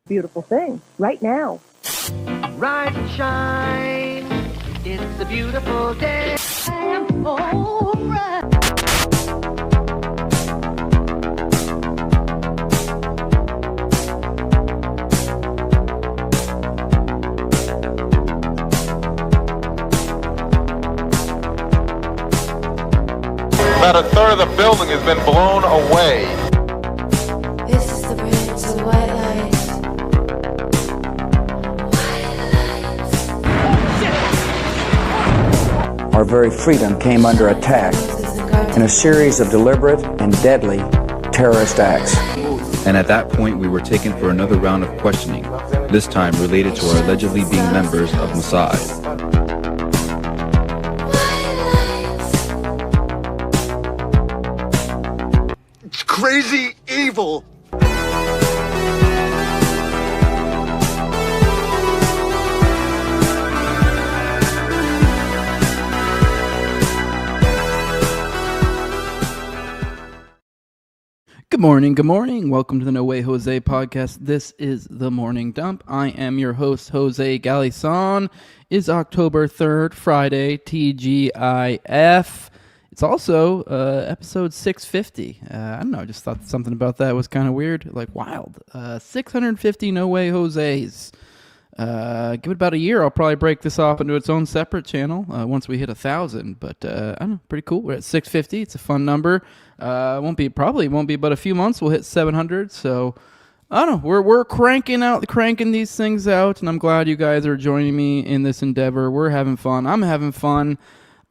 beautiful thing right now. Rise and shine, it's a beautiful day. I am alright. About a third of the building has been blown away. This is the bridge to white lights. Our very freedom came under attack in a series of deliberate and deadly terrorist acts. And at that point, we were taken for another round of questioning, this time related to our allegedly being members of Mossad. It's crazy evil. Good morning, good morning. Welcome to the No Way Jose podcast. This is The Morning Dump. I am your host, Jose Galison. It's October 3rd, Friday, TGIF. It's also episode 650. I don't know, I just thought something about that was kind of weird, like wild. 650 No Way Jose's. Give it about a year, I'll probably break this off into its own separate channel once we hit 1,000. But I don't know, pretty cool. We're at 650. It's a fun number. Won't be but a few months. We'll hit 700. So I don't know. We're cranking these things out, and I'm glad you guys are joining me in this endeavor. We're having fun. I'm having fun.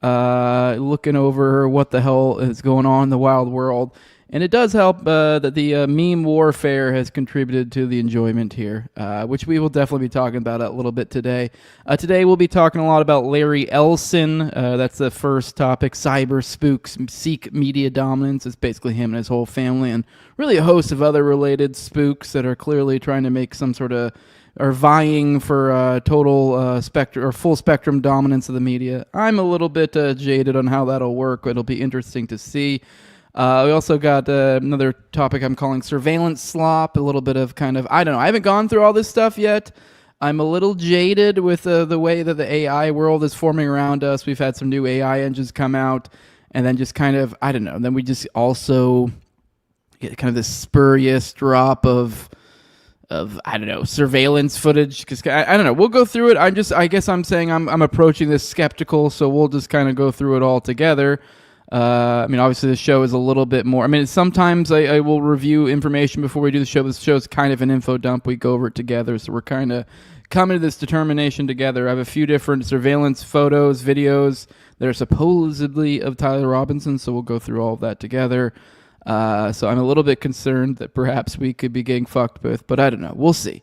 Looking over what the hell is going on in the wild world. And it does help that the meme warfare has contributed to the enjoyment here, which we will definitely be talking about a little bit today. Today we'll be talking a lot about Larry Ellison. That's the first topic. CyberSpooks seek media dominance. It's basically him and his whole family, and really a host of other related spooks that are clearly trying to make some sort of, or vying for total spectrum or full spectrum dominance of the media. I'm a little bit jaded on how that'll work. It'll be interesting to see. We also got another topic I'm calling surveillance slop, a little bit of kind of, I don't know, I haven't gone through all this stuff yet. I'm a little jaded with the way that the AI world is forming around us. We've had some new AI engines come out, and then just kind of, I don't know, and then we just also get kind of this spurious drop of I don't know, surveillance footage, because I don't know, we'll go through it. I guess I'm saying I'm approaching this skeptical, so we'll just kind of go through it all together. I mean, obviously the show is a little bit more, I mean, sometimes I will review information before we do the show. This show is kind of an info dump. We go over it together, so we're kind of coming to this determination together. I have a few different surveillance photos, videos that are supposedly of Tyler Robinson, so we'll go through all of that together. So I'm a little bit concerned that perhaps we could be getting fucked with, but I don't know. We'll see.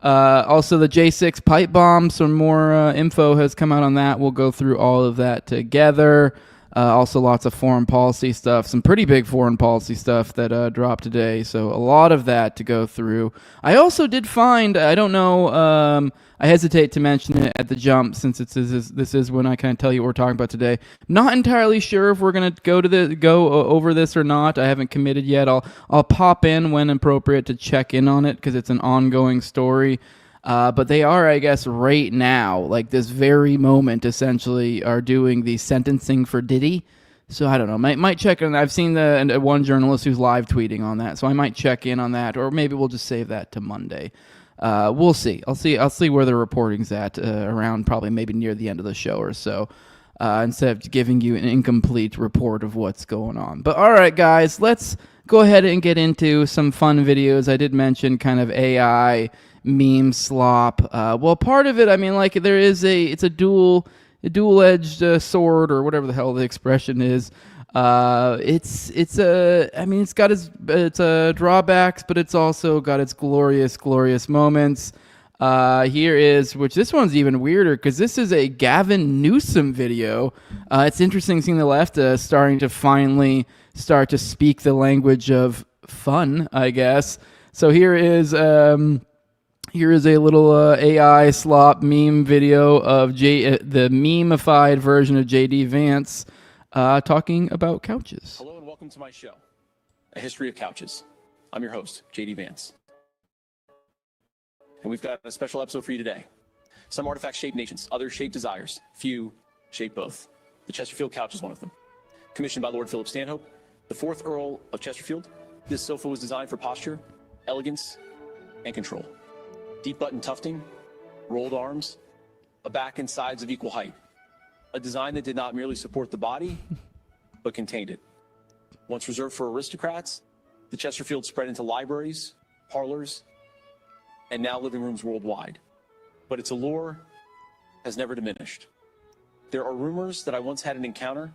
Also, the J6 pipe bomb, some more info has come out on that. We'll go through all of that together. Also, lots of foreign policy stuff, some pretty big foreign policy stuff that dropped today, so a lot of that to go through. I also did find, I don't know, I hesitate to mention it at the jump since this is when I kind of tell you what we're talking about today. Not entirely sure if we're going to go over this or not. I haven't committed yet. I'll pop in when appropriate to check in on it because it's an ongoing story. But they are, I guess, right now, like this very moment, essentially, are doing the sentencing for Diddy. So I don't know. Might check in. I've seen the one journalist who's live tweeting on that, so I might check in on that, or maybe we'll just save that to Monday. We'll see. I'll see where the reporting's at around probably maybe near the end of the show or so. Instead of giving you an incomplete report of what's going on. But all right, guys, let's go ahead and get into some fun videos. I did mention kind of AI meme slop. Well, part of it, I mean, like there is it's a dual-edged sword, or whatever the hell the expression is. It's got its drawbacks, but it's also got its glorious moments. Here is, which this one's even weirder because this is a Gavin Newsom video. It's interesting seeing the left starting to finally start to speak the language of fun, I guess. So here is a little AI slop meme video of the meme-ified version of J.D. Vance talking about couches. Hello and welcome to my show, A History of Couches. I'm your host, J.D. Vance. and we've got a special episode for you today. Some artifacts shape nations, others shape desires. Few shape both. The Chesterfield couch is one of them. Commissioned by Lord Philip Stanhope, the 4th Earl of Chesterfield, this sofa was designed for posture, elegance, and control. Deep button tufting, rolled arms, a back and sides of equal height. A design that did not merely support the body, but contained it. Once reserved for aristocrats, the Chesterfield spread into libraries, parlors, and now living rooms worldwide. But its allure has never diminished. There are rumors that I once had an encounter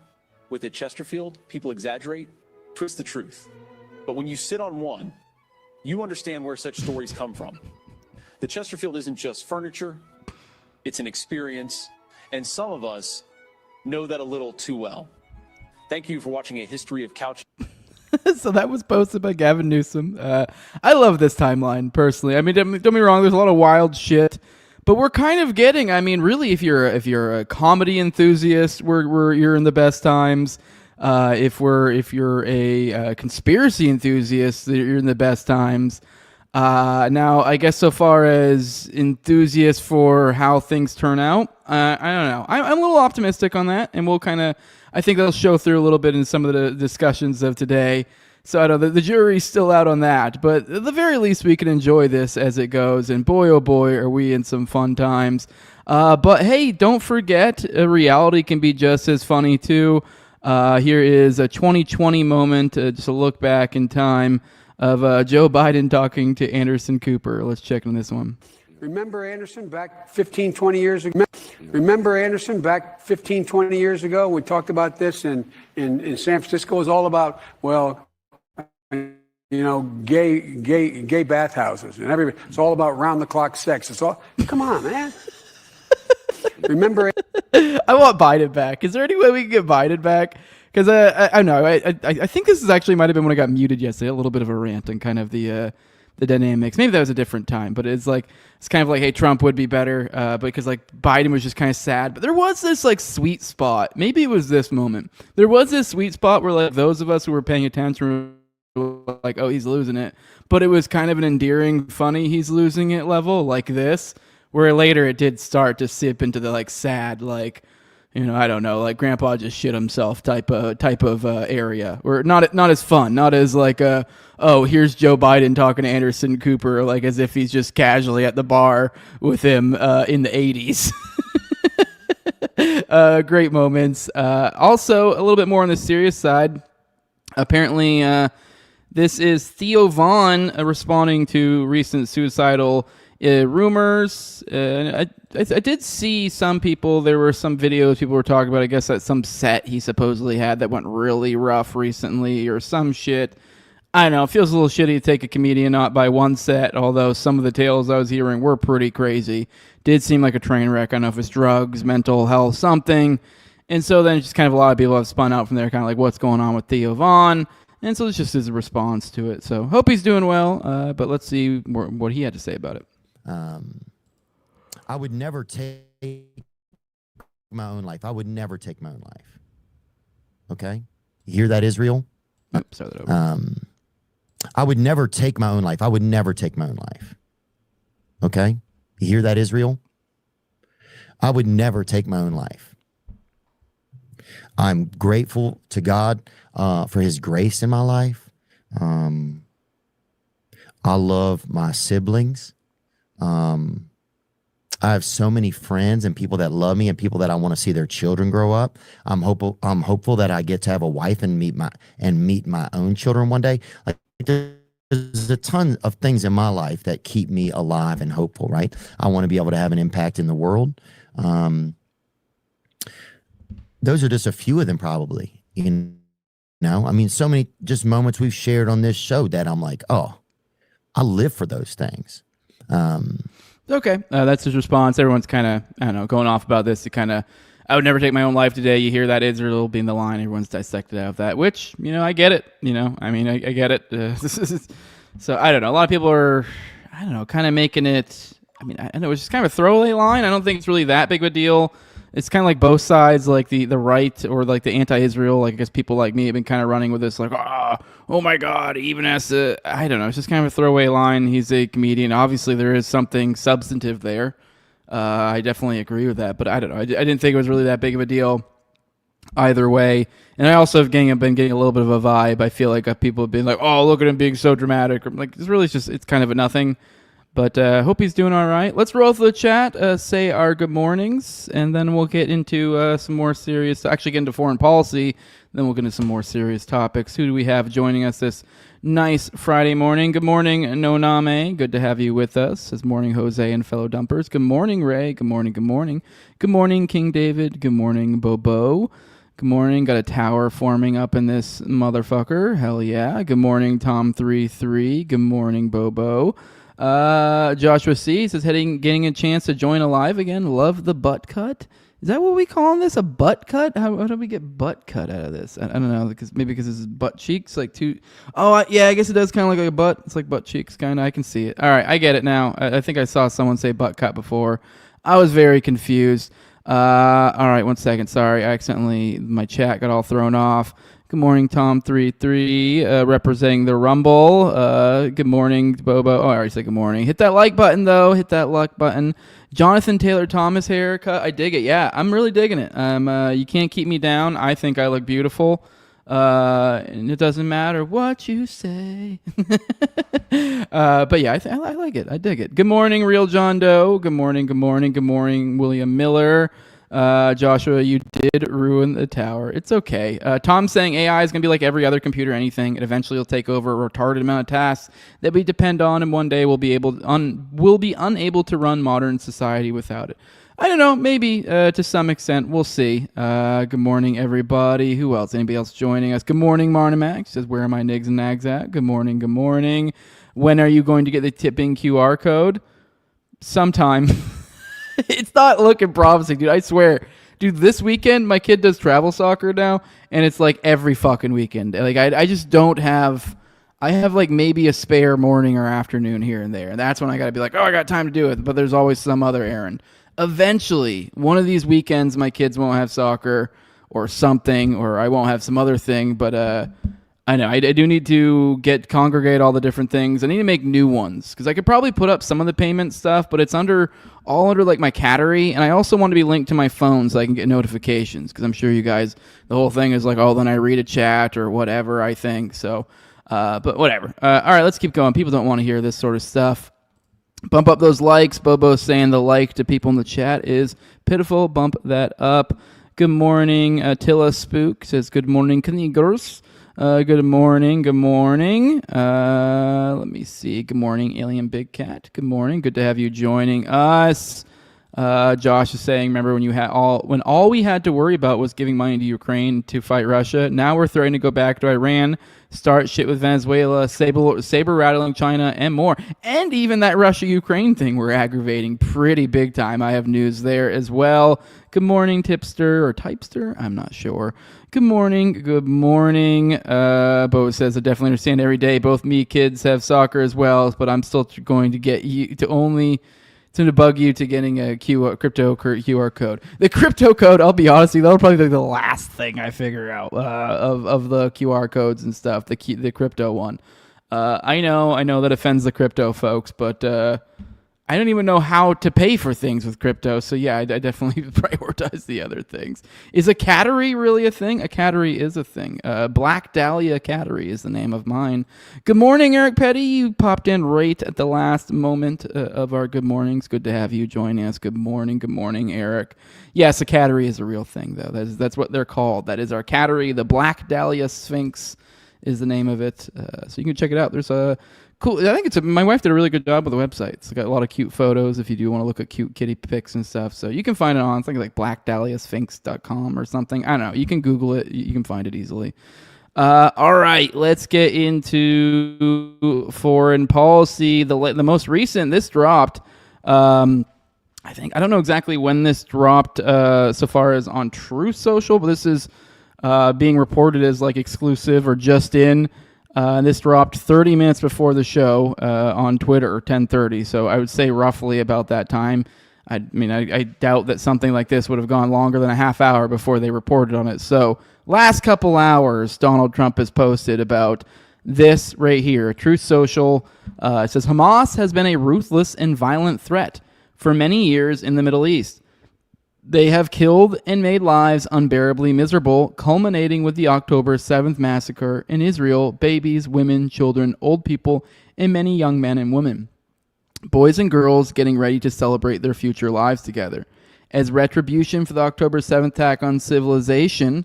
with a Chesterfield. People exaggerate, twist the truth. But when you sit on one, you understand where such stories come from. The Chesterfield isn't just furniture, it's an experience, and some of us know that a little too well. Thank you for watching A History of Couch. So that was posted by Gavin Newsom. I love this timeline personally. I mean, don't get me wrong. There's a lot of wild shit, but we're kind of getting. I mean, really, if you're a comedy enthusiast, you're in the best times. If you're a conspiracy enthusiast, you're in the best times. Now, I guess so far as enthusiasts for how things turn out, I don't know. I'm a little optimistic on that, and we'll kind of. I think that'll show through a little bit in some of the discussions of today. So I know the jury's still out on that, but at the very least we can enjoy this as it goes. And boy, oh boy, are we in some fun times. But hey, don't forget, reality can be just as funny too. Here is a 2020 moment, just a look back in time of Joe Biden talking to Anderson Cooper. Let's check on this one. Remember Anderson back 15, 20 years ago? Remember Anderson back 15, 20 years ago? We talked about this in San Francisco. It was all about, well, you know, gay bathhouses and everything. It's all about round-the-clock sex. It's all, come on, man. Remember? I want Biden back. Is there any way we can get Biden back? Because I know. I think this is actually might have been when I got muted yesterday. A little bit of a rant on kind of the dynamics. Maybe that was a different time, but it's kind of like, hey, Trump would be better, because like Biden was just kind of sad. But there was this like sweet spot. Maybe it was this moment. There was this sweet spot where like those of us who were paying attention were like, oh, he's losing it. But it was kind of an endearing, funny, he's losing it level like this, where later it did start to sip into the like sad, like, you know, I don't know, like grandpa just shit himself type of area, or not as fun, not as like oh, here's Joe Biden talking to Anderson Cooper, like as if he's just casually at the bar with him in the 80s. Great moments. Also, a little bit more on the serious side. Apparently, this is Theo Vaughn responding to recent suicidal rumors. I did see some people, there were some videos people were talking about, I guess, at some set he supposedly had that went really rough recently or some shit. I don't know, it feels a little shitty to take a comedian out by one set, although some of the tales I was hearing were pretty crazy. Did seem like a train wreck. I don't know if it's drugs, mental health, something. And so then just kind of a lot of people have spun out from there, kind of like what's going on with Theo Vaughn. And so it's just his response to it. So hope he's doing well, but let's see what he had to say about it. I would never take my own life. I would never take my own life. Okay? You hear that, Israel? Start that over. I would never take my own life. I would never take my own life. Okay? You hear that, Israel? I would never take my own life. I'm grateful to God for his grace in my life. I love my siblings. I have so many friends and people that love me and people that I want to see their children grow up. I'm hopeful that I get to have a wife and meet my own children one day. Like, there's a ton of things in my life that keep me alive and hopeful, right? I want to be able to have an impact in the world. Those are just a few of them, probably. You know, I mean, so many just moments we've shared on this show that I'm like, oh, I live for those things. Okay, that's his response. Everyone's kind of, I don't know, going off about this. To kind of, I would never take my own life today. You hear that, Israel being the line. Everyone's dissected out of that, which, you know, I get it. You know, I mean, I get it. So I don't know. A lot of people are, I don't know, kind of making it. I mean, I know it's just kind of a throwaway line. I don't think it's really that big of a deal. it's kind of like both sides, like the right or like the anti-Israel, like I guess people like me have been kind of running with this, like, oh my God, he even has to, I don't know, it's just kind of a throwaway line. He's a comedian. Obviously, there is something substantive there. I definitely agree with that, but I don't know. I didn't think it was really that big of a deal either way. And I also have been getting a little bit of a vibe. I feel like people have been like, oh, look at him being so dramatic. Like, it's really just, it's kind of a nothing. But hope he's doing all right. Let's roll through the chat, say our good mornings, and then we'll get into some more serious, actually get into foreign policy, then we'll get into some more serious topics. Who do we have joining us this nice Friday morning? Good morning, Noname. Good to have you with us. This morning, Jose and fellow dumpers. Good morning, Ray. Good morning, good morning. Good morning, King David. Good morning, Bobo. Good morning. Got a tower forming up in this motherfucker. Hell yeah. Good morning, Tom33. Good morning, Bobo. Joshua C says getting a chance to join alive again. Love the butt cut. Is that what we calling this? A butt cut? How do we get butt cut out of this? I don't know, because this is butt cheeks, like two. Oh yeah, I guess it does kind of look like a butt. It's like butt cheeks, kind of. I can see it. All right, I get it now. I think I saw someone say butt cut before. I was very confused. All right, 1 second. Sorry, my chat got all thrown off. Good morning, Tom33, representing the Rumble. Good morning, Bobo. Oh, I already said good morning. Hit that like button, though. Hit that like button. Jonathan Taylor Thomas haircut. I dig it. Yeah, I'm really digging it. You can't keep me down. I think I look beautiful. And it doesn't matter what you say. But yeah, I like it. I dig it. Good morning, Real John Doe. Good morning, good morning, good morning, William Miller. Joshua, you did ruin the tower. It's okay. Tom's saying AI is going to be like every other computer, anything. It eventually will take over a retarded amount of tasks that we depend on, and one day we'll be unable to run modern society without it. I don't know, maybe to some extent. We'll see. Good morning, everybody. Who else? Anybody else joining us? Good morning, Marnamax. Says, where are my nigs and nags at? Good morning, good morning. When are you going to get the tipping QR code? Sometime. It's not looking promising, dude. I swear. Dude, this weekend, my kid does travel soccer now, and it's like every fucking weekend. Like, I just don't have... I have like maybe a spare morning or afternoon here and there, and that's when I got to be like, oh, I got time to do it, but there's always some other errand. Eventually, one of these weekends, my kids won't have soccer or something, or I won't have some other thing, but I know I do need to congregate all the different things. I need to make new ones, because I could probably put up some of the payment stuff, but it's all under like my Cattery, and I also want to be linked to my phone so I can get notifications, because I'm sure you guys, the whole thing is like, oh, then I read a chat or whatever, I think, so, but whatever. All right, let's keep going. People don't want to hear this sort of stuff. Bump up those likes. Bobo's saying the like to people in the chat is pitiful. Bump that up. Good morning. Tilla Spook says, good morning, Canigers. Good morning. Good morning. Let me see. Good morning, Alien Big Cat. Good morning. Good to have you joining us. Josh is saying, remember when all we had to worry about was giving money to Ukraine to fight Russia? Now we're threatening to go back to Iran, start shit with Venezuela, saber rattling China, and more. And even that Russia-Ukraine thing we're aggravating pretty big time. I have news there as well. Good morning, Tipster or Typester. I'm not sure. Good morning. Good morning. Bo says, I definitely understand every day. Both me kids have soccer as well, but I'm still going to get you to bug you to getting a crypto QR code. The crypto code, I'll be honest with you, that'll probably be the last thing I figure out of the QR codes and stuff, the crypto one. I know that offends the crypto folks, but I don't even know how to pay for things with crypto, so yeah, I definitely prioritize the other things. Is a Cattery really a thing? A Cattery is a thing. Black Dahlia Cattery is the name of mine. Good morning, Eric Petty. You popped in right at the last moment of our good mornings. Good to have you joining us. Good morning, Eric. Yes, a Cattery is a real thing, though. That's what they're called. That is our Cattery. The Black Dahlia Sphinx is the name of it. So you can check it out. There's a... Cool. I think my wife did a really good job with the website. It's got a lot of cute photos if you do want to look at cute kitty pics and stuff. So you can find it on something like blackdahliasphinx.com or something. I don't know. You can Google it. You can find it easily. All right. Let's get into foreign policy. The most recent, this dropped. I don't know exactly when this dropped so far as on Truth Social, but this is being reported as like exclusive or just in. This dropped 30 minutes before the show on Twitter, 10:30. So I would say roughly about that time. I mean, I doubt that something like this would have gone longer than a half hour before they reported on it. So last couple hours, Donald Trump has posted about this right here. Truth Social. It says, Hamas has been a ruthless and violent threat for many years in the Middle East. They have killed and made lives unbearably miserable, culminating with the October 7th massacre in Israel, babies, women, children, old people, and many young men and women. Boys and girls getting ready to celebrate their future lives together. As retribution for the October 7th attack on civilization,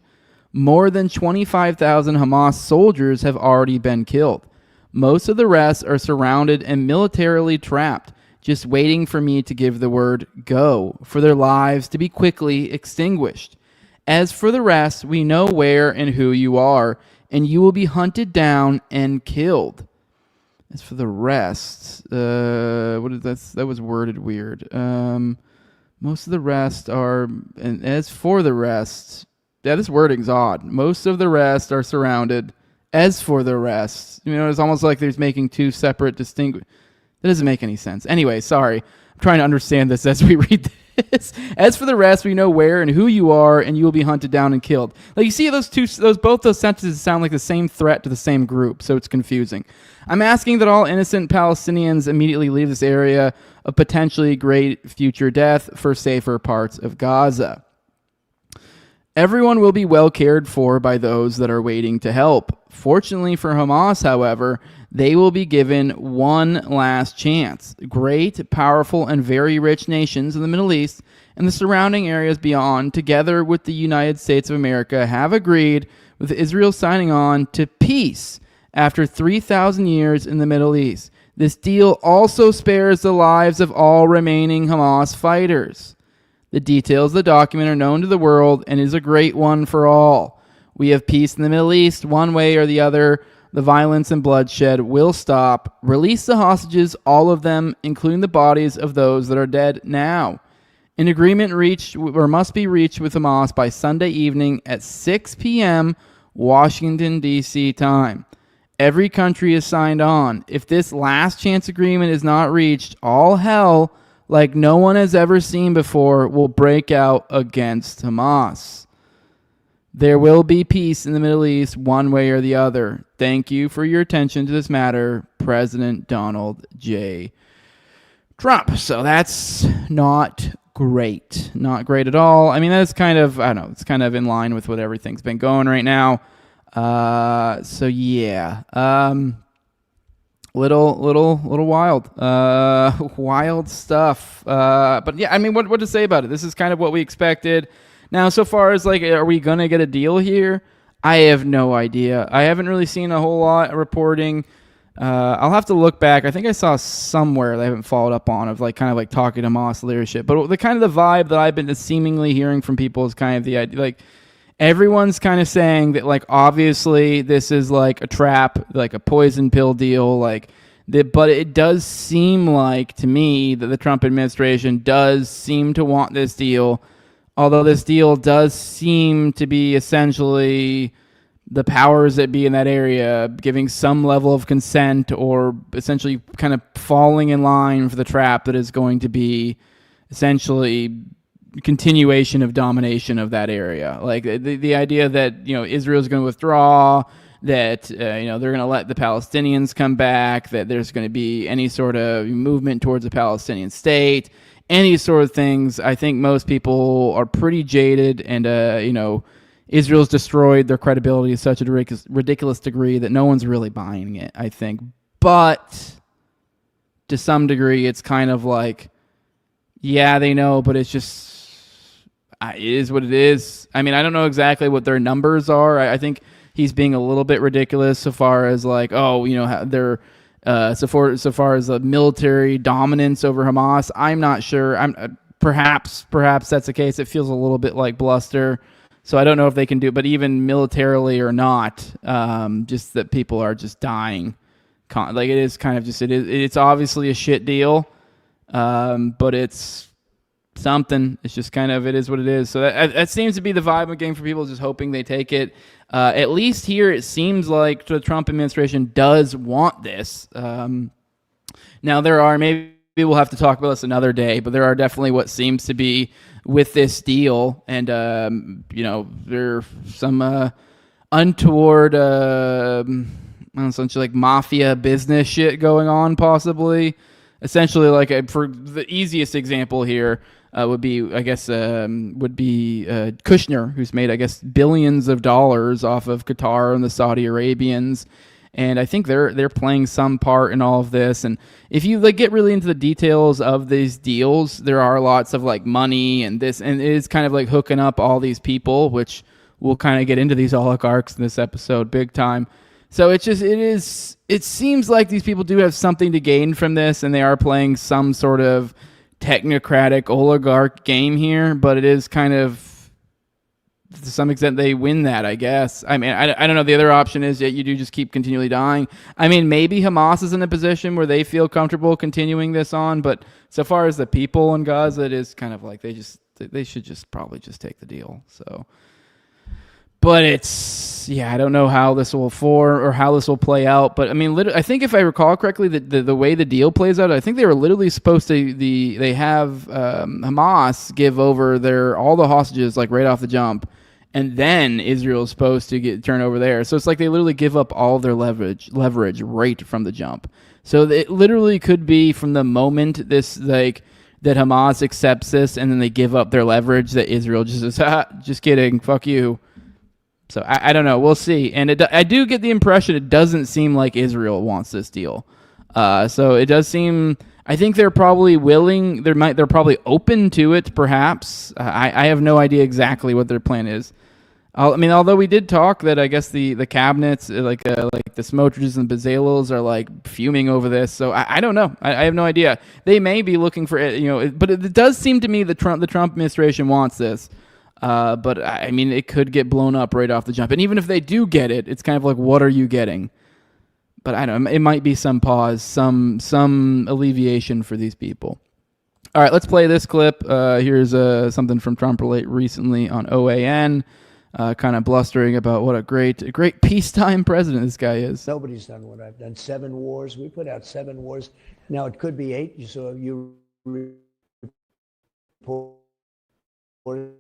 more than 25,000 Hamas soldiers have already been killed. Most of the rest are surrounded and militarily trapped, just waiting for me to give the word go, for their lives to be quickly extinguished. As for the rest, we know where and who you are, and you will be hunted down and killed. As for the rest, what is that? That was worded weird. Most of the rest are, and as for the rest, yeah, this wording's odd. Most of the rest are surrounded. As for the rest, it's almost like there's making two separate distinct. That doesn't make any sense. Anyway, sorry. I'm trying to understand this as we read this. As for the rest, we know where and who you are, and you will be hunted down and killed. Like, you see both those sentences sound like the same threat to the same group, so it's confusing. I'm asking that all innocent Palestinians immediately leave this area of potentially great future death for safer parts of Gaza. Everyone will be well cared for by those that are waiting to help. Fortunately for Hamas, however, they will be given one last chance. Great, powerful, and very rich nations in the Middle East and the surrounding areas beyond, together with the United States of America, have agreed with Israel signing on to peace after 3,000 years in the Middle East. This deal also spares the lives of all remaining Hamas fighters. The details of the document are known to the world and is a great one for all. We have peace in the Middle East, one way or the other. The violence and bloodshed will stop. Release the hostages, all of them, including the bodies of those that are dead now. An agreement must be reached with Hamas by Sunday evening at 6 p.m. Washington, D.C. time. Every country is signed on. If this last chance agreement is not reached, all hell, like no one has ever seen before, will break out against Hamas. There will be peace in the Middle East one way or the other. Thank you for your attention to this matter, President Donald J. Trump. So that's not great. Not great at all. I mean, that's kind of, I don't know, it's kind of in line with what everything's been going right now. So yeah. Little wild. Wild stuff. But yeah, I mean, what to say about it? This is kind of what we expected. Now, so far as, like, are we going to get a deal here? I have no idea. I haven't really seen a whole lot of reporting. I'll have to look back. I think I saw somewhere that I haven't followed up on of, like, kind of like talking to Hamas leadership. But the kind of the vibe that I've been seemingly hearing from people is kind of the idea, like, everyone's kind of saying that, like, obviously this is like a trap, like a poison pill deal, like, but it does seem like, to me, that the Trump administration does seem to want this deal. Although this deal does seem to be essentially the powers that be in that area giving some level of consent or essentially kind of falling in line for the trap that is going to be essentially continuation of domination of that area. Like the idea that, Israel is going to withdraw, that, they're going to let the Palestinians come back, that there's going to be any sort of movement towards a Palestinian state. Any sort of things. I think most people are pretty jaded, and Israel's destroyed their credibility to such a ridiculous degree that no one's really buying it, I think. But to some degree, it's kind of like, yeah, they know, but it's just, it is what it is. I mean, I don't know exactly what their numbers are. I think he's being a little bit ridiculous so far as like, they're so far as the military dominance over Hamas. I'm not sure. Perhaps that's the case. It feels a little bit like bluster. So I don't know if they can do it, but even militarily or not, just that people are just dying. Like, it is kind of just, it's obviously a shit deal, but it's something. It's just kind of, it is what it is. So that seems to be the vibe I'm getting for people, just hoping they take it. At least here, it seems like the Trump administration does want this. Now, there are maybe we'll have to talk about this another day, but there are definitely what seems to be with this deal, and there are some untoward, essentially like mafia business shit going on, possibly. Essentially, like for the easiest example here would be Kushner, who's made, I guess, billions of dollars off of Qatar and the Saudi Arabians. And I think they're playing some part in all of this. And if you get really into the details of these deals, there are lots of money and this, and it is kind of like hooking up all these people, which we'll kind of get into these oligarchs in this episode big time. So it seems like these people do have something to gain from this, and they are playing some sort of technocratic oligarch game here, but it is kind of, to some extent, they win that, I guess. I mean, I don't know. The other option is that you do just keep continually dying. I mean, maybe Hamas is in a position where they feel comfortable continuing this on, but so far as the people in Gaza, it is kind of like they should just probably just take the deal. So, but I don't know how this will how this will play out. But I mean, I think if I recall correctly, the way the deal plays out, I think they were literally supposed to they have Hamas give over all the hostages right off the jump. And then Israel is supposed to turn over there. So it's like they literally give up all their leverage right from the jump. So it literally could be from the moment that Hamas accepts this and then they give up their leverage, that Israel just says, just kidding, fuck you. So I don't know. We'll see. And I do get the impression it doesn't seem like Israel wants this deal. So it does seem... I think they're probably willing. They're probably open to it, perhaps. I have no idea exactly what their plan is. Although we did talk that I guess the cabinets, like the Smotriches and Bezalels, are fuming over this. So I don't know. I have no idea. They may be looking for it, but it does seem to me the Trump administration wants this. But I mean, it could get blown up right off the jump. And even if they do get it, it's kind of like, what are you getting? But I don't know. It might be some pause, some alleviation for these people. All right, let's play this clip. Here's something from Trump recently on OAN, kind of blustering about what a great peacetime president this guy is. Nobody's done what I've done. 7 wars. We put out 7 wars. Now it could be 8. So you reported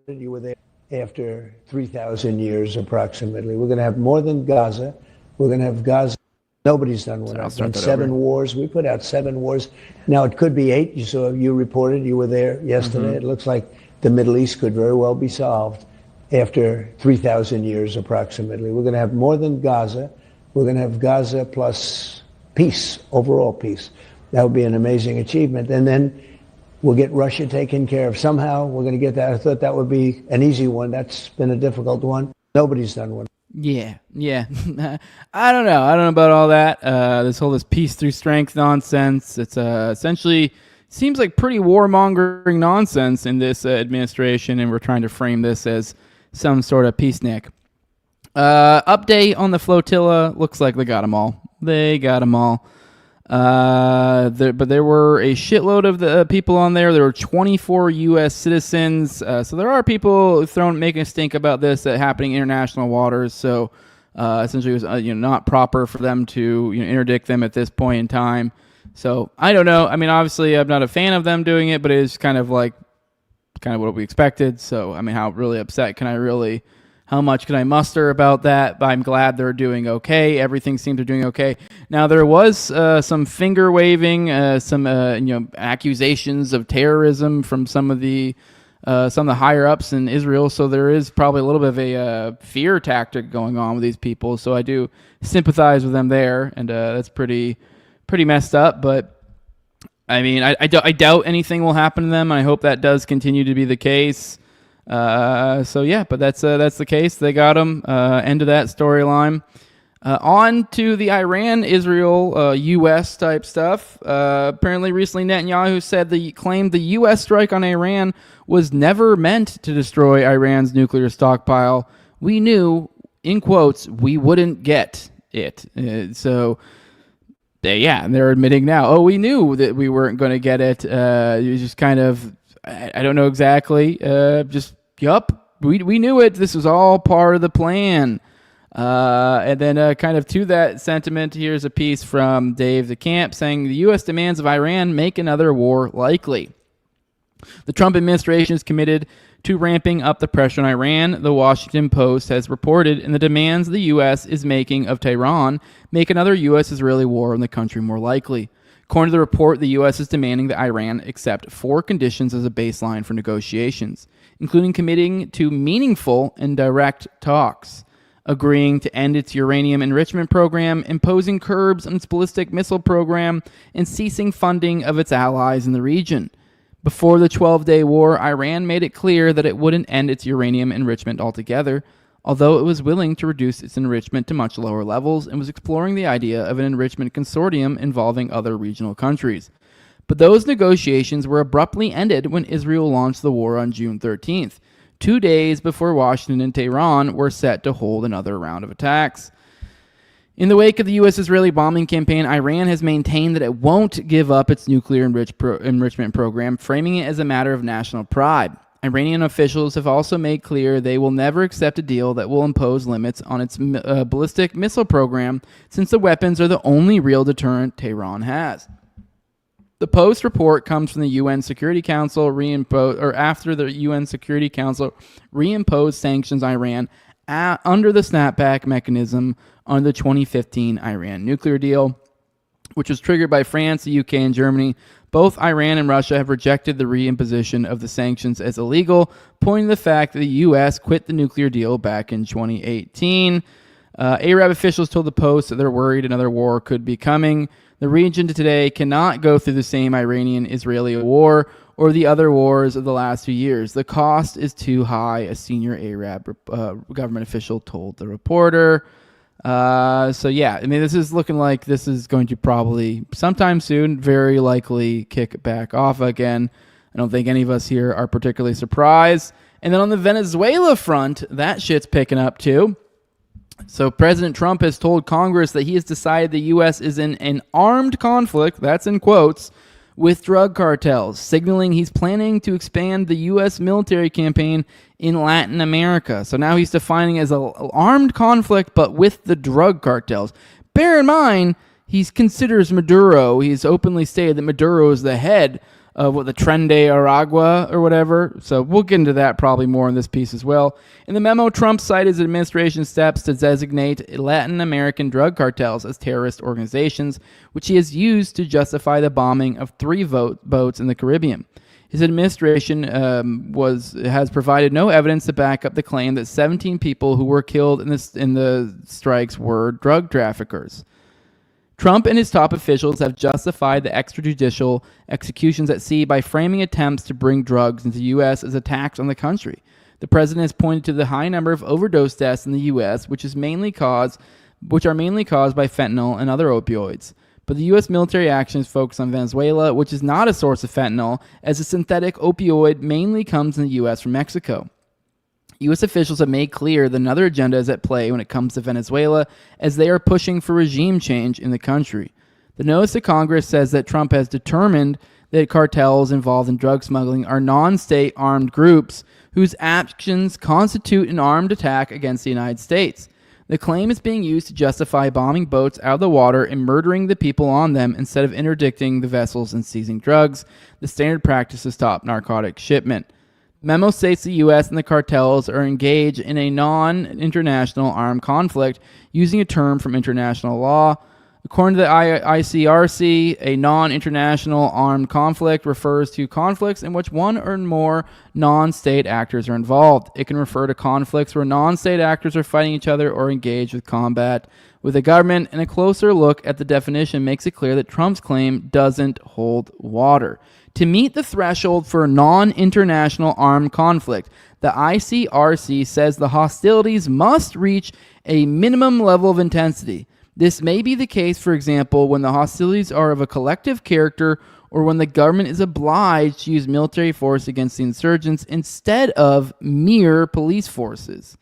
you were there after 3,000 years approximately. We're going to have more than Gaza. We're going to have Gaza. Nobody's done what I've done. 7 wars. We put out 7 wars. Now it could be 8. So you reported you were there yesterday. Mm-hmm. It looks like the Middle East could very well be solved after 3,000 years approximately. We're going to have more than Gaza. We're going to have Gaza plus peace, overall peace. That would be an amazing achievement. And then we'll get Russia taken care of. Somehow we're going to get that. I thought that would be an easy one. That's been a difficult one. Nobody's done one. Yeah. I don't know about all that. This peace through strength nonsense. It's essentially seems like pretty warmongering nonsense in this administration, and we're trying to frame this as some sort of peacenik. Update on the flotilla. Looks like they got them all. But there were a shitload of the people on there. There were 24 U.S. citizens. So there are people making a stink about this happening in international waters. So essentially, it was not proper for them to interdict them at this point in time. So I don't know. I mean, obviously, I'm not a fan of them doing it, but it is kind of what we expected. So I mean, how much can I muster about that? But I'm glad they're doing okay. Everything seems they're doing okay. Now, there was some finger waving, some accusations of terrorism from some of the higher ups in Israel. So there is probably a little bit of a fear tactic going on with these people. So I do sympathize with them there, and that's pretty messed up. But I mean, I doubt anything will happen to them. I hope that does continue to be the case. So yeah, but that's the case. They got them. End of that storyline. On to the Iran-Israel, U.S. type stuff. Apparently, recently Netanyahu claimed the U.S. strike on Iran was never meant to destroy Iran's nuclear stockpile. We knew, in quotes, we wouldn't get it. They're admitting now. We knew that we weren't going to get it. It was just kind of. I don't know exactly. We knew it. This was all part of the plan. And then kind of to that sentiment, here's a piece from Dave DeCamp saying the U.S. demands of Iran make another war likely. The Trump administration is committed to ramping up the pressure on Iran, the Washington Post has reported, and the demands the U.S. is making of Tehran make another U.S.-Israeli war in the country more likely. According to the report, the U.S. is demanding that Iran accept 4 conditions as a baseline for negotiations, including committing to meaningful and direct talks, agreeing to end its uranium enrichment program, imposing curbs on its ballistic missile program, and ceasing funding of its allies in the region. Before the 12-day war, Iran made it clear that it wouldn't end its uranium enrichment altogether, although it was willing to reduce its enrichment to much lower levels and was exploring the idea of an enrichment consortium involving other regional countries. But those negotiations were abruptly ended when Israel launched the war on June 13th, 2 days before Washington and Tehran were set to hold another round of attacks. In the wake of the U.S.-Israeli bombing campaign, Iran has maintained that it won't give up its nuclear enrichment program, framing it as a matter of national pride. Iranian officials have also made clear they will never accept a deal that will impose limits on its ballistic missile program, since the weapons are the only real deterrent Tehran has. The Post report comes from the UN Security Council after the UN Security Council reimposed sanctions on Iran under the snapback mechanism on the 2015 Iran nuclear deal, which was triggered by France, the UK, and Germany. Both Iran and Russia have rejected the reimposition of the sanctions as illegal, pointing to the fact that the U.S. quit the nuclear deal back in 2018. Arab officials told the Post that they're worried another war could be coming. The region today cannot go through the same Iranian-Israeli war or the other wars of the last few years. The cost is too high, a senior Arab government official told the reporter. So yeah, I mean, this is looking like this is going to probably sometime soon, very likely kick back off again. I don't think any of us here are particularly surprised. And then on the Venezuela front, that shit's picking up too. So President Trump has told Congress that he has decided the U.S. is in an armed conflict, that's in quotes, with drug cartels, signaling he's planning to expand the U.S. military campaign in Latin America. So now he's defining it as an armed conflict, but with the drug cartels. Bear in mind, he considers Maduro, he's openly stated that Maduro is the head of the Tren de Aragua or whatever. So we'll get into that probably more in this piece as well. In the memo, Trump cited his administration's steps to designate Latin American drug cartels as terrorist organizations, which he has used to justify the bombing of 3 boats in the Caribbean. His administration has provided no evidence to back up the claim that 17 people who were killed in the strikes were drug traffickers. Trump and his top officials have justified the extrajudicial executions at sea by framing attempts to bring drugs into the U.S. as attacks on the country. The president has pointed to the high number of overdose deaths in the U.S., which are mainly caused by fentanyl and other opioids. But the U.S. military action is focused on Venezuela, which is not a source of fentanyl, as a synthetic opioid mainly comes in the U.S. from Mexico. U.S. officials have made clear that another agenda is at play when it comes to Venezuela, as they are pushing for regime change in the country. The notice to Congress says that Trump has determined that cartels involved in drug smuggling are non-state armed groups whose actions constitute an armed attack against the United States. The claim is being used to justify bombing boats out of the water and murdering the people on them instead of interdicting the vessels and seizing drugs, the standard practice to stop narcotic shipment. Memo states the U.S. and the cartels are engaged in a non-international armed conflict using a term from international law. According to the ICRC, a non-international armed conflict refers to conflicts in which one or more non-state actors are involved. It can refer to conflicts where non-state actors are fighting each other or engaged with combat with the government, and a closer look at the definition makes it clear that Trump's claim doesn't hold water. To meet the threshold for a non-international armed conflict, the ICRC says the hostilities must reach a minimum level of intensity. This may be the case, for example, when the hostilities are of a collective character or when the government is obliged to use military force against the insurgents instead of mere police forces.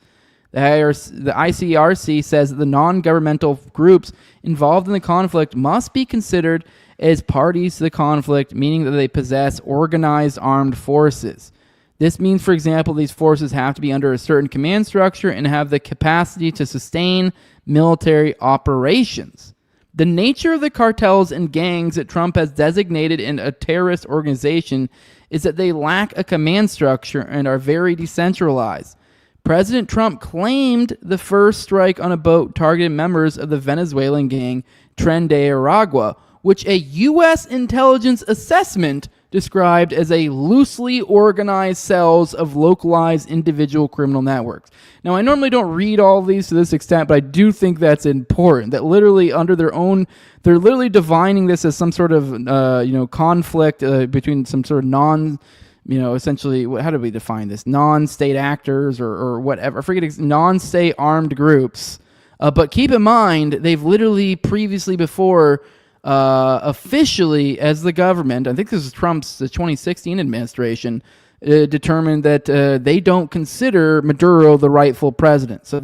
The ICRC says that the non-governmental groups involved in the conflict must be considered as parties to the conflict, meaning that they possess organized armed forces. This means, for example, these forces have to be under a certain command structure and have the capacity to sustain military operations. The nature of the cartels and gangs that Trump has designated in a terrorist organization is that they lack a command structure and are very decentralized. President Trump claimed the first strike on a boat targeted members of the Venezuelan gang Tren de Aragua, which a U.S. intelligence assessment described as a loosely organized cells of localized individual criminal networks. Now, I normally don't read all of these to this extent, but I do think that's important, that literally under their own, they're literally defining this as some sort of, conflict between some sort of essentially, how do we define this? Non-state actors or whatever. I forget, non-state armed groups. But keep in mind, they've literally previously before officially as the government, I think this is Trump's 2016 administration, determined that they don't consider Maduro the rightful president. So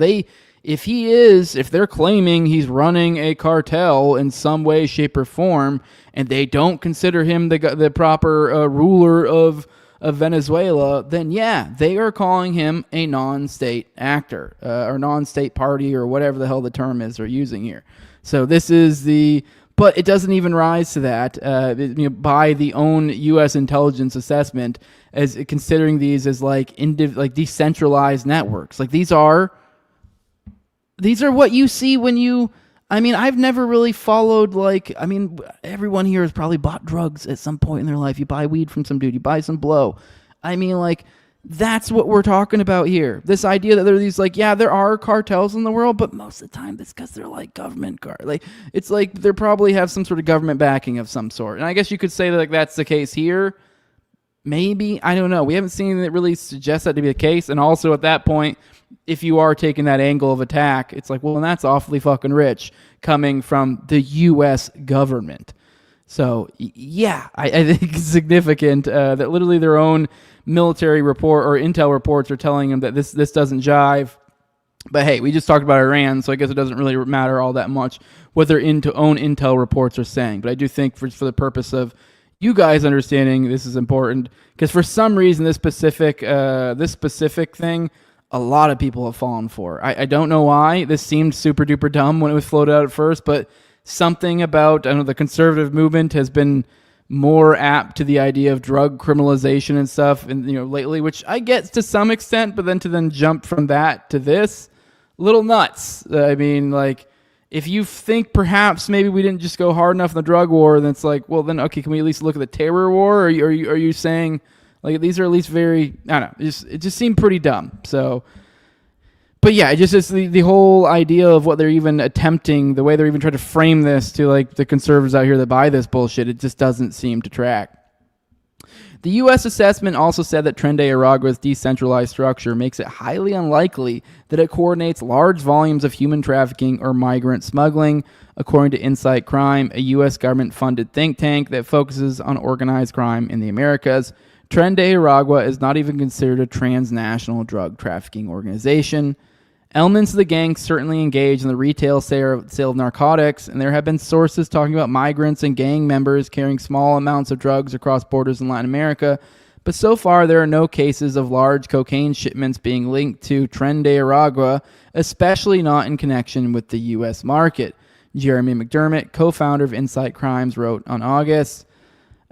if they're claiming he's running a cartel in some way, shape, or form, and they don't consider him the proper ruler of Venezuela, then yeah, they are calling him a non-state actor or non-state party or whatever the hell the term is they're using here. So this is but it doesn't even rise to that by the own U.S. intelligence assessment as considering these as like decentralized networks. Like these are what you see when you. I mean, I've never really followed everyone here has probably bought drugs at some point in their life. You buy weed from some dude, you buy some blow. I mean, that's what we're talking about here. This idea that there are these there are cartels in the world, but most of the time it's because they're government it's they probably have some sort of government backing of some sort. And I guess you could say that that's the case here. Maybe, I don't know. We haven't seen anything that really suggests that to be the case. And also at that point, if you are taking that angle of attack, it's and that's awfully fucking rich coming from the U.S. government. So yeah, I think it's significant that literally their own military report or intel reports are telling them that this doesn't jive. But hey, we just talked about Iran, so I guess it doesn't really matter all that much what their own intel reports are saying. But I do think for the purpose of you guys understanding, this is important because for some reason this specific thing, a lot of people have fallen for. I don't know why. This seemed super duper dumb when it was floated out at first, but something about the conservative movement has been more apt to the idea of drug criminalization and stuff, and lately, which I get to some extent, but then jump from that to this, little nuts. I mean, if you think perhaps maybe we didn't just go hard enough in the drug war, then it's well, then okay, can we at least look at the terror war? Or are you saying these are at least very? I don't know. It just seemed pretty dumb. So. But yeah, it's the whole idea of what they're even attempting, the way they're even trying to frame this to the conservatives out here that buy this bullshit, it just doesn't seem to track. The U.S. assessment also said that Tren de Aragua's decentralized structure makes it highly unlikely that it coordinates large volumes of human trafficking or migrant smuggling, according to Insight Crime, a U.S. government-funded think tank that focuses on organized crime in the Americas. Tren de Aragua is not even considered a transnational drug trafficking organization. Elements of the gang certainly engage in the retail sale of narcotics, and there have been sources talking about migrants and gang members carrying small amounts of drugs across borders in Latin America, but so far there are no cases of large cocaine shipments being linked to Tren de Aragua, especially not in connection with the U.S. market. Jeremy McDermott, co-founder of Insight Crimes, wrote on August.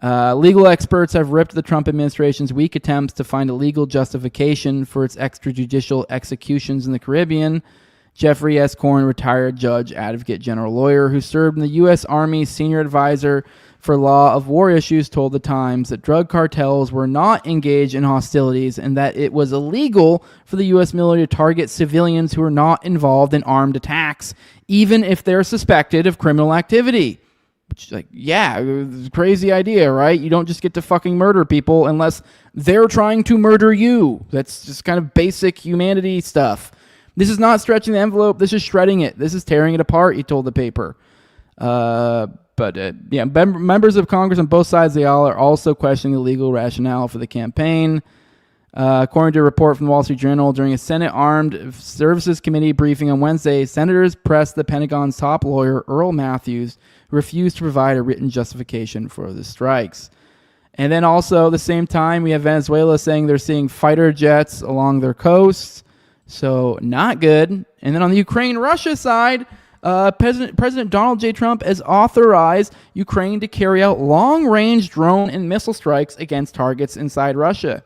Legal experts have ripped the Trump administration's weak attempts to find a legal justification for its extrajudicial executions in the Caribbean. Jeffrey S. Korn, retired judge, advocate, general lawyer who served in the U.S. Army's senior advisor for law of war issues, told The Times that drug cartels were not engaged in hostilities and that it was illegal for the U.S. military to target civilians who were not involved in armed attacks, even if they're suspected of criminal activity. Which, yeah, it's a crazy idea, right? You don't just get to fucking murder people unless they're trying to murder you. That's just kind of basic humanity stuff. This is not stretching the envelope. This is shredding it. This is tearing it apart, he told the paper. Members of Congress on both sides of the aisle are also questioning the legal rationale for the campaign. According to a report from the Wall Street Journal, during a Senate Armed Services Committee briefing on Wednesday, senators pressed the Pentagon's top lawyer, Earl Matthews, who refused to provide a written justification for the strikes. And then also at the same time, we have Venezuela saying they're seeing fighter jets along their coasts. So not good. And then on the Ukraine-Russia side, President Donald J. Trump has authorized Ukraine to carry out long-range drone and missile strikes against targets inside Russia,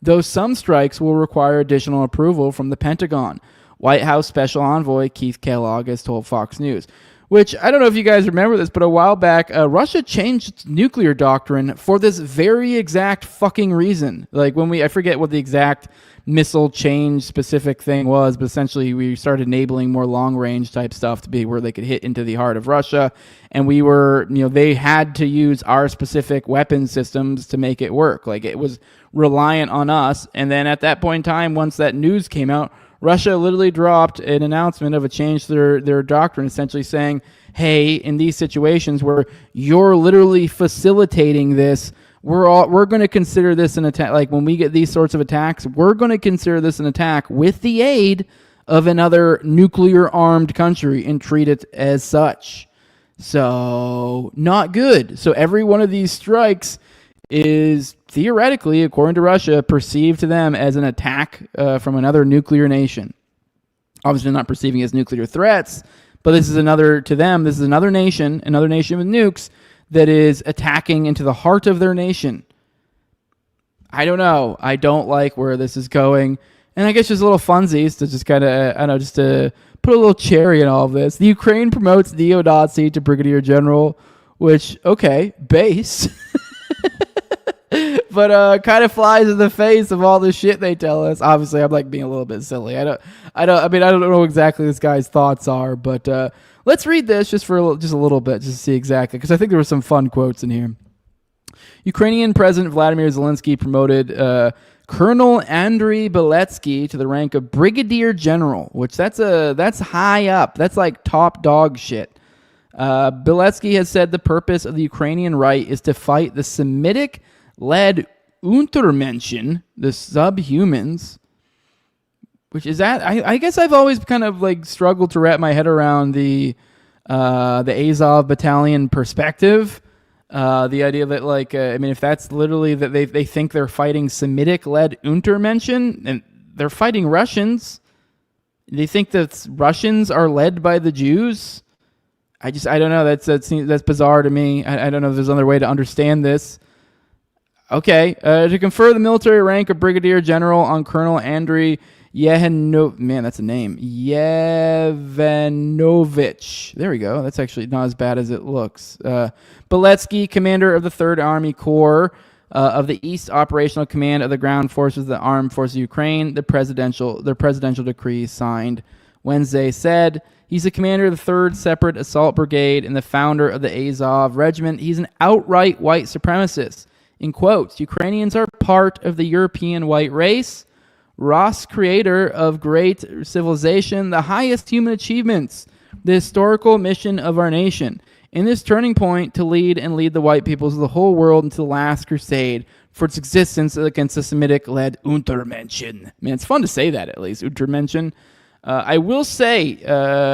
though some strikes will require additional approval from the Pentagon. White House Special Envoy Keith Kellogg has told Fox News. Which, I don't know if you guys remember this, but a while back, Russia changed its nuclear doctrine for this very exact fucking reason. Like I forget what the exact missile change specific thing was, but essentially we started enabling more long range type stuff to be where they could hit into the heart of Russia. And we were, they had to use our specific weapon systems to make it work. Like it was reliant on us. And then at that point in time, once that news came out, Russia literally dropped an announcement of a change to their doctrine, essentially saying, hey, in these situations where you're literally facilitating this, we're going to consider this an attack. Like when we get these sorts of attacks, we're going to consider this an attack with the aid of another nuclear-armed country and treat it as such. So, not good. So every one of these strikes is theoretically, according to Russia, perceived to them as an attack from another nuclear nation. Obviously not perceiving as nuclear threats, but this is another nation with nukes that is attacking into the heart of their nation. I don't know. I don't like where this is going. And I guess just a little funsies to just kind of, just to put a little cherry in all of this. The Ukraine promotes neo-Nazi to brigadier general, which, okay, base. But kind of flies in the face of all the shit they tell us. Obviously, I'm like being a little bit silly. I don't know exactly this guy's thoughts are, but let's read this just a little bit, just to see exactly, because I think there were some fun quotes in here. Ukrainian President Vladimir Zelensky promoted Colonel Andriy Beletsky to the rank of brigadier general, which that's high up. That's like top dog shit. Beletsky has said the purpose of the Ukrainian right is to fight the Semitic-led Untermenschen, the subhumans, which is that I guess I've always kind of like struggled to wrap my head around the Azov battalion perspective. The idea that if that's literally that they think they're fighting Semitic-led Untermenschen and they're fighting Russians, they think that Russians are led by the Jews. I don't know. That's bizarre to me. I don't know if there's another way to understand this. Okay, to confer the military rank of brigadier general on Colonel Andriy that's a name. Yovanovich. There we go. That's actually not as bad as it looks. Beletsky, commander of the 3rd Army Corps of the East Operational Command of the Ground Forces of the Armed Forces of Ukraine, the presidential decree signed Wednesday said. He's the commander of the 3rd Separate Assault Brigade and the founder of the Azov Regiment. He's an outright white supremacist. In quotes, Ukrainians are part of the European white race, Ross creator of great civilization, the highest human achievements, the historical mission of our nation. In this turning point to lead the white peoples of the whole world into the last crusade for its existence against the Semitic-led Untermenschen. Man, it's fun to say that at least, Untermenschen. I will say,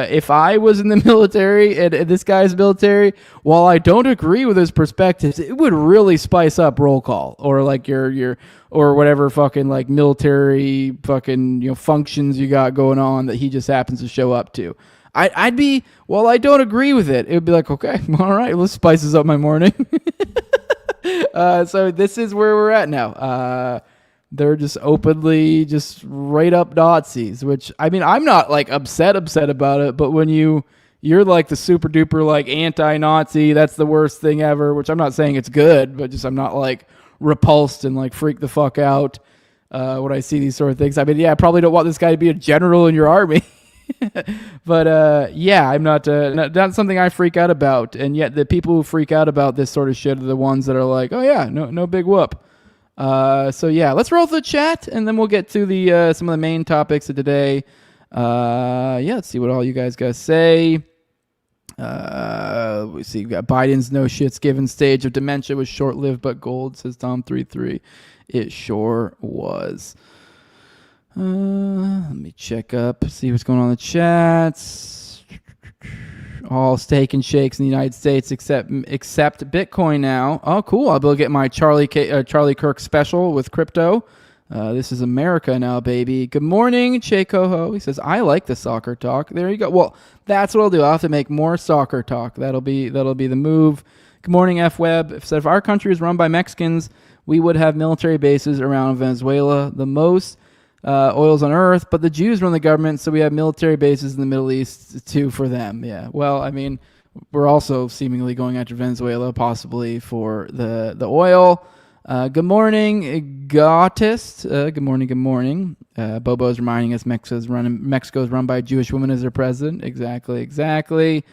if I was in the military and this guy's military, while I don't agree with his perspectives, it would really spice up roll call or like your or whatever fucking like military fucking functions you got going on that he just happens to show up to. I'd be, while I don't agree with it, it would be like, okay, all right, let's spices up my morning. So this is where we're at now. They're just openly just right up Nazis, which, I mean, I'm not like upset about it, but when you're like the super duper like anti-Nazi, that's the worst thing ever, which I'm not saying it's good, but just I'm not like repulsed and like freak the fuck out when I see these sort of things. I mean, yeah, I probably don't want this guy to be a general in your army. But yeah, I'm not something I freak out about, and yet the people who freak out about this sort of shit are the ones that are like, oh yeah, no big whoop. So yeah, let's roll through the chat, and then we'll get to the some of the main topics of today. Yeah, let's see what all you guys got to say. We see, we've got Biden's no shits given stage of dementia was short-lived but gold, says Tom33. It sure was. Let me check up, see what's going on in the chats. all steak and shakes in the United States except Bitcoin now. Oh, cool. I'll be able to get my Charlie Kirk special with crypto. This is America now, baby. Good morning, Che Coho. He says, I like the soccer talk. There you go. Well, that's what I'll do. I'll have to make more soccer talk. That'll be the move. Good morning, F-Web. Said, if our country was run by Mexicans, we would have military bases around Venezuela. The most oils on earth, but the Jews run the government, so we have military bases in the Middle East too for them. Yeah. Well, I mean, we're also seemingly going after Venezuela, possibly for the oil. Good morning, Gottist. Good morning. Bobo's reminding us Mexico's run by a Jewish woman as their president. Exactly.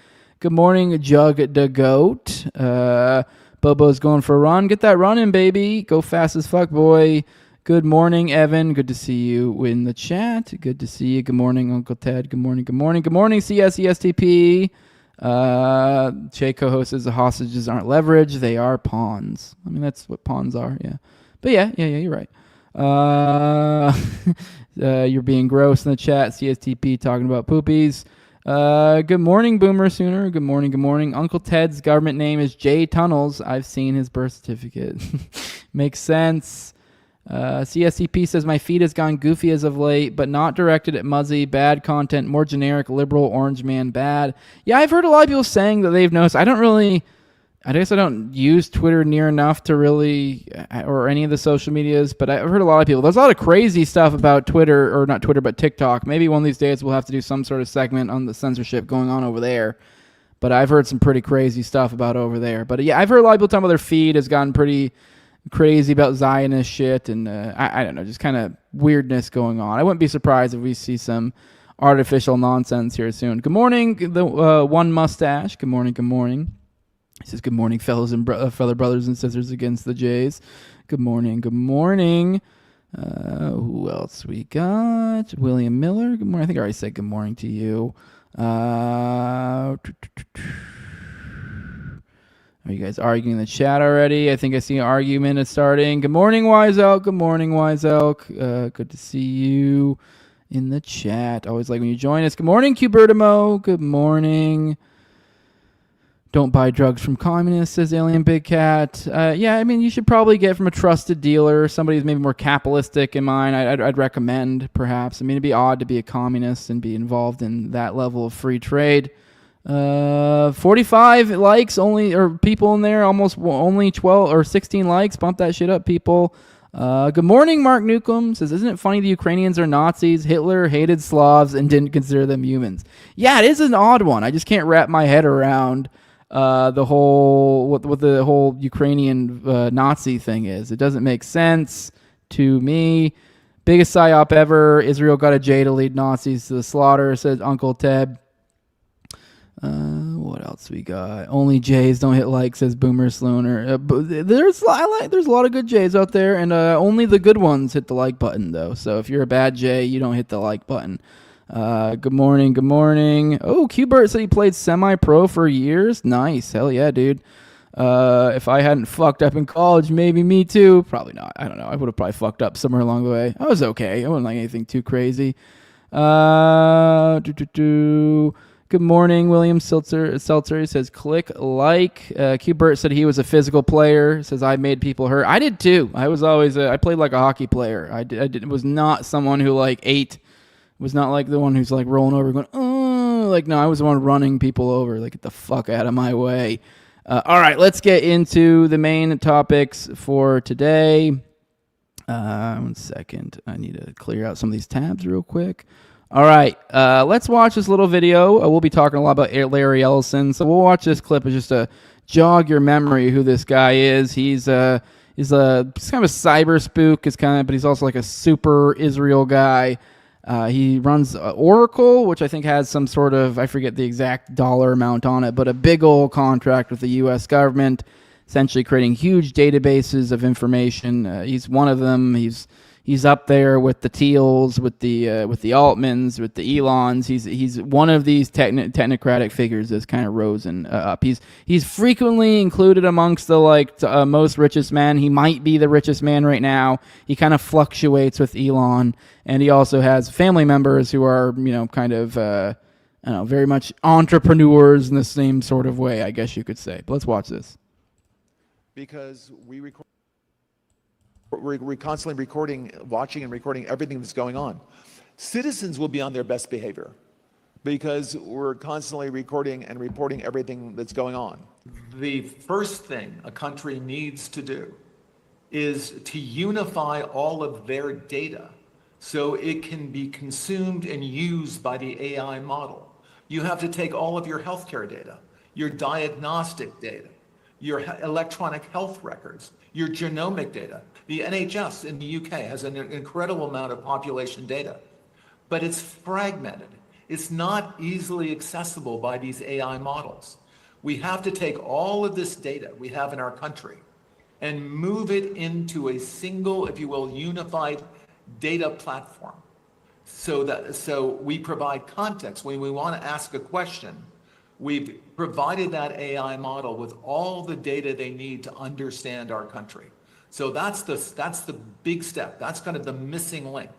Good morning, Jug the Goat. Bobo's going for a run. Get that run in, baby. Go fast as fuck, boy. Good morning, Evan. Good to see you in the chat. Good to see you. Good morning, Uncle Ted. Good morning, CSESTP. Che co-host says the hostages aren't leverage. They are pawns. I mean, that's what pawns are, yeah. But yeah, you're right. You're being gross in the chat. CSTP talking about poopies. Good morning, Boomer Sooner. Good morning. Uncle Ted's government name is J Tunnels. I've seen his birth certificate. Makes sense. CSCP says, my feed has gone goofy as of late, but not directed at Muzzy. Bad content, more generic, liberal, orange man, bad. Yeah, I've heard a lot of people saying that they've noticed. I guess I don't use Twitter near enough to really, or any of the social medias, but I've heard a lot of people. There's a lot of crazy stuff about Twitter, or not Twitter, but TikTok. Maybe one of these days we'll have to do some sort of segment on the censorship going on over there. But I've heard some pretty crazy stuff about over there. But yeah, I've heard a lot of people talking about their feed has gotten pretty crazy about Zionist shit, and I don't know, just kind of weirdness going on. I wouldn't be surprised if we see some artificial nonsense here soon. Good morning, the one mustache. Good morning. He says, good morning, fellows and fellow brothers and sisters against the Jays. Good morning. Who else we got? William Miller. Good morning. I think I already said good morning to you. Are you guys arguing in the chat already? I think I see an argument is starting. Good morning, Wise Elk. Good to see you in the chat. Always like when you join us. Good morning, Cubertimo. Good morning. Don't buy drugs from communists, says Alien Big Cat. Yeah, I mean, you should probably get from a trusted dealer, somebody who's maybe more capitalistic in mind. I'd recommend, perhaps. I mean, it'd be odd to be a communist and be involved in that level of free trade. 45 likes only, or people in there, almost only 12 or 16 likes. Bump that shit up, people. Good morning, Mark Newcomb says, isn't it funny the Ukrainians are Nazis? Hitler hated Slavs and didn't consider them humans. Yeah, it is an odd one. I just can't wrap my head around the whole what the whole Ukrainian Nazi thing is. It doesn't make sense to me. Biggest psyop ever. Israel got a J to lead Nazis to the slaughter, says Uncle Ted. What else we got? Only J's don't hit like, says Boomer Slooner. There's a lot of good J's out there, and only the good ones hit the like button though. So if you're a bad J, you don't hit the like button. Good morning. Oh, Qbert said he played semi-pro for years. Nice, hell yeah, dude. If I hadn't fucked up in college, maybe me too. Probably not. I don't know. I would have probably fucked up somewhere along the way. I was okay. I wasn't like anything too crazy. Good morning, William Seltzer. He says, click like. Qbert said he was a physical player. Says, I made people hurt. I did too. I was always, I played like a hockey player. I was not someone who like ate. Was not like the one who's like rolling over going, oh, like, no, I was the one running people over. Like, get the fuck out of my way. All right, let's get into the main topics for today. 1 second. I need to clear out some of these tabs real quick. All right, let's watch this little video. We'll be talking a lot about Larry Ellison, so we'll watch this clip just to jog your memory who this guy is. He's kind of a cyber spook, but he's also like a super Israel guy. He runs Oracle, which I think has some sort of, I forget the exact dollar amount on it, but a big old contract with the U.S. government, essentially creating huge databases of information. He's one of them. He's up there with the Teals, with the Altmans, with the Elons. He's one of these technocratic figures that's kind of risen up. He's frequently included amongst the most richest men. He might be the richest man right now. He kind of fluctuates with Elon, and he also has family members who are kind of I don't know, very much entrepreneurs in the same sort of way, I guess you could say. But let's watch this. Because we're constantly watching and recording everything that's going on. Citizens will be on their best behavior because we're constantly recording and reporting everything that's going on. The first thing a country needs to do is to unify all of their data so it can be consumed and used by the AI model. You have to take all of your healthcare data, your diagnostic data, your electronic health records, your genomic data. The NHS in the UK has an incredible amount of population data, but it's fragmented. It's not easily accessible by these AI models. We have to take all of this data we have in our country and move it into a single, if you will, unified data platform. So we provide context. When we want to ask a question, we've provided that AI model with all the data they need to understand our country. So that's the big step. That's kind of the missing link.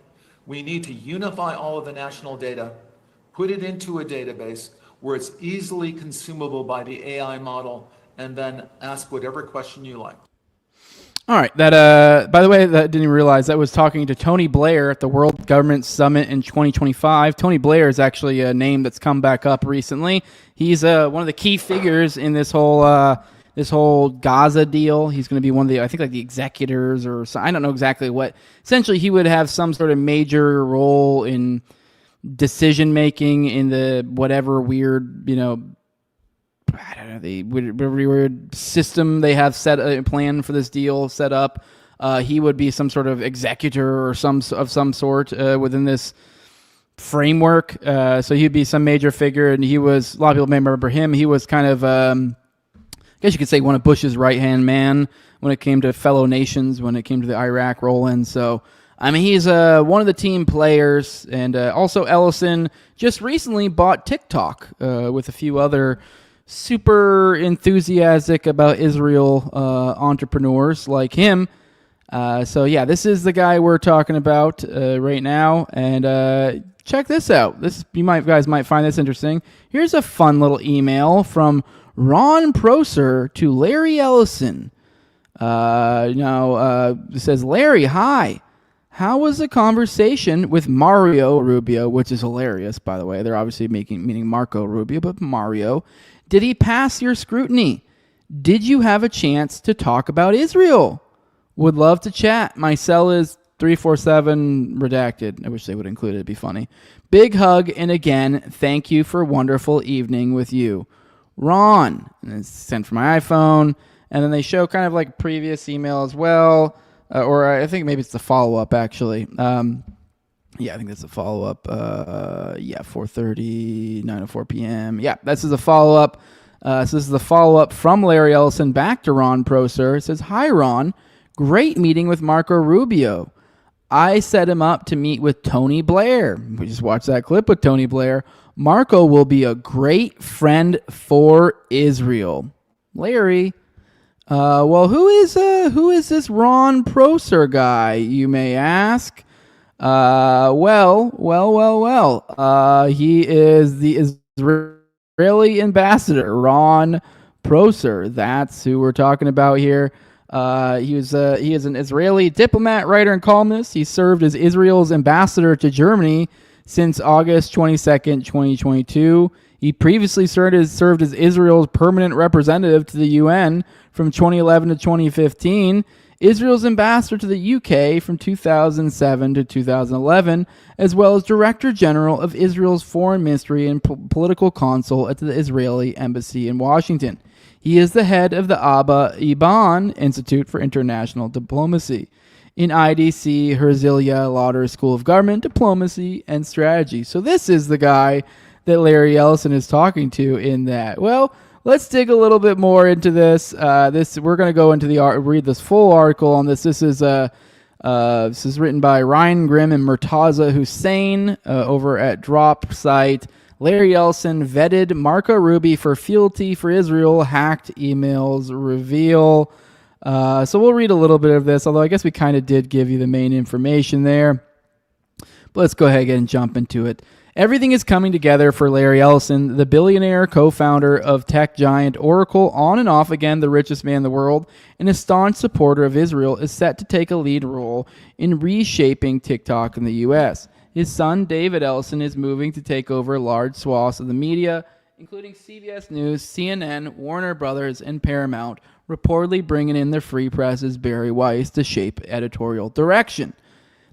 We need to unify all of the national data, put it into a database where it's easily consumable by the AI model, and then ask whatever question you like. All right. That, by the way, that didn't realize that was talking to Tony Blair at the World Government Summit in 2025. Tony Blair is actually a name that's come back up recently. He's one of the key figures in this whole Gaza deal. He's going to be one of the, I think, like the executors or so, I don't know exactly what. Essentially, he would have some sort of major role in decision making in the whatever weird, I don't know, the weird system they have set a plan for this deal set up. He would be some sort of executor or some sort within this framework. So he'd be some major figure, and he was, a lot of people may remember him. He was kind of, I guess you could say, one of Bush's right-hand man when it came to fellow nations, when it came to the Iraq roll-in. So, I mean, he's one of the team players, and also Ellison just recently bought TikTok with a few other super enthusiastic about Israel entrepreneurs like him. So yeah, this is the guy we're talking about right now, and check this out. You guys might find this interesting. Here's a fun little email from Ron Prosser to Larry Ellison. It says, Larry, hi. How was the conversation with Mario Rubio, which is hilarious, by the way. They're obviously meaning Marco Rubio, but Mario. Did he pass your scrutiny? Did you have a chance to talk about Israel? Would love to chat. My cell is 347 redacted. I wish they would include it. It'd be funny. Big hug, and again, thank you for a wonderful evening with you. Ron. And it's sent from my iPhone. And then they show kind of like previous email as well. Or I think maybe it's the follow-up, actually. Yeah, I think that's a follow-up. 4:30, 9:04 p.m. Yeah, this is a follow-up. So this is the follow-up from Larry Ellison back to Ron Prosser. It says, hi, Ron. Great meeting with Marco Rubio. I set him up to meet with Tony Blair. We just watched that clip with Tony Blair. Marco will be a great friend for Israel. Larry. Well, who is this Ron Prosser guy, you may ask? Well. He is the Israeli ambassador, Ron Prosser. That's who we're talking about here. He is an Israeli diplomat, writer, and columnist. He served as Israel's ambassador to Germany since August 22nd, 2022. He previously served as Israel's permanent representative to the UN from 2011 to 2015, Israel's ambassador to the UK from 2007 to 2011, as well as Director General of Israel's Foreign Ministry and Political Consul at the Israeli Embassy in Washington. He is the head of the Abba Eban Institute for International Diplomacy in IDC Herzliya Lauder School of Government, Diplomacy, and Strategy. So this is the guy that Larry Ellison is talking to in that. Well, let's dig a little bit more into this. We're going to go into read this full article on this. This is written by Ryan Grimm and Murtaza Hussein over at Drop site. Larry Ellison vetted Marco Rubio for fealty for Israel. Hacked emails reveal. So we'll read a little bit of this, although I guess we kind of did give you the main information there. But let's go ahead and jump into it. Everything is coming together for Larry Ellison, the billionaire co-founder of tech giant Oracle, on and off again the richest man in the world, and a staunch supporter of Israel, is set to take a lead role in reshaping TikTok in the U.S. His son, David Ellison, is moving to take over large swaths of the media, including CBS News, CNN, Warner Brothers, and Paramount, reportedly bringing in the Free Press's Barry Weiss to shape editorial direction.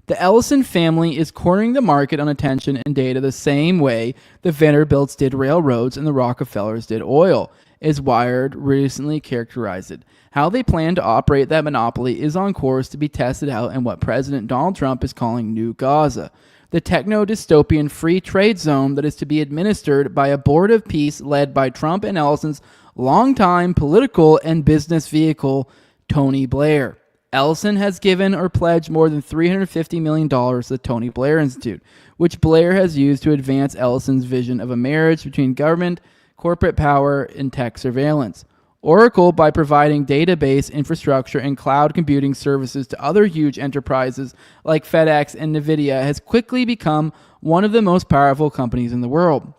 The Ellison family is cornering the market on attention and data the same way the Vanderbilts did railroads and the Rockefellers did oil, as Wired recently characterized it. How they plan to operate that monopoly is on course to be tested out in what President Donald Trump is calling New Gaza, the techno-dystopian free trade zone that is to be administered by a board of peace led by Trump and Ellison's longtime political and business vehicle, Tony Blair. Ellison has given or pledged more than $350 million to the Tony Blair Institute, which Blair has used to advance Ellison's vision of a marriage between government, corporate power, and tech surveillance. Oracle, by providing database infrastructure and cloud computing services to other huge enterprises like FedEx and NVIDIA, has quickly become one of the most powerful companies in the world.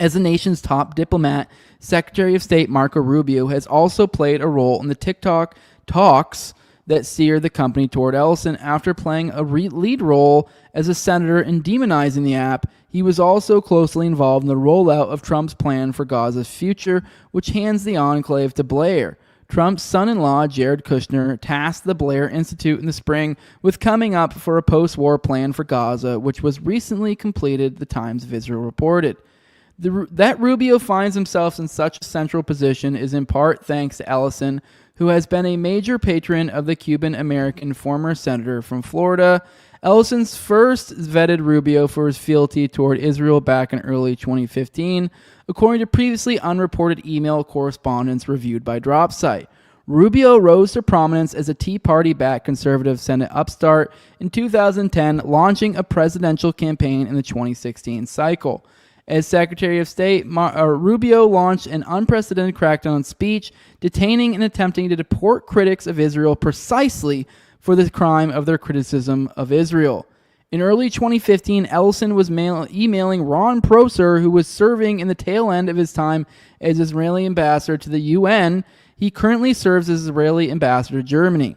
As the nation's top diplomat, Secretary of State Marco Rubio has also played a role in the TikTok talks that steered the company toward Ellison. After playing a lead role as a senator in demonizing the app, he was also closely involved in the rollout of Trump's plan for Gaza's future, which hands the enclave to Blair. Trump's son-in-law, Jared Kushner, tasked the Blair Institute in the spring with coming up for a post-war plan for Gaza, which was recently completed, the Times of Israel reported. That Rubio finds himself in such a central position is in part thanks to Ellison, who has been a major patron of the Cuban-American former senator from Florida. Ellison's first vetted Rubio for his fealty toward Israel back in early 2015, according to previously unreported email correspondence reviewed by DropSite. Rubio rose to prominence as a Tea Party-backed conservative Senate upstart in 2010, launching a presidential campaign in the 2016 cycle. As Secretary of State, Rubio launched an unprecedented crackdown on speech, detaining and attempting to deport critics of Israel precisely for the crime of their criticism of Israel. In early 2015, Ellison was emailing Ron Prosser, who was serving in the tail end of his time as Israeli ambassador to the UN. He currently serves as Israeli ambassador to Germany.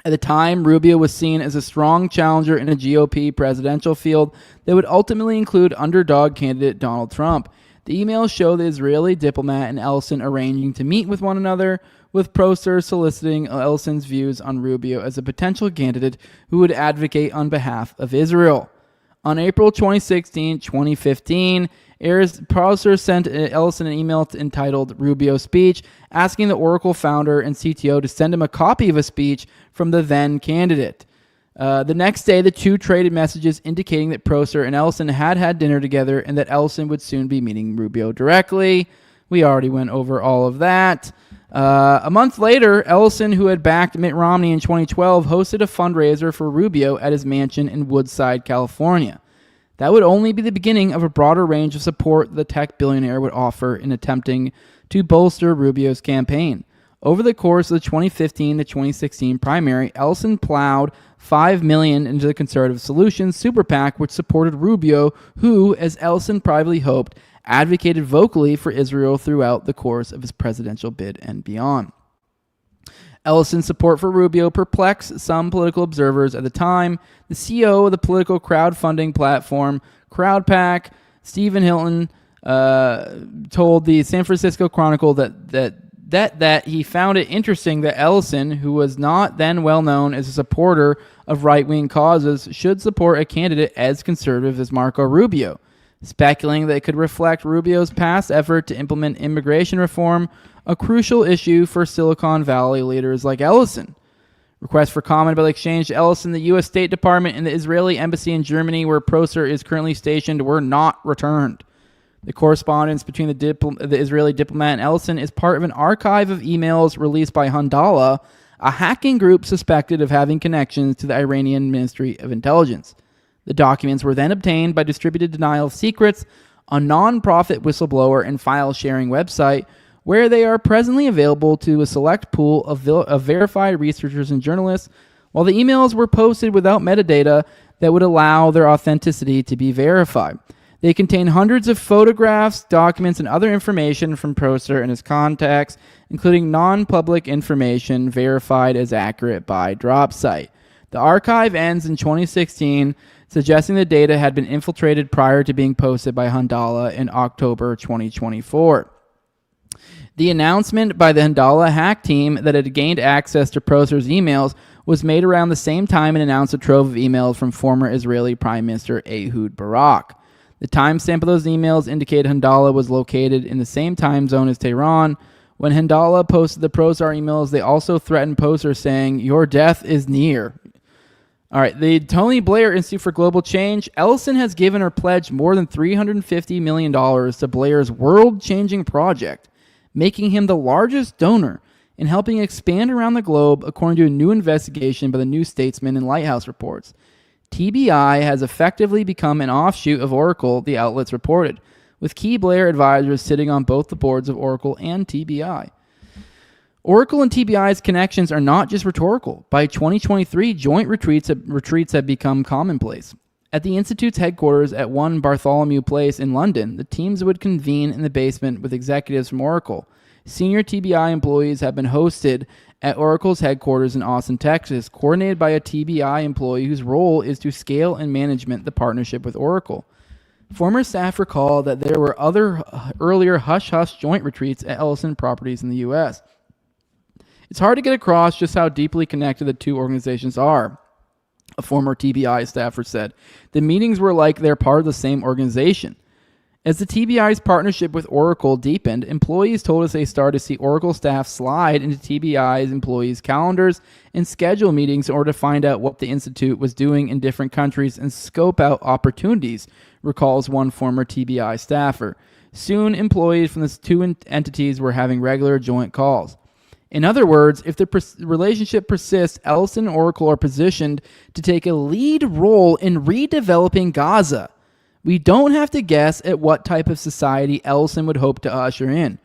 At the time, Rubio was seen as a strong challenger in a GOP presidential field that would ultimately include underdog candidate Donald Trump. The emails show the Israeli diplomat and Ellison arranging to meet with one another, with Prosser soliciting Ellison's views on Rubio as a potential candidate who would advocate on behalf of Israel. On April 2016, 2015, Prosser sent Ellison an email entitled Rubio Speech, asking the Oracle founder and CTO to send him a copy of a speech from the then candidate. The next day, the two traded messages indicating that Prosser and Ellison had dinner together and that Ellison would soon be meeting Rubio directly. We already went over all of that. A month later, Ellison, who had backed Mitt Romney in 2012, hosted a fundraiser for Rubio at his mansion in Woodside, California. That would only be the beginning of a broader range of support the tech billionaire would offer in attempting to bolster Rubio's campaign. Over the course of the 2015 to 2016 primary, Ellison plowed $5 million into the Conservative Solutions super PAC, which supported Rubio, who, as Ellison privately hoped, advocated vocally for Israel throughout the course of his presidential bid and beyond. Ellison's support for Rubio perplexed some political observers at the time. The CEO of the political crowdfunding platform CrowdPack, Stephen Hilton, told the San Francisco Chronicle that he found it interesting that Ellison, who was not then well known as a supporter of right-wing causes, should support a candidate as conservative as Marco Rubio, speculating that it could reflect Rubio's past effort to implement immigration reform, a crucial issue for Silicon Valley leaders like Ellison. Requests for comment about the exchange to Ellison, the U.S. State Department, and the Israeli embassy in Germany, where Prosser is currently stationed, were not returned. The correspondence between the Israeli diplomat and Ellison is part of an archive of emails released by Handala, a hacking group suspected of having connections to the Iranian Ministry of Intelligence. The documents were then obtained by distributed denial of secrets, a non-profit whistleblower and file-sharing website, where they are presently available to a select pool of verified researchers and journalists. While the emails were posted without metadata, that would allow their authenticity to be verified. They contain hundreds of photographs, documents, and other information from Procer and his contacts, including non-public information verified as accurate by DropSite. The archive ends in 2016, suggesting the data had been infiltrated prior to being posted by Handala in October 2024. The announcement by the Handala hack team that it had gained access to Procer's emails was made around the same time and announced a trove of emails from former Israeli Prime Minister Ehud Barak. The timestamp of those emails indicated Handala was located in the same time zone as Tehran. When Handala posted the Procer emails, they also threatened Procer, saying, "Your death is near." All right, the Tony Blair Institute for Global Change. Ellison has given or pledged more than $350 million to Blair's world-changing project, making him the largest donor in helping expand around the globe, according to a new investigation by the New Statesman and Lighthouse reports. TBI has effectively become an offshoot of Oracle, the outlets reported, with key Blair advisors sitting on both the boards of Oracle and TBI. Oracle and TBI's connections are not just rhetorical. By 2023, joint retreats have become commonplace. At the Institute's headquarters at 1 Bartholomew Place in London, the teams would convene in the basement with executives from Oracle. Senior TBI employees have been hosted at Oracle's headquarters in Austin, Texas, coordinated by a TBI employee whose role is to scale and management the partnership with Oracle. Former staff recall that there were other earlier hush-hush joint retreats at Ellison properties in the U.S. It's hard to get across just how deeply connected the two organizations are, a former TBI staffer said. The meetings were like they're part of the same organization. As the TBI's partnership with Oracle deepened, employees told us they started to see Oracle staff slide into TBI's employees' calendars and schedule meetings in order to find out what the Institute was doing in different countries and scope out opportunities, recalls one former TBI staffer. Soon, employees from the two entities were having regular joint calls. In other words, if the relationship persists, Ellison and Oracle are positioned to take a lead role in redeveloping Gaza. We don't have to guess at what type of society Ellison would hope to usher in.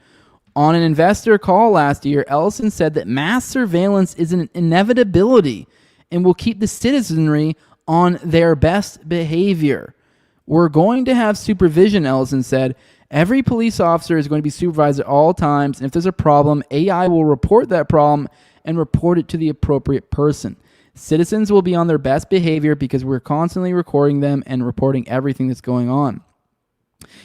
On an investor call last year, Ellison said that mass surveillance is an inevitability and will keep the citizenry on their best behavior. We're going to have supervision, Ellison said. Every police officer is going to be supervised at all times, and if there's a problem, AI will report that problem and report it to the appropriate person. Citizens will be on their best behavior because we're constantly recording them and reporting everything that's going on.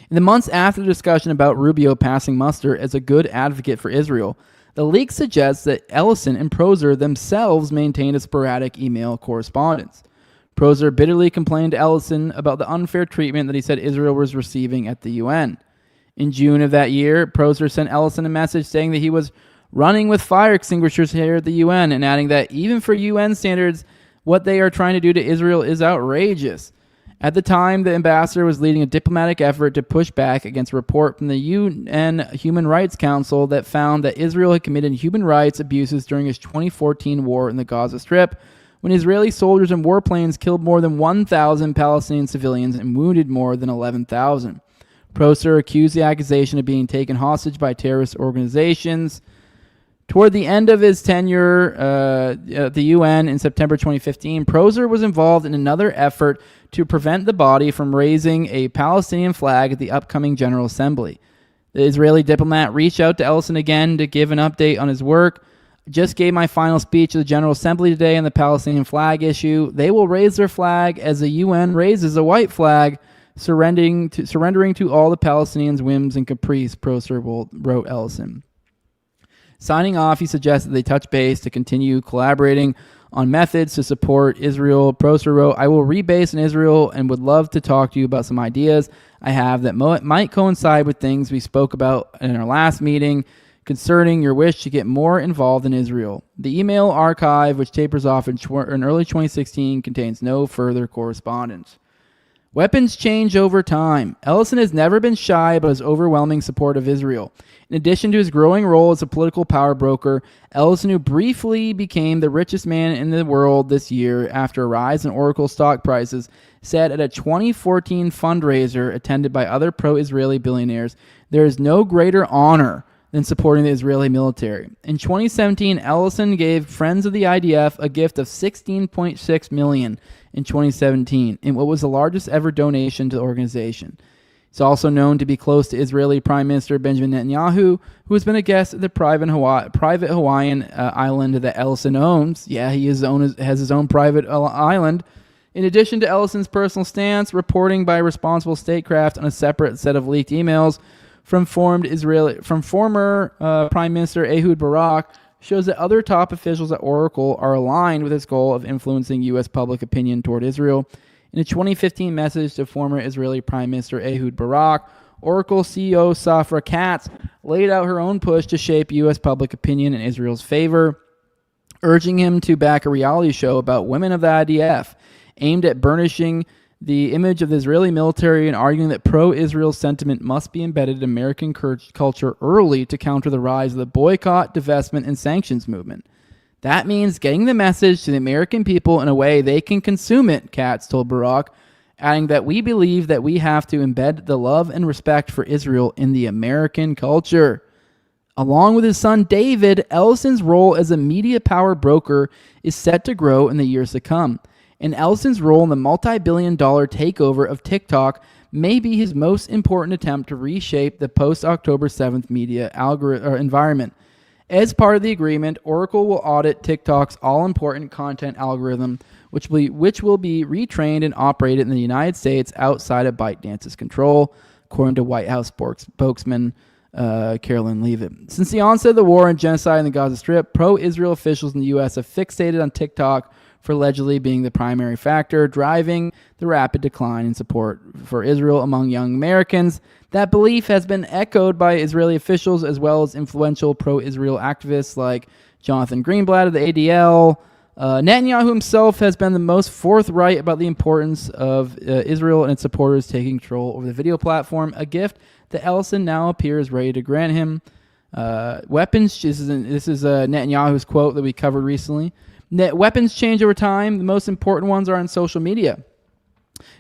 In the months after the discussion about Rubio passing muster as a good advocate for Israel, the leak suggests that Ellison and Procer themselves maintained a sporadic email correspondence. Procer bitterly complained to Ellison about the unfair treatment that he said Israel was receiving at the UN. In June of that year, Procer sent Ellison a message saying that he was running with fire extinguishers here at the UN and adding that even for UN standards, what they are trying to do to Israel is outrageous. At the time, the ambassador was leading a diplomatic effort to push back against a report from the UN Human Rights Council that found that Israel had committed human rights abuses during its 2014 war in the Gaza Strip, when Israeli soldiers and warplanes killed more than 1,000 Palestinian civilians and wounded more than 11,000. Procer accused the accusation of being taken hostage by terrorist organizations. Toward the end of his tenure at the UN in September 2015, Procer was involved in another effort to prevent the body from raising a Palestinian flag at the upcoming General Assembly. The Israeli diplomat reached out to Ellison again to give an update on his work. Just gave my final speech at the General Assembly today on the Palestinian flag issue. They will raise their flag as the UN raises a white flag, surrendering to all the Palestinians' whims and caprice, Procer wrote Ellison. Signing off, he suggested they touch base to continue collaborating on methods to support Israel. Procer wrote, I will rebase in Israel and would love to talk to you about some ideas I have that might coincide with things we spoke about in our last meeting concerning your wish to get more involved in Israel. The email archive, which tapers off in early 2016, contains no further correspondence. Weapons change over time. Ellison has never been shy about his overwhelming support of Israel. In addition to his growing role as a political power broker, Ellison, who briefly became the richest man in the world this year after a rise in Oracle stock prices, said at a 2014 fundraiser attended by other pro-Israeli billionaires, there is no greater honor than supporting the Israeli military. In 2017, Ellison gave Friends of the IDF a gift of $16.6 million in 2017, in what was the largest ever donation to the organization. He's also known to be close to Israeli Prime Minister Benjamin Netanyahu, who has been a guest at the private Hawaiian island that Ellison owns. Yeah, he has his own private island. In addition to Ellison's personal stance, reporting by responsible statecraft on a separate set of leaked emails from former Prime Minister Ehud Barak shows that other top officials at Oracle are aligned with its goal of influencing U.S. public opinion toward Israel. In a 2015 message to former Israeli Prime Minister Ehud Barak, Oracle CEO Safra Katz laid out her own push to shape U.S. public opinion in Israel's favor, urging him to back a reality show about women of the IDF aimed at burnishing the image of the Israeli military and arguing that pro-Israel sentiment must be embedded in American culture early to counter the rise of the boycott, divestment, and sanctions movement. That means getting the message to the American people in a way they can consume it, Katz told Barak, adding that we believe that we have to embed the love and respect for Israel in the American culture. Along with his son David, Ellison's role as a media power broker is set to grow in the years to come. And Ellison's role in the multi-billion-dollar takeover of TikTok may be his most important attempt to reshape the post-October 7th media environment. As part of the agreement, Oracle will audit TikTok's all-important content algorithm, which will be retrained and operated in the United States outside of ByteDance's control, according to White House spokesman Carolyn Leavitt. Since the onset of the war and genocide in the Gaza Strip, pro-Israel officials in the U.S. have fixated on TikTok for allegedly being the primary factor driving the rapid decline in support for Israel among young Americans. That belief has been echoed by Israeli officials as well as influential pro-Israel activists like Jonathan Greenblatt of the ADL. Netanyahu himself has been the most forthright about the importance of Israel and its supporters taking control over the video platform, a gift that Ellison now appears ready to grant him. Weapons, this is Netanyahu's quote that we covered recently. Weapons change over time. The most important ones are on social media.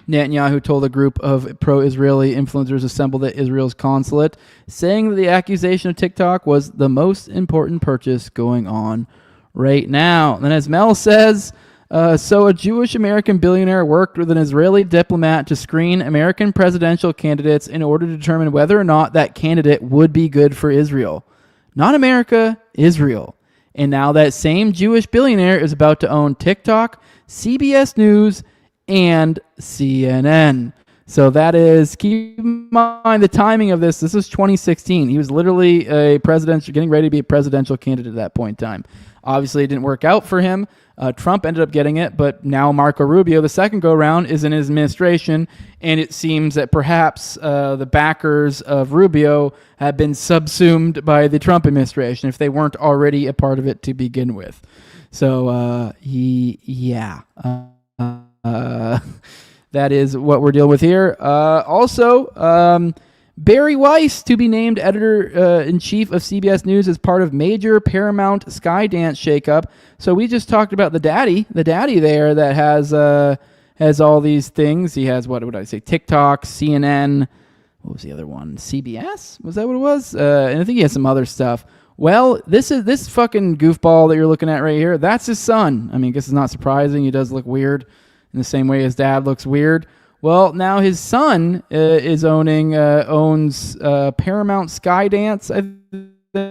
Netanyahu told a group of pro-Israeli influencers assembled at Israel's consulate, saying that the accusation of TikTok was the most important purchase going on right now. And as Mel says, so a Jewish American billionaire worked with an Israeli diplomat to screen American presidential candidates in order to determine whether or not that candidate would be good for Israel. Not America, Israel. And now that same Jewish billionaire is about to own TikTok, CBS News, and CNN. So that is, keep in mind the timing of this. This is 2016. He was literally getting ready to be a presidential candidate at that point in time. Obviously, it didn't work out for him. Trump ended up getting it, but now Marco Rubio, the second go-round, is in his administration, and it seems that perhaps the backers of Rubio have been subsumed by the Trump administration if they weren't already a part of it to begin with. So, that is what we're dealing with here. Also, Barry Weiss to be named editor-in-chief of CBS News as part of major Paramount Skydance shakeup. So we just talked about the daddy there that has all these things. He has, what would I say, TikTok, CNN, what was the other one? CBS? Was that what it was? And I think he has some other stuff. Well, this fucking goofball that you're looking at right here, that's his son. I mean, I guess it's not surprising. He does look weird in the same way his dad looks weird. Well, now his son owns Paramount Skydance, I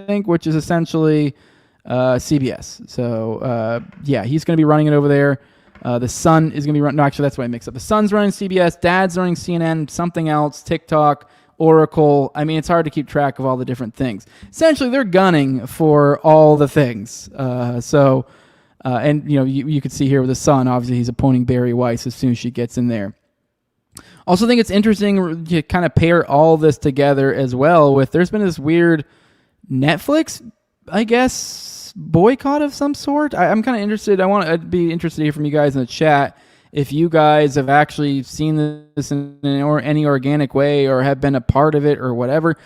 think, which is essentially CBS. So, he's going to be running it over there. The son is going to be running... No, actually, that's what I mixed up. The son's running CBS, dad's running CNN, something else, TikTok, Oracle. I mean, it's hard to keep track of all the different things. Essentially, they're gunning for all the things. And, you could see here with the son, obviously, he's appointing Barry Weiss as soon as she gets in there. Also think it's interesting to kind of pair all this together as well with, there's been this weird Netflix, I guess, boycott of some sort. I'm kind of interested. I'd be interested to hear from you guys in the chat if you guys have actually seen this in any organic way or have been a part of it or whatever.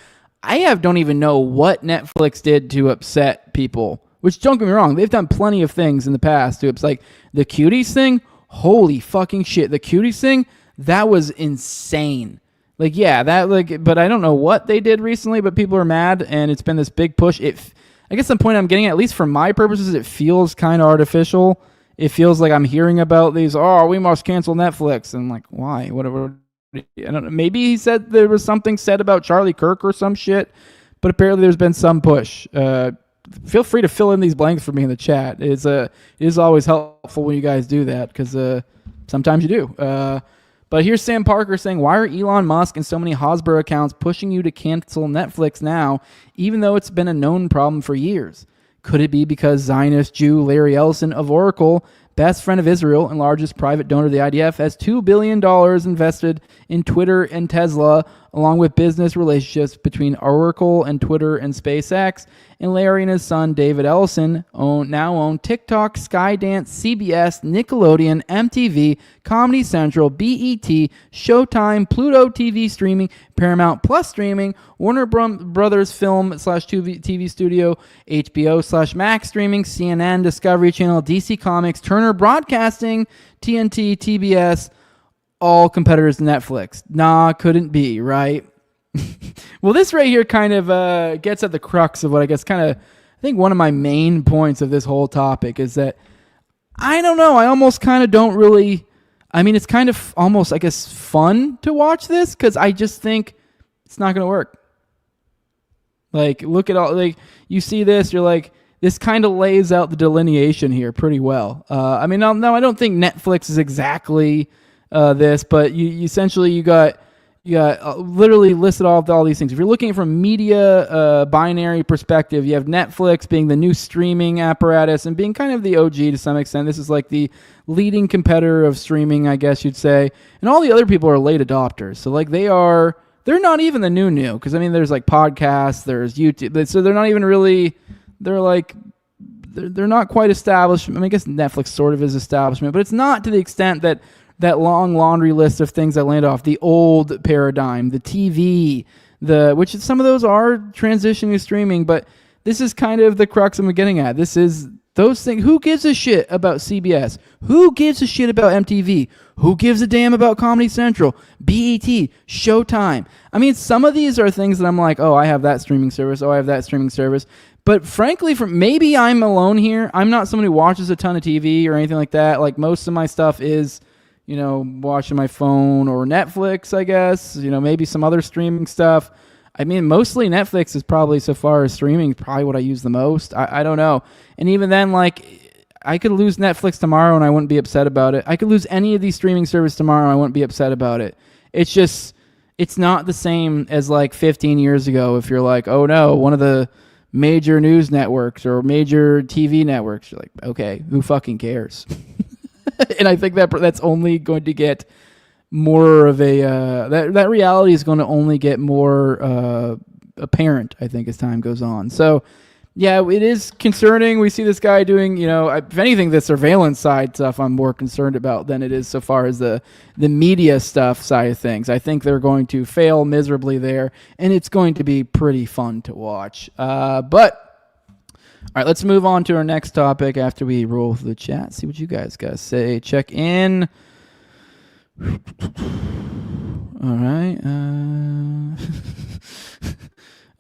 I don't even know what Netflix did to upset people, which, don't get me wrong, they've done plenty of things in the past to upset. Like the Cuties thing, holy fucking shit. The Cuties thing, that was insane. Like, yeah, that, like, but I don't know what they did recently, but people are mad, and it's been this big push. I guess the point I'm getting at least for my purposes, it feels kind of artificial. It feels like I'm hearing about these, we must cancel Netflix. And like, why? Whatever. I don't know. Maybe he said there was something said about Charlie Kirk or some shit, but apparently there's been some push. Feel free to fill in these blanks for me in the chat. It is always helpful when you guys do that, because sometimes you do. But here's Sam Parker saying, why are Elon Musk and so many Hasbro accounts pushing you to cancel Netflix now, even though it's been a known problem for years? Could it be because Zionist Jew Larry Ellison of Oracle, best friend of Israel and largest private donor to the IDF, has $2 billion invested in Twitter and Tesla, along with business relationships between Oracle and Twitter and SpaceX, and Larry and his son David Ellison now own TikTok, Skydance, CBS, Nickelodeon, MTV, Comedy Central, BET, Showtime, Pluto TV streaming, Paramount Plus streaming, Warner Brothers Film / TV Studio, HBO / Max streaming, CNN, Discovery Channel, DC Comics, Turner Broadcasting, TNT, TBS, all competitors to Netflix. Nah, couldn't be, right? Well, this right here kind of gets at the crux of what I think one of my main points of this whole topic is that I don't know. I almost kind of don't really. I mean, it's kind of almost, I guess, fun to watch this because I just think it's not going to work. Like, look at all, like, you see this, you're like, this kind of lays out the delineation here pretty well. I mean, no, I don't think Netflix is exactly this, but you essentially you got literally listed all these things. If you're looking from media binary perspective, you have Netflix being the new streaming apparatus and being kind of the OG to some extent. This is like the leading competitor of streaming, I guess you'd say. And all the other people are late adopters. So like they're not even the new because I mean there's like podcasts, there's YouTube. So they're not even really, they're not quite established. I mean, I guess Netflix sort of is establishment, but it's not to the extent that long laundry list of things that land off the old paradigm, the TV, which some of those are transitioning to streaming, but this is kind of the crux I'm getting at. This is those things. Who gives a shit about CBS? Who gives a shit about MTV? Who gives a damn about Comedy Central, BET, Showtime? I mean, some of these are things that I'm like, I have that streaming service. I have that streaming service. But frankly, maybe I'm alone here. I'm not someone who watches a ton of TV or anything like that. Like most of my stuff is, watching my phone or Netflix, I guess, maybe some other streaming stuff. I mean, mostly Netflix is probably, so far as streaming, probably what I use the most. I don't know. And even then, like, I could lose Netflix tomorrow and I wouldn't be upset about it. I could lose any of these streaming services tomorrow and I wouldn't be upset about it. It's just, it's not the same as like 15 years ago if you're like, oh no, one of the major news networks or major TV networks. You're like, okay, who fucking cares? And I think that's only going to get more of a that reality is going to only get more apparent, I think, as time goes on. So yeah, it is concerning. We see this guy doing, if anything, the surveillance side stuff I'm more concerned about than it is so far as the media stuff side of things. I think they're going to fail miserably there, and it's going to be pretty fun to watch. But all right, let's move on to our next topic after we roll through the chat. See what you guys say. Check in. All right.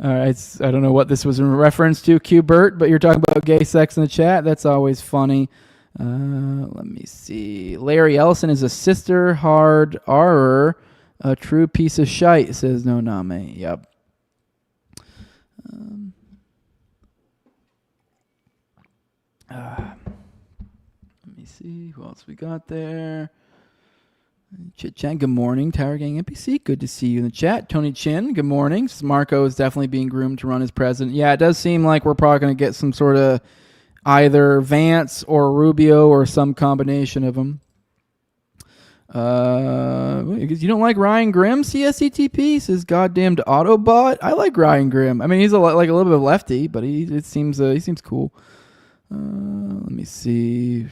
All right. I don't know what this was in reference to, Q-Bert, but you're talking about gay sex in the chat. That's always funny. Let me see. Larry Ellison is a sister hard R-er, a true piece of shite, says No Name. Yep. Let me see who else we got there. Chit Chat, good morning. Tower Gang NPC, good to see you in the chat. Tony Chin, good morning. Marco is definitely being groomed to run as president. Yeah, it does seem like we're probably going to get some sort of either Vance or Rubio or some combination of them. You don't like Ryan Grimm? CSETP says goddamned Autobot. I like Ryan Grimm. I mean, he's like a little bit of lefty, but he seems cool. Let me see.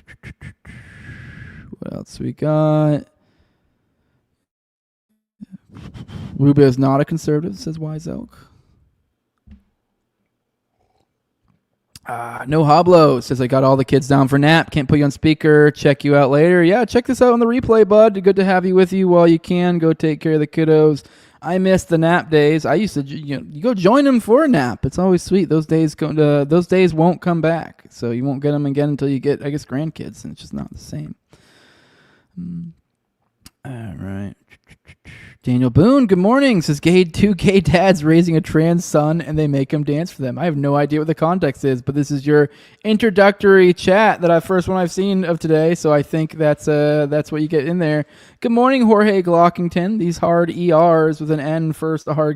What else we got? Rubio's not a conservative, says Wise Elk. No Hoblo says I got all the kids down for nap. Can't put you on speaker. Check you out later. Yeah, check this out on the replay, bud. Good to have you with you while you can. Go take care of the kiddos. I miss the nap days. I used to, you go join them for a nap. It's always sweet. Those days won't come back. So you won't get them again until you get, I guess, grandkids, and it's just not the same. All right. Daniel Boone, good morning. Says two gay dads raising a trans son and they make him dance for them. I have no idea what the context is, but this is your introductory chat that first one I've seen of today, so I think that's what you get in there. Good morning, Jorge Glockington. These hard ERs with an N first are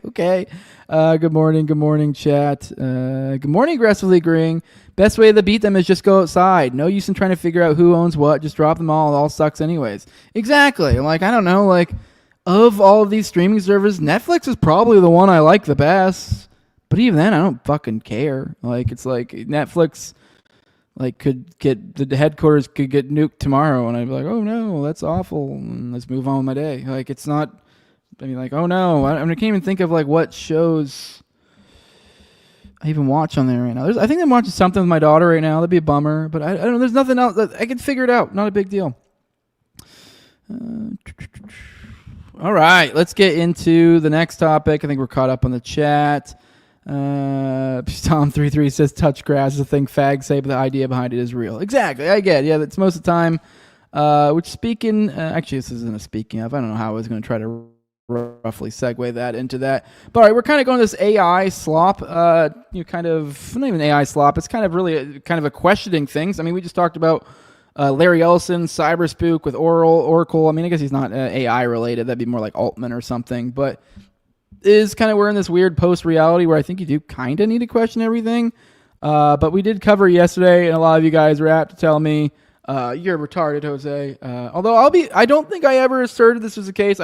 okay. Good morning, chat. Good morning, aggressively agreeing. Best way to beat them is just go outside. No use in trying to figure out who owns what. Just drop them all. It all sucks anyways. Exactly. Like, I don't know, like, of all of these streaming services, Netflix is probably the one I like the best. But even then, I don't fucking care. Like, it's like Netflix, like, the headquarters could get nuked tomorrow, and I'd be like, oh no, that's awful, and let's move on with my day. Like, it's not, I mean, like, oh no, I can't even think of, like, what shows I even watch on there right now. I think I'm watching something with my daughter right now. That'd be a bummer, but I don't know. There's nothing else. I can figure it out. Not a big deal. All right, let's get into the next topic. I think we're caught up on the chat. Tom33 says touch grass is a thing fags say, but the idea behind it is real. Exactly, I get it. Yeah, that's most of the time. Which speaking, actually this isn't a speaking of. I don't know how I was going to try to roughly segue that into that. But all right, we're kind of going this AI slop, kind of, not even AI slop. It's kind of really kind of a questioning things. I mean, we just talked about Larry Ellison, CyberSpook with Oracle. I mean, I guess he's not AI related. That'd be more like Altman or something. But we're in this weird post-reality where I think you do kind of need to question everything. But we did cover yesterday, and a lot of you guys were apt to tell me, you're retarded, Jose. Although I don't think I ever asserted this was the case.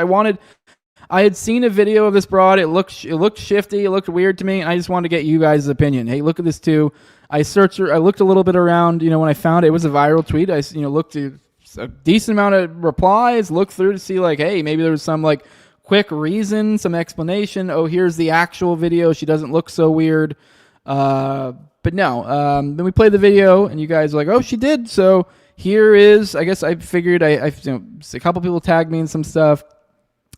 I had seen a video of this broad. It looked shifty. It looked weird to me, and I just wanted to get you guys' opinion. Hey, look at this too. I looked a little bit around, when I found it was a viral tweet. I, looked at a decent amount of replies, looked through to see like, hey, maybe there was some like quick reason, some explanation. Oh, here's the actual video. She doesn't look so weird. But no, then we played the video and you guys were like, oh, she did. So here is, I guess I figured a couple people tagged me in some stuff.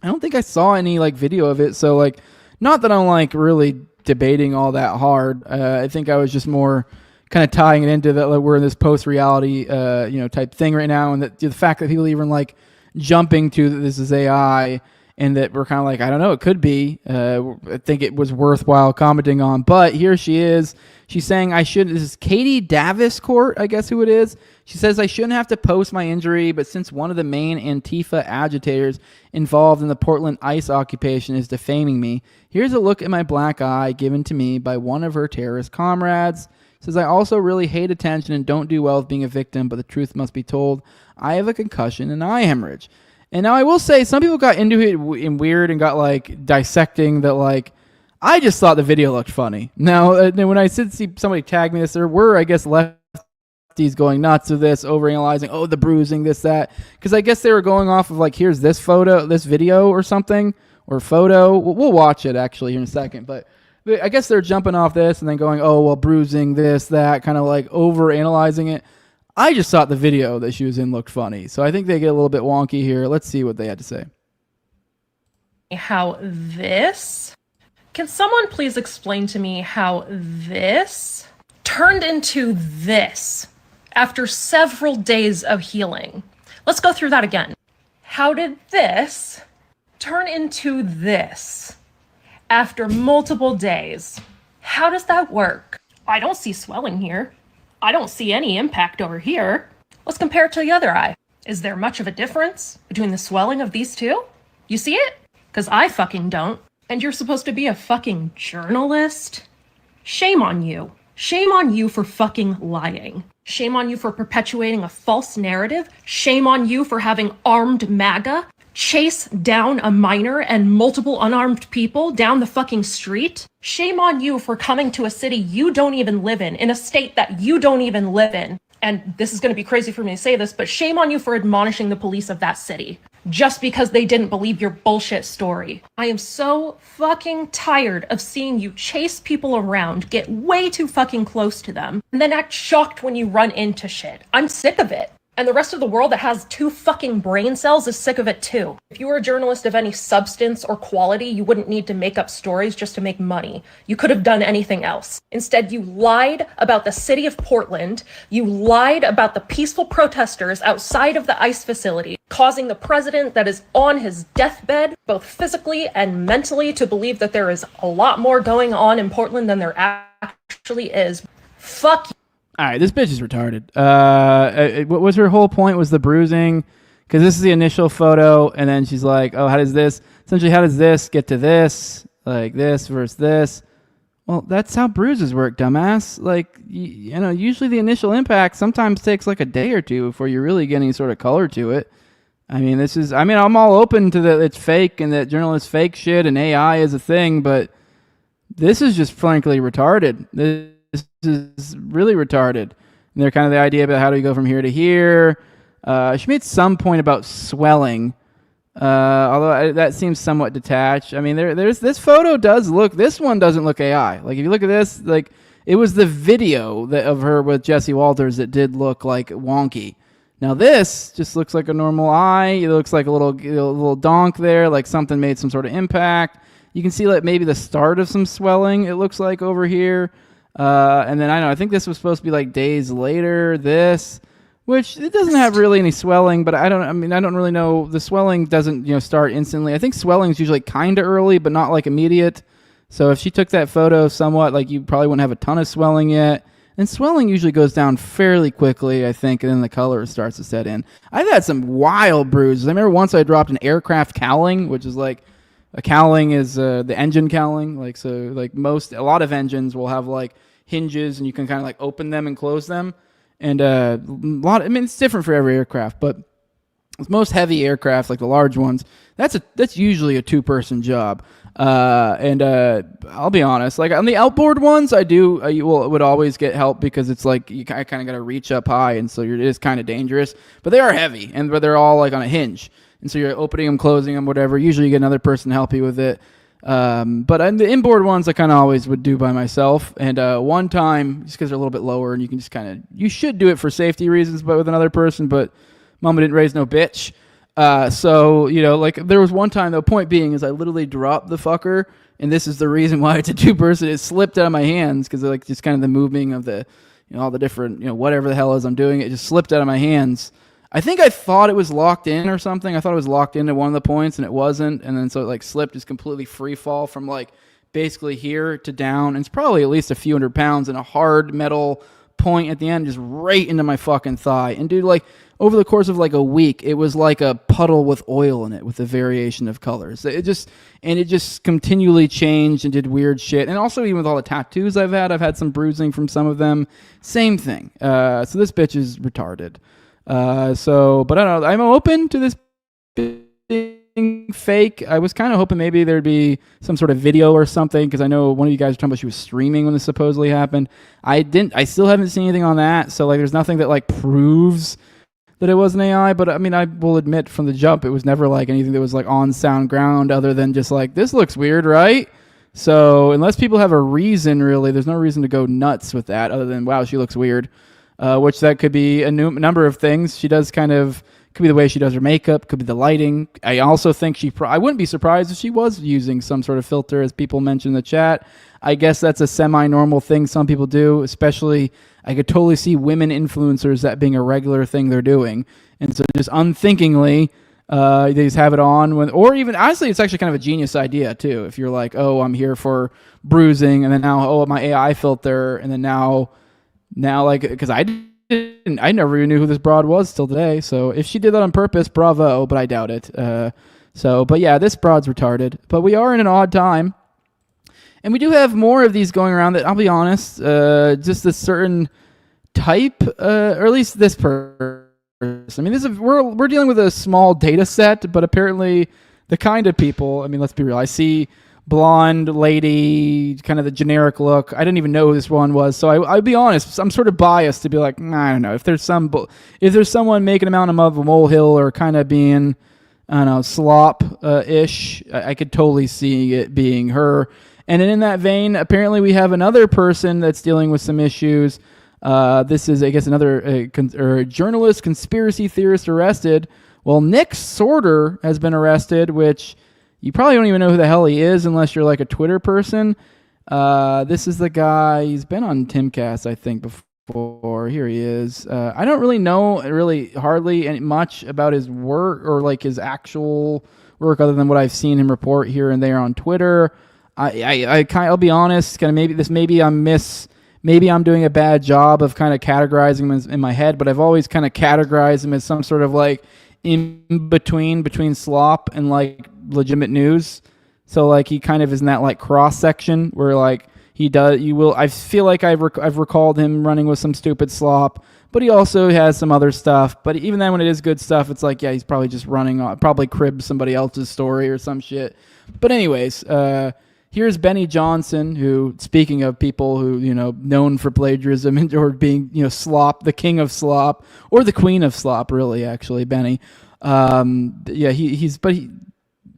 I don't think I saw any like video of it. So like, not that I'm like really debating all that hard. I think I was just more kind of tying it into that, like, we're in this post-reality type thing right now, and that the fact that people even like jumping to that this is AI, and that we're kind of like, I don't know, it could be. I think it was worthwhile commenting on. But here she is. She's saying this is Katie Daviscourt, I guess who it is. She says, I shouldn't have to post my injury, but since one of the main Antifa agitators involved in the Portland ICE occupation is defaming me, here's a look at my black eye given to me by one of her terrorist comrades. Says, I also really hate attention and don't do well with being a victim, but the truth must be told. I have a concussion and eye hemorrhage. And now I will say, some people got into it in weird and got like dissecting that, like, I just thought the video looked funny. Now, when I see somebody tag me this, there were, I guess, lefties going nuts with this, overanalyzing, oh, the bruising, this, that. Because I guess they were going off of, like, here's this video or something, or photo. We'll watch it, actually, here in a second. But I guess they're jumping off this and then going, oh, well, bruising, this, that, kind of like overanalyzing it. I just thought the video that she was in looked funny. So I think they get a little bit wonky here. Let's see what they had to say. Can someone please explain to me how this turned into this after several days of healing? Let's go through that again. How did this turn into this after multiple days? How does that work? I don't see swelling here. I don't see any impact over here. Let's compare it to the other eye. Is there much of a difference between the swelling of these two? You see it? Because I fucking don't. And you're supposed to be a fucking journalist? Shame on you. Shame on you for fucking lying. Shame on you for perpetuating a false narrative. Shame on you for having armed MAGA chase down a minor and multiple unarmed people down the fucking street. Shame on you for coming to a city you don't even live in a state that you don't even live in. And this is going to be crazy for me to say this, but shame on you for admonishing the police of that city just because they didn't believe your bullshit story. I am so fucking tired of seeing you chase people around, get way too fucking close to them, and then act shocked when you run into shit. I'm sick of it. And the rest of the world that has 2 fucking brain cells is sick of it too. If you were a journalist of any substance or quality, you wouldn't need to make up stories just to make money. You could have done anything else. Instead, you lied about the city of Portland. You lied about the peaceful protesters outside of the ICE facility, causing the president that is on his deathbed, both physically and mentally, to believe that there is a lot more going on in Portland than there actually is. Fuck you. All right, this bitch is retarded. What was her whole point? Was the bruising? Because this is the initial photo, and then she's like, "Oh, how does this get to this? Like this versus this?" Well, that's how bruises work, dumbass. Like, you know, usually the initial impact sometimes takes like a day or two before you're really getting sort of color to it. I mean, I'm all open to that it's fake and that journalists fake shit and AI is a thing, but this is just frankly retarded. This is really retarded. And they're kind of the idea about how do we go from here to here. She made some point about swelling, although that seems somewhat detached. I mean, there's this photo this one doesn't look AI. Like if you look at this, like it was the video of her with Jesse Walters that did look like wonky. Now this just looks like a normal eye. It looks like a little donk there, like something made some sort of impact. You can see like maybe the start of some swelling. It looks like over here. And then I think this was supposed to be like days later, which it doesn't have really any swelling, but I don't really know. The swelling doesn't, start instantly. I think swelling is usually kind of early, but not like immediate. So if she took that photo somewhat, like you probably wouldn't have a ton of swelling yet. And swelling usually goes down fairly quickly, I think, and then the color starts to set in. I've had some wild bruises. I remember once I dropped an aircraft cowling, which is like, a cowling is the engine cowling. A lot of engines will have like hinges and you can kind of like open them and close them. And it's different for every aircraft, but with most heavy aircraft, like the large ones, that's usually a 2-person job. I'll be honest, like on the outboard ones, would always get help because it's like you kind of got to reach up high, and so it is kind of dangerous. But they are heavy, but they're all like on a hinge. And so you're opening them, closing them, whatever. Usually you get another person to help you with it. But on the inboard ones, I kind of always would do by myself. And one time, just because they're a little bit lower and you can just you should do it for safety reasons, but with another person. But mama didn't raise no bitch. So, there was one time, the point being is I literally dropped the fucker. And this is the reason why it's a 2-person. It slipped out of my hands because like just kind of the moving of the, all the different, whatever the hell is I'm doing. It just slipped out of my hands. I think I thought it was locked in or something. I thought it was locked into one of the points and it wasn't. And then so it like slipped, just completely free fall from like basically here to down. And it's probably at least a few 100 pounds and a hard metal point at the end, just right into my fucking thigh. And dude, like over the course of like a week, it was like a puddle with oil in it with a variation of colors. It just continually changed and did weird shit. And also even with all the tattoos I've had some bruising from some of them. Same thing. So this bitch is retarded. But I don't know. I'm open to this being fake. I was kind of hoping maybe there'd be some sort of video or something because I know one of you guys were talking about she was streaming when this supposedly happened. I still haven't seen anything on that. So like, there's nothing that like proves that it was an AI. But I mean, I will admit from the jump, it was never like anything that was like on sound ground other than just like this looks weird, right? So unless people have a reason, really, there's no reason to go nuts with that other than wow, she looks weird. Which that could be a number of things. She does could be the way she does her makeup, could be the lighting. I also think I wouldn't be surprised if she was using some sort of filter, as people mentioned in the chat. I guess that's a semi-normal thing some people do, especially I could totally see women influencers that being a regular thing they're doing. And so just unthinkingly, they just have it on or even honestly, it's actually kind of a genius idea too. If you're like, oh, I'm here for bruising and then now, oh, my AI filter. And then now like, because I never even knew who this broad was till today. So if she did that on purpose, bravo, but I doubt it. But yeah, this broad's retarded, but we are in an odd time and we do have more of these going around that I'll be honest, just a certain type, or at least this person. I mean, we're dealing with a small data set, but apparently the kind of people, I mean, let's be real. I see blonde lady, kind of the generic look. I didn't even know who this one was. So I'll be honest, I'm sort of biased to be like, I don't know. If there's someone making a mountain of a molehill or kind of being, I don't know, slop-ish, I could totally see it being her. And then in that vein, apparently we have another person that's dealing with some issues. This is, I guess, another journalist, conspiracy theorist arrested. Well, Nick Sorter has been arrested, which you probably don't even know who the hell he is unless you're like a Twitter person. This is the guy. He's been on Timcast, I think, before. Here he is. I don't really know hardly much about his work or like his actual work other than what I've seen him report here and there on Twitter. I'll be honest. Maybe I'm doing a bad job of kind of categorizing him in my head, but I've always kind of categorized him as some sort of like in between Slop and like legitimate news. So like he kind of is in that like cross section where like I feel like I've recalled him running with some stupid Slop, but he also has some other stuff. But even then when it is good stuff, it's like, yeah, he's probably just probably cribbed somebody else's story or some shit. But anyways, here's Benny Johnson, who, speaking of people who, known for plagiarism or being, Slop, the king of Slop, or the queen of Slop, really, actually, Benny.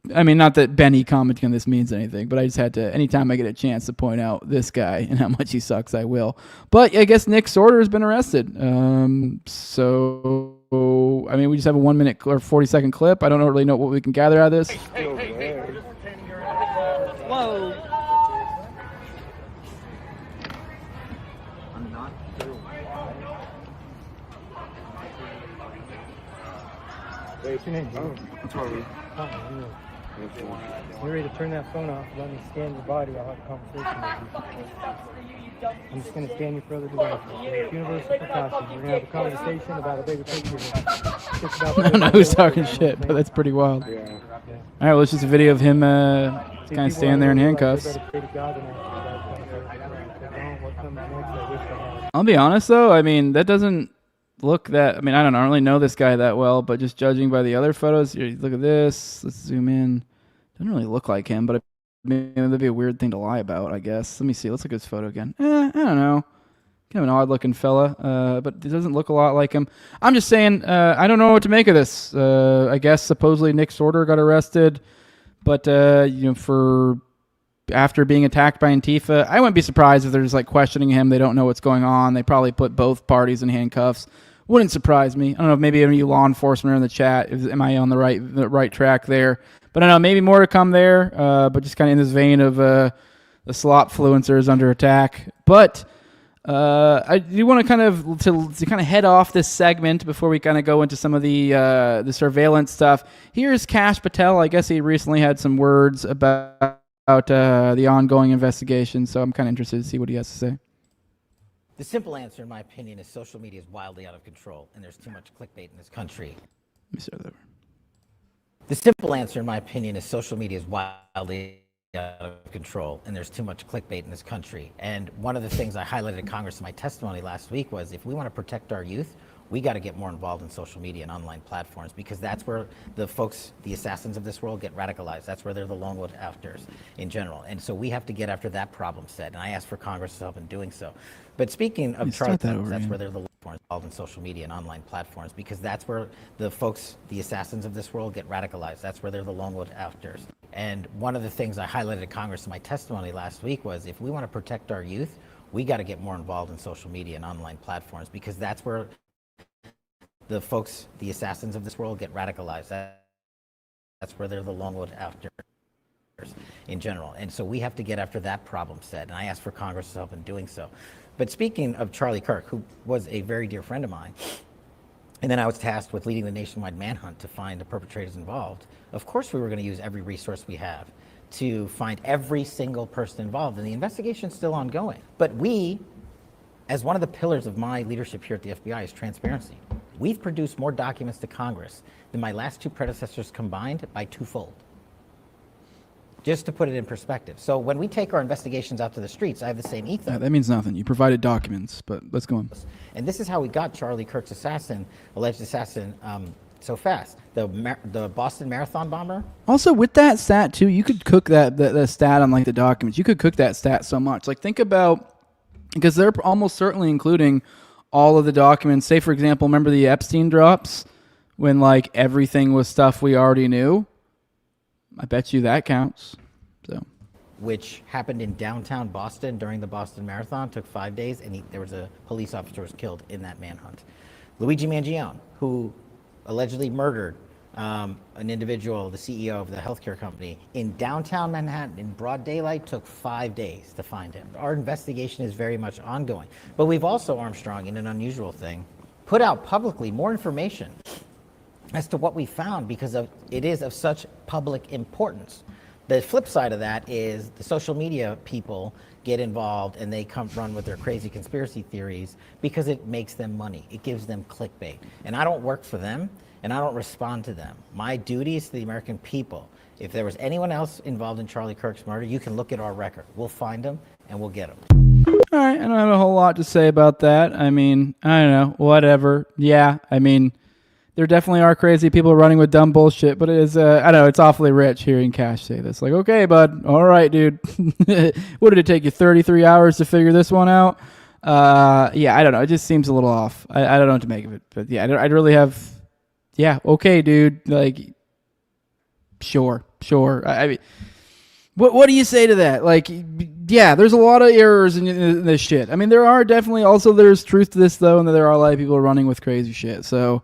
Not that Benny commenting on this means anything, but I just had to, anytime I get a chance to point out this guy and how much he sucks, I will. But I guess Nick Sorter has been arrested. We just have a 1 minute or 40-second clip. I don't really know what we can gather out of this. Whoa. I'm not sure. Wait, what's your name? That's why we. You're ready to turn that phone off. Let me scan your body. I'll have a conversation with you. I'm just going to scan your further devices. Universal precaution. We're going to have a conversation about a bigger picture. I don't know who's talking shit, but that's pretty wild. Yeah. All right, well, it's just a video of him kind of standing there in handcuffs. I'll be honest, though. I mean, that doesn't look that... I mean, I don't really know this guy that well, but just judging by the other photos, here, look at this. Let's zoom in. Doesn't really look like him, but that'd be a weird thing to lie about, I guess. Let me see. Let's look at his photo again. I don't know. Kind of an odd-looking fella, but it doesn't look a lot like him. I'm just saying, I don't know what to make of this. I guess supposedly Nick Sorter got arrested, but for after being attacked by Antifa, I wouldn't be surprised if they're just like questioning him. They don't know what's going on. They probably put both parties in handcuffs. Wouldn't surprise me. I don't know if maybe any of you law enforcement are in the chat. Am I on the right track there? But I don't know, maybe more to come there. But just kind of in this vein of the Slop fluencers under attack. But I do want to kind of head off this segment before we kind of go into some of the surveillance stuff. Here's Kash Patel. I guess he recently had some words about the ongoing investigation, so I'm kind of interested to see what he has to say. The simple answer, in my opinion, is social media is wildly out of control, and there's too much clickbait in this country. Let me start that over. The simple answer, in my opinion, is social media is wildly out of control, and there's too much clickbait in this country. And one of the things I highlighted in Congress in my testimony last week was if we want to protect our youth, we got to get more involved in social media and online platforms, because that's where the folks, the assassins of this world, get radicalized. That's where they're the lone wolf actors in general. And so we have to get after that problem set. And I asked for Congress to help in doing so. But speaking of Charlie, that's where they're the more involved in social media and online platforms, because that's where the folks, the assassins of this world, get radicalized. That's where they're the lone wolf actors. And one of the things I highlighted in Congress in my testimony last week was if we want to protect our youth, we got to get more involved in social media and online platforms, because that's where the folks, the assassins of this world, get radicalized. That's where they're the lone wolf actors in general. And so we have to get after that problem set. And I asked for Congress to help in doing so. But speaking of Charlie Kirk, who was a very dear friend of mine, and then I was tasked with leading the nationwide manhunt to find the perpetrators involved, of course we were going to use every resource we have to find every single person involved. And the investigation's still ongoing. But we, as one of the pillars of my leadership here at the FBI, is transparency. We've produced more documents to Congress than my last two predecessors combined by twofold. Just to put it in perspective. So when we take our investigations out to the streets, I have the same ethos. That means nothing. You provided documents, but let's go on. And this is how we got Charlie Kirk's alleged assassin, so fast. The Boston Marathon bomber. Also, with that stat too, you could cook that stat on like the documents. You could cook that stat so much. Like think about, because they're almost certainly including all of the documents. Say for example, remember the Epstein drops when like everything was stuff we already knew? I bet you that counts. So which happened in downtown Boston during the Boston Marathon, took 5 days, and there was a police officer was killed in that manhunt. Luigi Mangione, who allegedly murdered an individual, the CEO of the healthcare company, in downtown Manhattan in broad daylight, took 5 days to find him. Our investigation is very much ongoing. But we've also, Armstrong, in an unusual thing, put out publicly more information as to what we found because it is of such public importance. The flip side of that is the social media people get involved and they come run with their crazy conspiracy theories because it makes them money. It gives them clickbait. And I don't work for them and I don't respond to them. My duty is to the American people. If there was anyone else involved in Charlie Kirk's murder, you can look at our record. We'll find them and we'll get them. All right, I don't have a whole lot to say about that. I mean, I don't know, whatever. Yeah, I mean, there definitely are crazy people running with dumb bullshit, but it is, I don't know, it's awfully rich hearing Cash say this. Like, okay, bud, all right, dude. What did it take you, 33 hours to figure this one out? Yeah, I don't know. It just seems a little off. I don't know what to make of it. But yeah, I'd really have, yeah, okay, dude. Like, sure. I mean, what do you say to that? Like, yeah, there's a lot of errors in this shit. I mean, there are definitely, also there's truth to this, though, and that there are a lot of people running with crazy shit, so...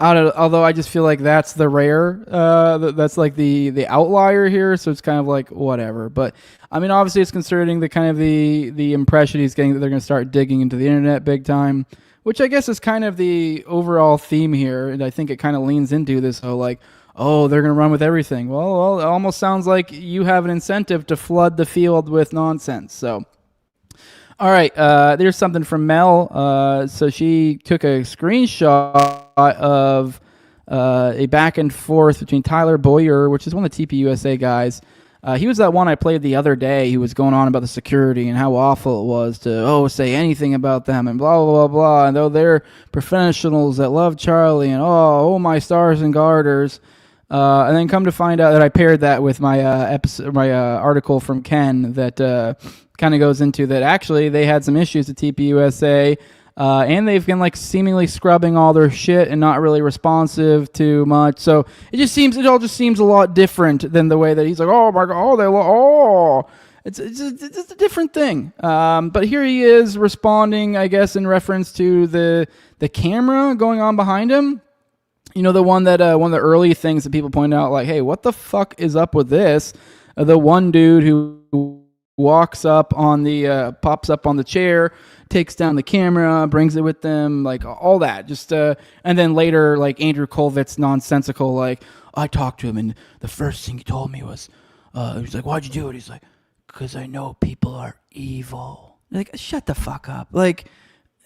although I just feel like that's the rare, that's like the outlier here, so it's kind of like whatever. But I mean, obviously, it's concerning the kind of the impression he's getting that they're going to start digging into the internet big time, which I guess is kind of the overall theme here, and I think it kind of leans into this whole like, oh, they're going to run with everything. Well, it almost sounds like you have an incentive to flood the field with nonsense. So. All right, there's something from Mel. So she took a screenshot of a back and forth between Tyler Boyer, which is one of the TPUSA guys. He was that one I played the other day. He was going on about the security and how awful it was to, say anything about them and blah, blah, blah, blah. And though they're professionals that love Charlie and, oh, my stars and garters. And then come to find out that I paired that with my article from Ken that kind of goes into that actually they had some issues at TPUSA, and they've been like seemingly scrubbing all their shit and not really responsive to much. So it all just seems a lot different than the way that he's like, oh my god, it's a different thing. But here he is responding, I guess, in reference to the camera going on behind him. You know, the one that one of the early things that people point out, like, hey, what the fuck is up with this? The one dude who walks up on the, pops up on the chair, takes down the camera, brings it with them, like all that. Just and then later, like Andrew Colvitz, nonsensical, like I talked to him, and the first thing he told me was, he was like, "Why'd you do it?" He's like, "'Cause I know people are evil." Like, shut the fuck up, like.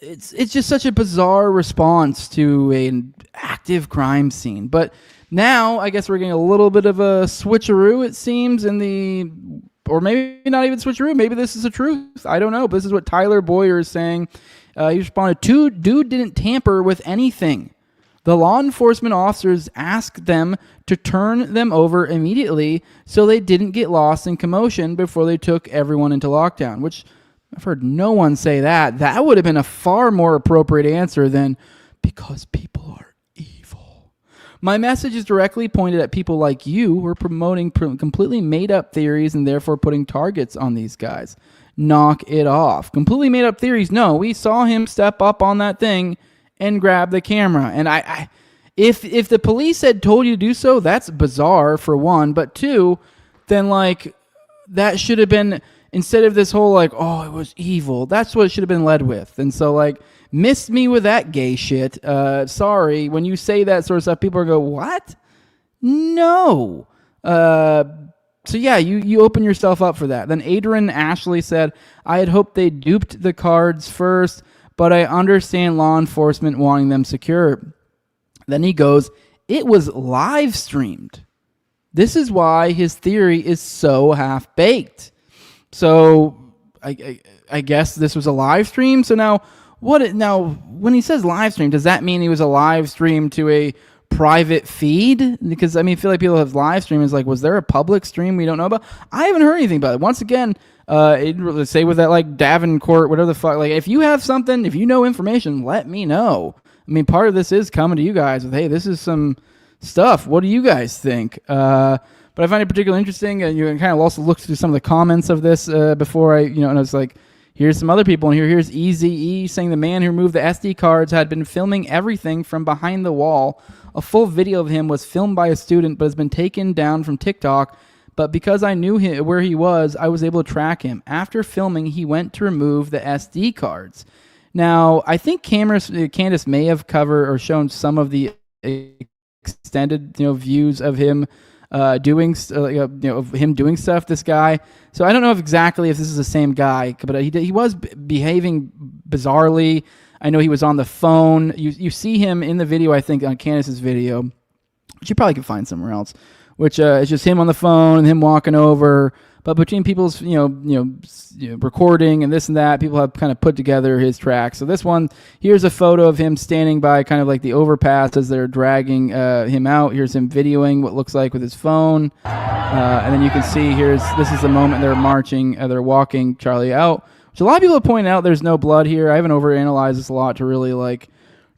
It's just such a bizarre response to an active crime scene. But now I guess we're getting a little bit of a switcheroo, it seems, or maybe not even switcheroo. Maybe this is the truth. I don't know. But this is what Tyler Boyer is saying. He responded, dude didn't tamper with anything. The law enforcement officers asked them to turn them over immediately so they didn't get lost in commotion before they took everyone into lockdown, which... I've heard no one say that. That would have been a far more appropriate answer than, because people are evil. My message is directly pointed at people like you who are promoting completely made-up theories and therefore putting targets on these guys. Knock it off. Completely made-up theories? No, we saw him step up on that thing and grab the camera. And if the police had told you to do so, that's bizarre, for one. But two, then, like, that should have been... Instead of this whole, like, oh, it was evil. That's what it should have been led with. And so, like, missed me with that gay shit. Sorry. When you say that sort of stuff, people are go, what? No. So, yeah, you open yourself up for that. Then Adrian Ashley said, I had hoped they duped the cards first, but I understand law enforcement wanting them secure. Then he goes, it was live streamed. This is why his theory is so half-baked. So I guess this was a live stream. So now when he says live stream, does that mean he was a live stream to a private feed? Because I mean, I feel like people have live stream is like, was there a public stream we don't know about? I haven't heard anything about it. Once again, say with that like Davenport, whatever the fuck. Like, if you have something, if you know information, let me know. I mean, part of this is coming to you guys with, hey, this is some stuff. What do you guys think? But I find it particularly interesting, and you can kind of also look through some of the comments of this before and I was like, here's some other people, and here's Eazy-E saying the man who removed the SD cards had been filming everything from behind the wall. A full video of him was filmed by a student, but has been taken down from TikTok. But because I knew where he was, I was able to track him. After filming, he went to remove the SD cards. Now, I think Candace may have covered or shown some of the extended views of him doing stuff, this guy. So I don't know exactly if this is the same guy, but he was behaving bizarrely. I know he was on the phone. You see him in the video, I think, on Candace's video, which you probably can find somewhere else, which is just him on the phone and him walking over. But between people's, recording and this and that, people have kind of put together his track. So this one, here's a photo of him standing by kind of like the overpass as they're dragging him out. Here's him videoing what looks like with his phone. And then you can see this is the moment they're walking Charlie out. Which a lot of people have pointed out there's no blood here. I haven't overanalyzed this a lot to really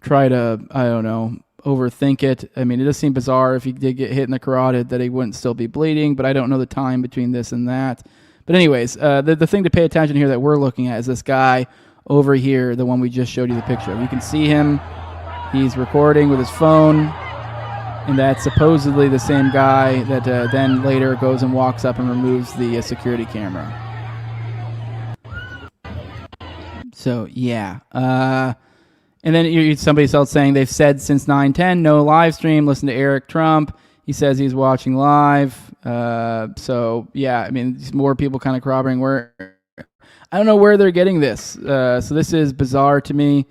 try to, overthink it. I mean, it does seem bizarre if he did get hit in the carotid that he wouldn't still be bleeding, but I don't know the time between this and that. But anyways, the thing to pay attention here that we're looking at is this guy over here, the one we just showed you the picture of. You can see him. He's recording with his phone, and that's supposedly the same guy that then later goes and walks up and removes the security camera. So, yeah. And then somebody else saying they've said since 9/10, no live stream. Listen to Eric Trump. He says he's watching live. So, yeah, I mean, more people kind of corroborating where. I don't know where they're getting this. So this is bizarre to me.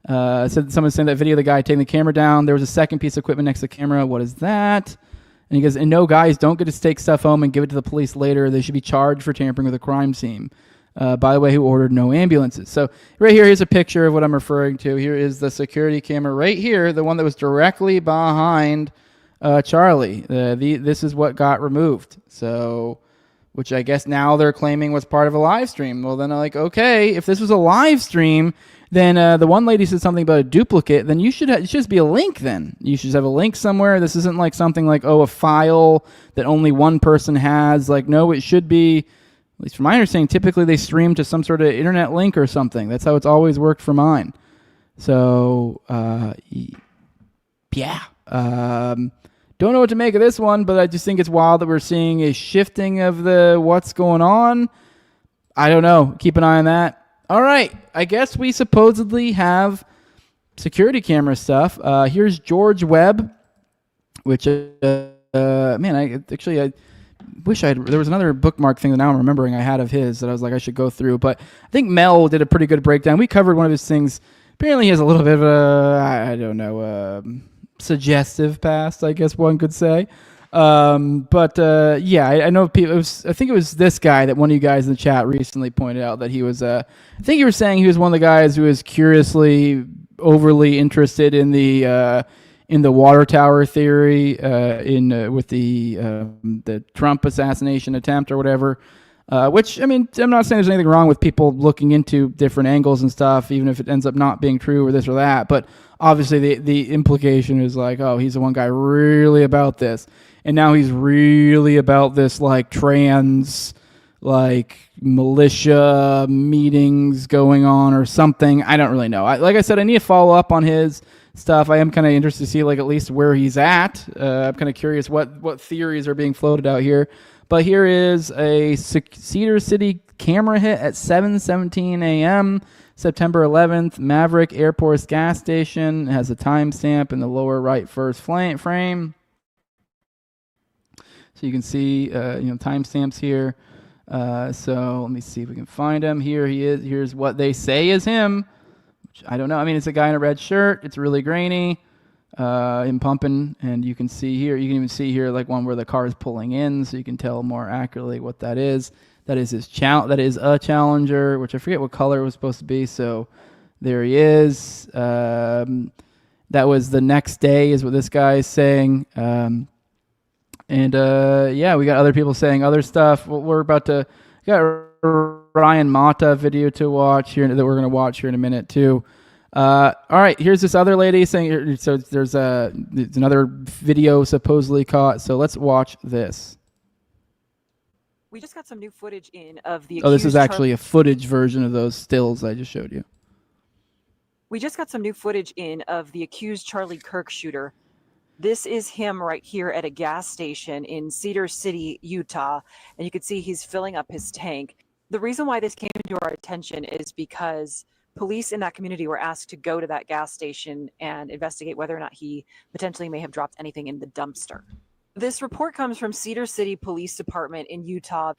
Someone saying that video of the guy taking the camera down. There was a second piece of equipment next to the camera. What is that? And he goes, and no, guys, don't get to take stuff home and give it to the police later. They should be charged for tampering with a crime scene. By the way, who ordered no ambulances. So right here's a picture of what I'm referring to. Here is the security camera right here, the one that was directly behind Charlie. This is what got removed. So, which I guess now they're claiming was part of a live stream. Well, then I'm like, okay, if this was a live stream, then the one lady said something about a duplicate, then it should just be a link then. You should have a link somewhere. This isn't like something like, a file that only one person has. Like, no, it should be... At least from my understanding, typically they stream to some sort of internet link or something. That's how it's always worked for mine. So, yeah. Don't know what to make of this one, but I just think it's wild that we're seeing a shifting of what's going on. I don't know. Keep an eye on that. All right. I guess we supposedly have security camera stuff. Here's George Webb, which, I wish there was another bookmark thing that now I'm remembering I had of his that I was like I should go through, but I think Mel did a pretty good breakdown. We covered one of his things. Apparently he has a little bit of a suggestive past, I guess one could say. I know people. I think it was this guy that one of you guys in the chat recently pointed out that he was. I think you were saying he was one of the guys who was curiously overly interested in the water tower theory, with the Trump assassination attempt or whatever. Which, I mean, I'm not saying there's anything wrong with people looking into different angles and stuff, even if it ends up not being true or this or that. But obviously, the implication is like, oh, he's the one guy really about this, and now he's really about this trans, militia meetings going on or something. I don't really know. Like I said, I need to follow up on his stuff. I am kind of interested to see at least where he's at. I'm kind of curious what theories are being floated out here. But here is a Cedar City camera hit at 7:17 a.m. September 11th. Maverick Airport's gas station. It has a timestamp in the lower right first frame. So you can see timestamps here. So let me see if we can find him. Here he is. Here's what they say is him. I don't know. I mean, it's a guy in a red shirt. It's really grainy. Him pumping, and you can see here. You can even see here one where the car is pulling in, so you can tell more accurately what that is. That is that is a Challenger, which I forget what color it was supposed to be. So there he is. That was the next day, is what this guy is saying. We got other people saying other stuff. We're about to got Ryan Mata video to watch here that we're going to watch here in a minute too. All right, here's this other lady saying. So there's another video supposedly caught. So let's watch this. We just got some new footage in of the Oh, this is accused actually a footage version of those stills I just showed you. We just got some new footage in of the accused Charlie Kirk shooter. This is him right here at a gas station in Cedar City, Utah, and you can see he's filling up his tank. The reason why this came to our attention is because police in that community were asked to go to that gas station and investigate whether or not he potentially may have dropped anything in the dumpster. This report comes from Cedar City Police Department in Utah,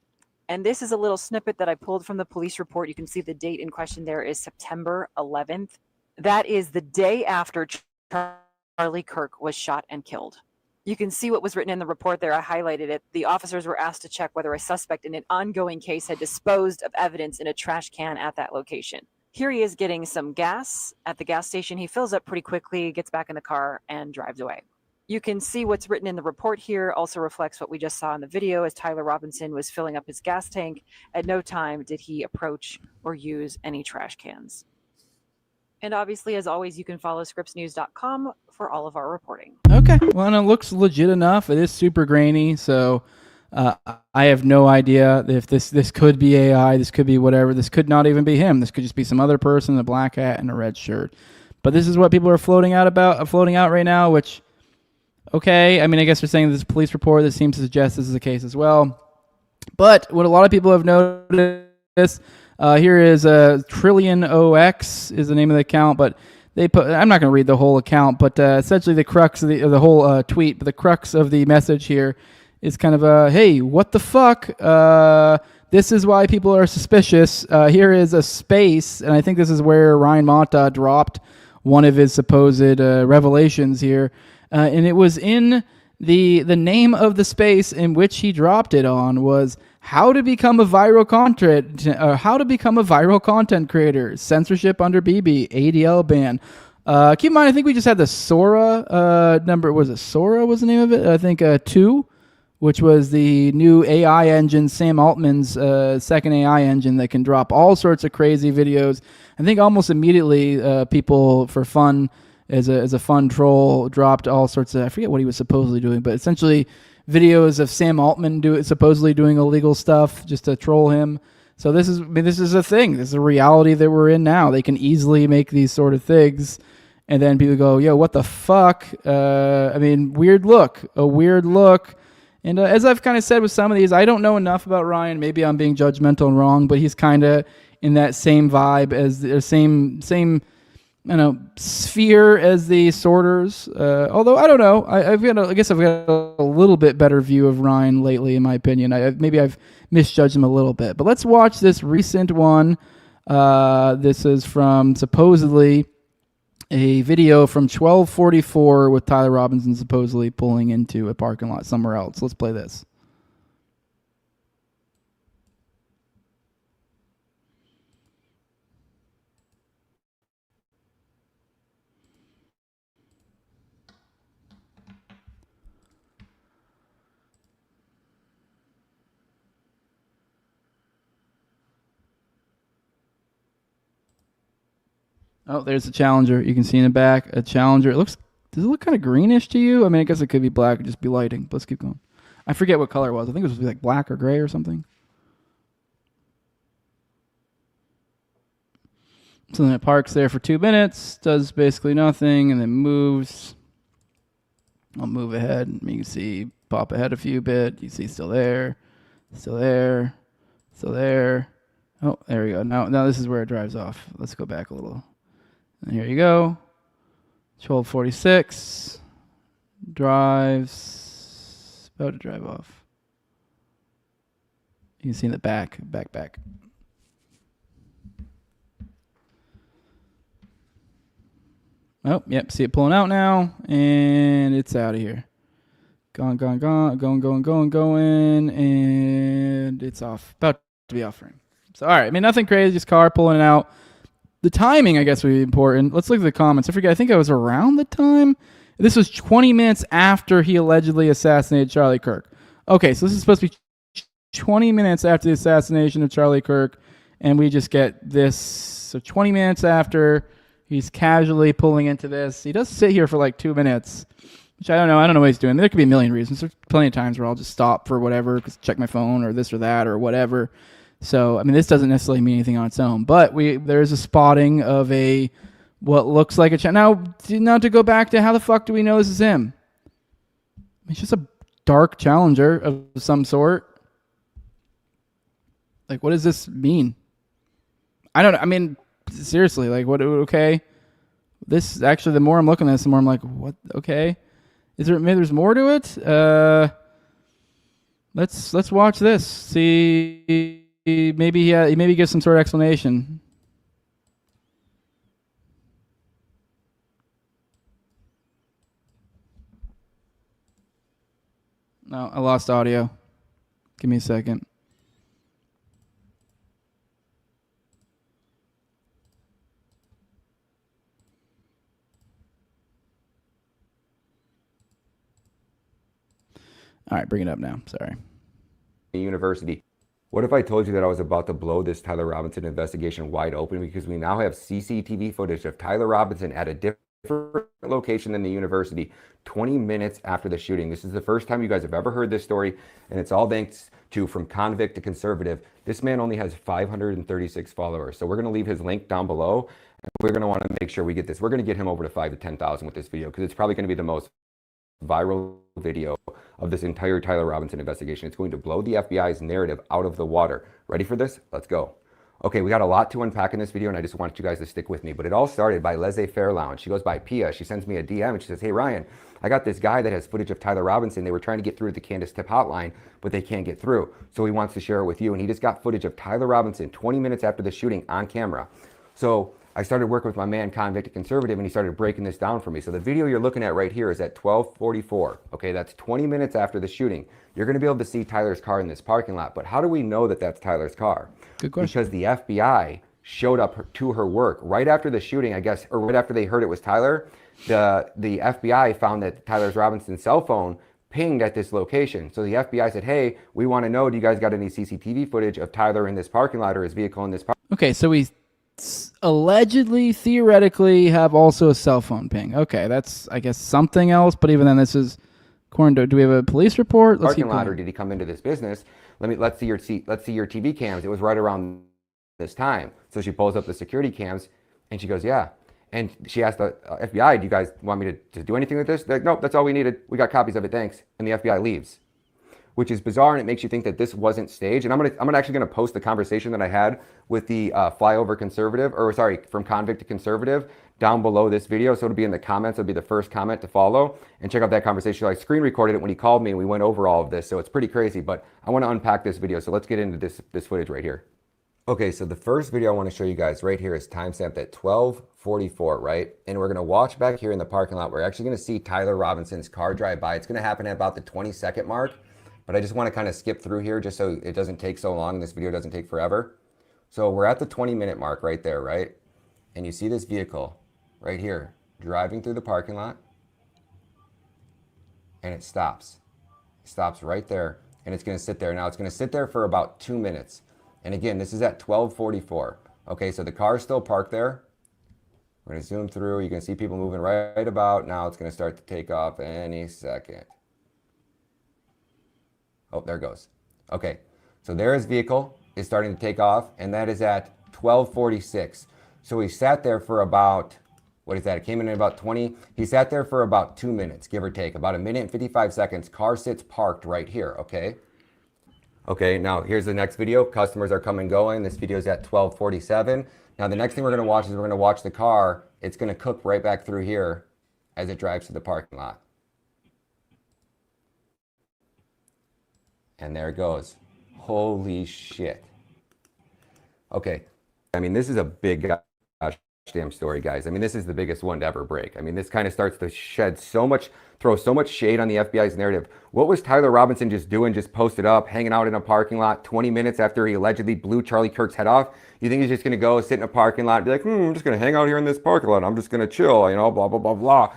and this is a little snippet that I pulled from the police report. You can see the date in question there is September 11th. That is the day after Charlie Kirk was shot and killed. You can see what was written in the report there. I highlighted it. The officers were asked to check whether a suspect in an ongoing case had disposed of evidence in a trash can at that location. Here he is getting some gas at the gas station. He fills up pretty quickly, gets back in the car, and drives away. You can see what's written in the report here also reflects what we just saw in the video as Tyler Robinson was filling up his gas tank. At no time did he approach or use any trash cans. And obviously, as always, you can follow scriptsnews.com for all of our reporting. Okay. Well, and it looks legit enough. It is super grainy, so I have no idea if this could be AI, this could be whatever. This could not even be him. This could just be some other person in a black hat and a red shirt. But this is what people are floating out right now, which... Okay, I mean, I guess they're saying this police report that seems to suggest this is the case as well. But what a lot of people have noticed, here is Trillion OX is the name of the account, but they put, I'm not going to read the whole account, but essentially the crux of the whole tweet, but the crux of the message here is kind of a, hey, what the fuck? This is why people are suspicious. Here is a space, and I think this is where Ryan Mata dropped one of his supposed revelations here. And it was in the name of the space in which he dropped it on was how to become a viral content creator, censorship under BB, ADL ban. Keep in mind, I think we just had the Sora number. Was it Sora? Was the name of it? I think 2, which was the new AI engine, Sam Altman's second AI engine that can drop all sorts of crazy videos. I think almost immediately people for fun. As a fun troll, dropped all sorts of, I forget what he was supposedly doing, but essentially videos of Sam Altman supposedly doing illegal stuff just to troll him. So this is a thing. This is a reality that we're in now. They can easily make these sort of things, and then people go, yo, what the fuck? I mean, a weird look. And as I've kind of said with some of these, I don't know enough about Ryan. Maybe I'm being judgmental and wrong, but he's kind of in that same vibe as the same sphere as the sorters. Although I don't know, I guess I've got a little bit better view of Ryan lately, in my opinion. Maybe I've misjudged him a little bit. But let's watch this recent one. This is from supposedly a video from 1244 with Tyler Robinson supposedly pulling into a parking lot somewhere else. Let's play this. Oh, there's a Challenger. You can see in the back a Challenger. Does it look kind of greenish to you? I mean, I guess it could be black or just be lighting. But let's keep going. I forget what color it was. I think it was like black or gray or something. So then it parks there for 2 minutes, does basically nothing, and then moves. I'll move ahead. You can see pop ahead a few bit. You see still there, still there, still there. Oh, there we go. Now this is where it drives off. Let's go back a little. And here you go. 1246. Drives. About to drive off. You can see in the back. Oh, yep. See it pulling out now. And it's out of here. Going. And it's off. About to be off frame. So, all right. I mean, nothing crazy. Just car pulling it out. The timing, I guess, would be important. Let's look at the comments. I forget. I think I was around the time. This was 20 minutes after he allegedly assassinated Charlie Kirk. Okay, so this is supposed to be 20 minutes after the assassination of Charlie Kirk, and we just get this. So 20 minutes after, he's casually pulling into this. He does sit here for like 2 minutes, Which I don't know. I don't know what he's doing. There could be a million reasons. There's plenty of times where I'll just stop for whatever, just check my phone or this or that or whatever. So, I mean, this doesn't necessarily mean anything on its own. But there's a spotting of what looks like a now to go back to how the fuck do we know this is him? It's just a dark Challenger of some sort. Like, what does this mean? I don't know. I mean, seriously, like, what? Okay. This actually, the more I'm looking at this, the more I'm like, what? Okay. Maybe there's more to it? Let's watch this. See, maybe he gives some sort of explanation. No, I lost audio. Give me a second. All right, bring it up now. Sorry. University. What if I told you that I was about to blow this Tyler Robinson investigation wide open, because we now have CCTV footage of Tyler Robinson at a different location than the university 20 minutes after the shooting. This is the first time you guys have ever heard this story, and it's all thanks to From Convict to Conservative. This man only has 536 followers, so we're going to leave his link down below, and we're going to want to make sure we get this. We're going to get him over to 5,000 to 10,000 with this video, because it's probably going to be the most viral video of this entire Tyler Robinson investigation. It's going to blow the FBI's narrative out of the water. Ready for this? Let's go. Okay, we got a lot to unpack in this video, and I just want you guys to stick with me. But it all started by Laissez-Faire Lounge. She goes by Pia. She sends me a DM, and she says, hey, Ryan, I got this guy that has footage of Tyler Robinson. They were trying to get through the Candace Tip hotline, but they can't get through. So he wants to share it with you, and he just got footage of Tyler Robinson 20 minutes after the shooting on camera. So I started working with my man, Convicted Conservative, and he started breaking this down for me. So the video you're looking at right here is at 12:44. Okay, that's 20 minutes after the shooting. You're going to be able to see Tyler's car in this parking lot. But how do we know that that's Tyler's car? Good question. Because the FBI showed up to her work right after the shooting, I guess, or right after they heard it was Tyler. The FBI found that Tyler Robinson's cell phone pinged at this location. So the FBI said, hey, we want to know, do you guys got any CCTV footage of Tyler in this parking lot or his vehicle in this parking lot? Okay, so we allegedly, theoretically, have also a cell phone ping. Okay, that's, I guess, something else. But even then, this is according to. Do we have a police report? Let's Parking lot, or did he come into this business? Let's see your TV cams. It was right around this time. So she pulls up the security cams, and she goes, yeah. And she asked the FBI, do you guys want me to do anything with this? They're like, nope, that's all we needed. We got copies of it, thanks. And the FBI leaves, which is bizarre, and it makes you think that this wasn't staged. And I'm actually gonna post the conversation that I had with the flyover conservative, or sorry, From Convict to Conservative, down below this video. So it'll be in the comments. It'll be the first comment to follow, and check out that conversation. I screen recorded it when he called me, and we went over all of this. So it's pretty crazy, but I want to unpack this video. So let's get into this footage right here. Okay, so the first video I want to show you guys right here is timestamped at 12:44, right? And we're gonna watch back here in the parking lot. We're actually gonna see Tyler Robinson's car drive by. It's gonna happen at about the 20-second mark. But I just want to kind of skip through here just so it doesn't take so long. This video doesn't take forever. So we're at the 20-minute mark right there, right? And you see this vehicle right here driving through the parking lot. And it stops. It stops right there. And it's going to sit there. Now it's going to sit there for about 2 minutes. And again, this is at 12:44. Okay, so the car is still parked there. We're going to zoom through. You can see people moving right about. Now it's going to start to take off any second. Oh, there it goes. Okay, so there his vehicle is starting to take off, and that is at 12:46. So he sat there for about, what is that? It came in at about 20. He sat there for about 2 minutes, give or take, about 1 minute and 55 seconds. Car sits parked right here, okay? Okay, now here's the next video. Customers are coming and going. This video is at 12:47. Now the next thing we're gonna watch is we're gonna watch the car. It's gonna cook right back through here as it drives to the parking lot. And there it goes. Holy shit. Okay. I mean, this is a big gosh damn story, guys. I mean, this is the biggest one to ever break. I mean, this kind of starts to throw so much shade on the FBI's narrative. What was Tyler Robinson just doing? Just posted up, hanging out in a parking lot 20 minutes after he allegedly blew Charlie Kirk's head off? You think he's just going to go sit in a parking lot and be like, I'm just going to hang out here in this parking lot. I'm just going to chill, you know, blah, blah, blah, blah.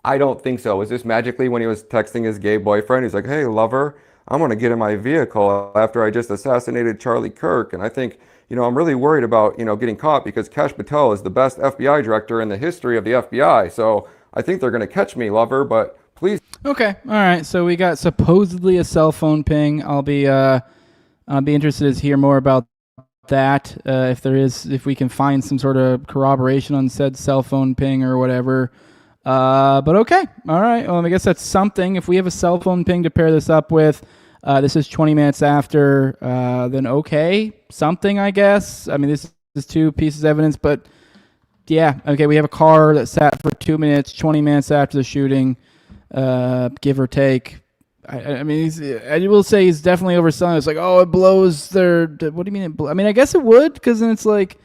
I don't think so. Was this magically when he was texting his gay boyfriend? He's like, hey, lover, I'm going to get in my vehicle after I just assassinated Charlie Kirk. And I think, you know, I'm really worried about, you know, getting caught because Kash Patel is the best FBI director in the history of the FBI. So I think they're going to catch me, lover, but Please. Okay. All right. So we got supposedly a cell phone ping. I'll be interested to hear more about that. If we can find some sort of corroboration on said cell phone ping or whatever. But okay. All right. Well, I guess that's something. If we have a cell phone ping to pair this up with, this is 20 minutes after, then okay. Something, I guess. I mean, this is 2 pieces of evidence, but yeah. Okay. We have a car that sat for 2 minutes, 20 minutes after the shooting. Give or take. I mean, I will say he's definitely overselling. It's like, oh, it blows their. What do you mean? I mean, I guess it would, because then it's like,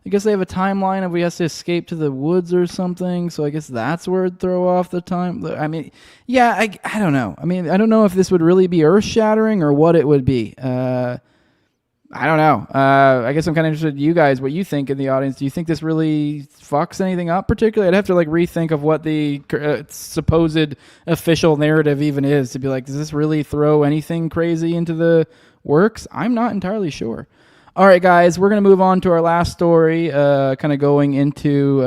I guess they have a timeline of we have to escape to the woods or something. So I guess that's where it'd throw off the time. I mean, yeah, I don't know. I mean, I don't know if this would really be earth shattering or what it would be. I don't know. I guess I'm kind of interested in you guys, what you think in the audience. Do you think this really fucks anything up particularly? I'd have to like rethink of what the supposed official narrative even is to be like, does this really throw anything crazy into the works? I'm not entirely sure. All right, guys, we're going to move on to our last story, kind of going into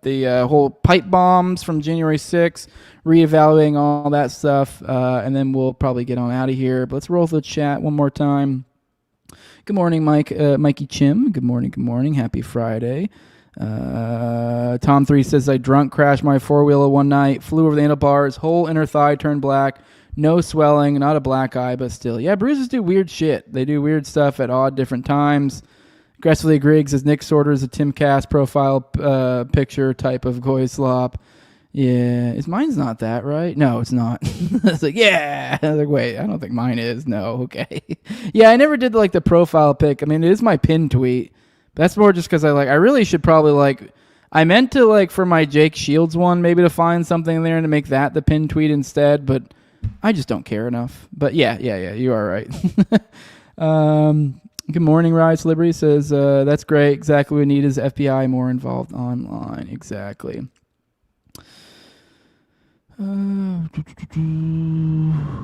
the whole pipe bombs from January 6th, reevaluating all that stuff, and then we'll probably get on out of here. But let's roll the chat one more time. Good morning, Mikey Chim. Good morning. Happy Friday. Tom3 says, I drunk crashed my four-wheeler one night, flew over the handlebars, whole inner thigh turned black, no swelling, not a black eye, but still. Yeah, bruises do weird shit. They do weird stuff at odd different times. Aggressively Griggs says, Nick Sorter is a Tim Cass profile picture type of Goy Slop. Yeah, mine's not that, right? No, it's not. It's like, yeah. I was like, wait, I don't think mine is. No, okay. Yeah, I never did like the profile pic. I mean, it is my pin tweet. But that's more just because I really should probably I meant to for my Jake Shields one, maybe to find something there and to make that the pin tweet instead, but I just don't care enough. But yeah, you are right. Good morning, Rise Liberty says, that's great. Exactly what we need is FBI more involved online. Exactly. Let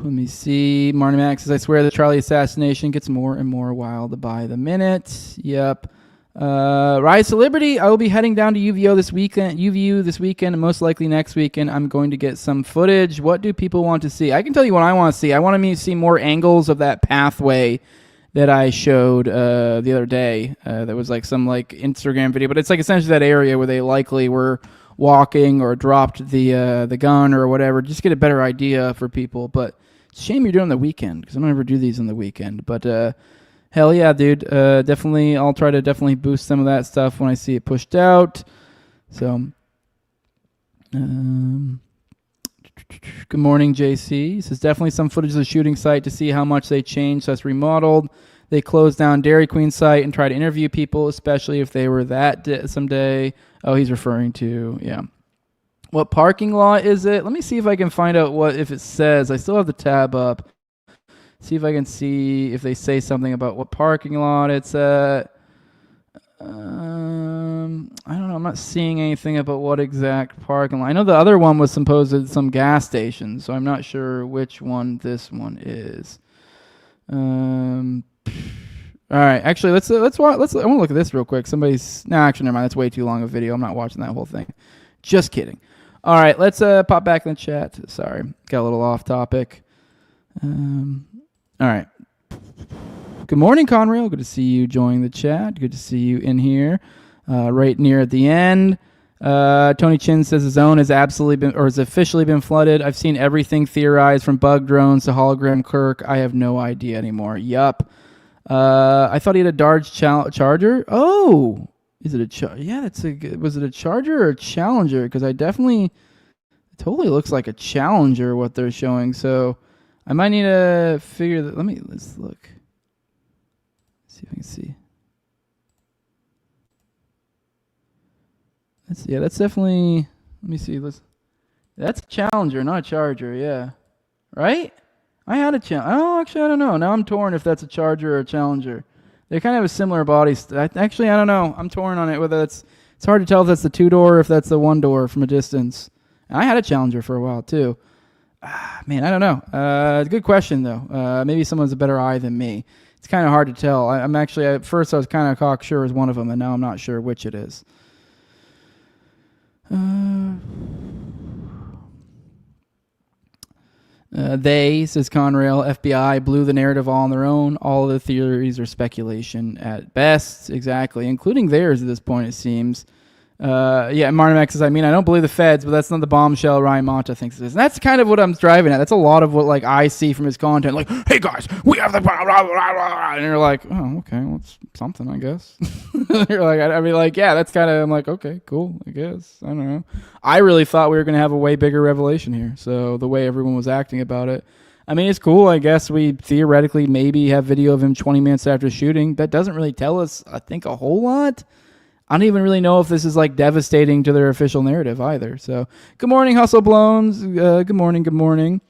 me see. Marty Max says, I swear the Charlie assassination gets more and more wild by the minute. Yep. Rise to Liberty. I will be heading down to UVU this weekend, and most likely next weekend. I'm going to get some footage. What do people want to see? I can tell you what I want to see. I want to see more angles of that pathway that I showed the other day. That was some Instagram video, but it's essentially that area where they likely were walking or dropped the gun or whatever. Just get a better idea for people. But it's a shame you're doing the weekend, because I don't ever do these on the weekend. But hell yeah, dude. Definitely, I'll try to definitely boost some of that stuff when I see it pushed out. So, good morning, JC. He says, definitely some footage of the shooting site to see how much they changed. So it's remodeled. They closed down Dairy Queen site and try to interview people, especially if they were that someday. Oh, he's referring to, yeah. What parking lot is it? Let me see if I can find out if it says. I still have the tab up. See if I can see if they say something about what parking lot it's at. I don't know. I'm not seeing anything about what exact parking lot. I know the other one was supposed to some gas station, so I'm not sure which one this one is. All right, actually, let's. I want to look at this real quick. Actually, never mind. That's way too long a video. I'm not watching that whole thing. Just kidding. All right, let's pop back in the chat. Sorry, got a little off topic. All right. Good morning, Conrail. Good to see you joining the chat. Good to see you in here. Right near at the end. Tony Chin says the zone has officially been flooded. I've seen everything theorized from bug drones to hologram Kirk. I have no idea anymore. Yup. I thought he had a Dodge Charger. Oh, is it was it a Charger or a Challenger? Because it totally looks like a Challenger what they're showing. So I might need to figure that. Let's look. See if I can see. That's definitely. Let me see. That's a Challenger, not a Charger. Yeah, right. I had a Challenger. Oh, actually, I don't know. Now I'm torn if that's a Charger or a Challenger. They kind of have a similar body. Actually, I don't know. I'm torn on it. Whether it's hard to tell if that's the two-door or if that's the one-door from a distance. I had a Challenger for a while too. Man, I don't know. Good question though. Maybe someone's a better eye than me. It's kind of hard to tell. I'm actually at first I was kind of cocksure as one of them, and now I'm not sure which it is. They, says Conrail, FBI, blew the narrative all on their own. All of the theories are speculation at best. Exactly, including theirs at this point, it seems. Yeah, Marnimax says, I don't believe the feds, but that's not the bombshell Ryan Mata thinks it is. And that's kind of what I'm driving at. That's a lot of what like I see from his content. Like, hey guys, we have the blah, blah, blah, blah. And you're like, oh, okay, well, it's something, I guess. You're like, yeah, that's kind of, I'm like, okay, cool, I guess. I don't know. I really thought we were going to have a way bigger revelation here. So the way everyone was acting about it. It's cool. I guess we theoretically maybe have video of him 20 minutes after shooting. That doesn't really tell us, I think, a whole lot. I don't even really know if this is like devastating to their official narrative either. So, good morning, Hustle Blowns. Good morning.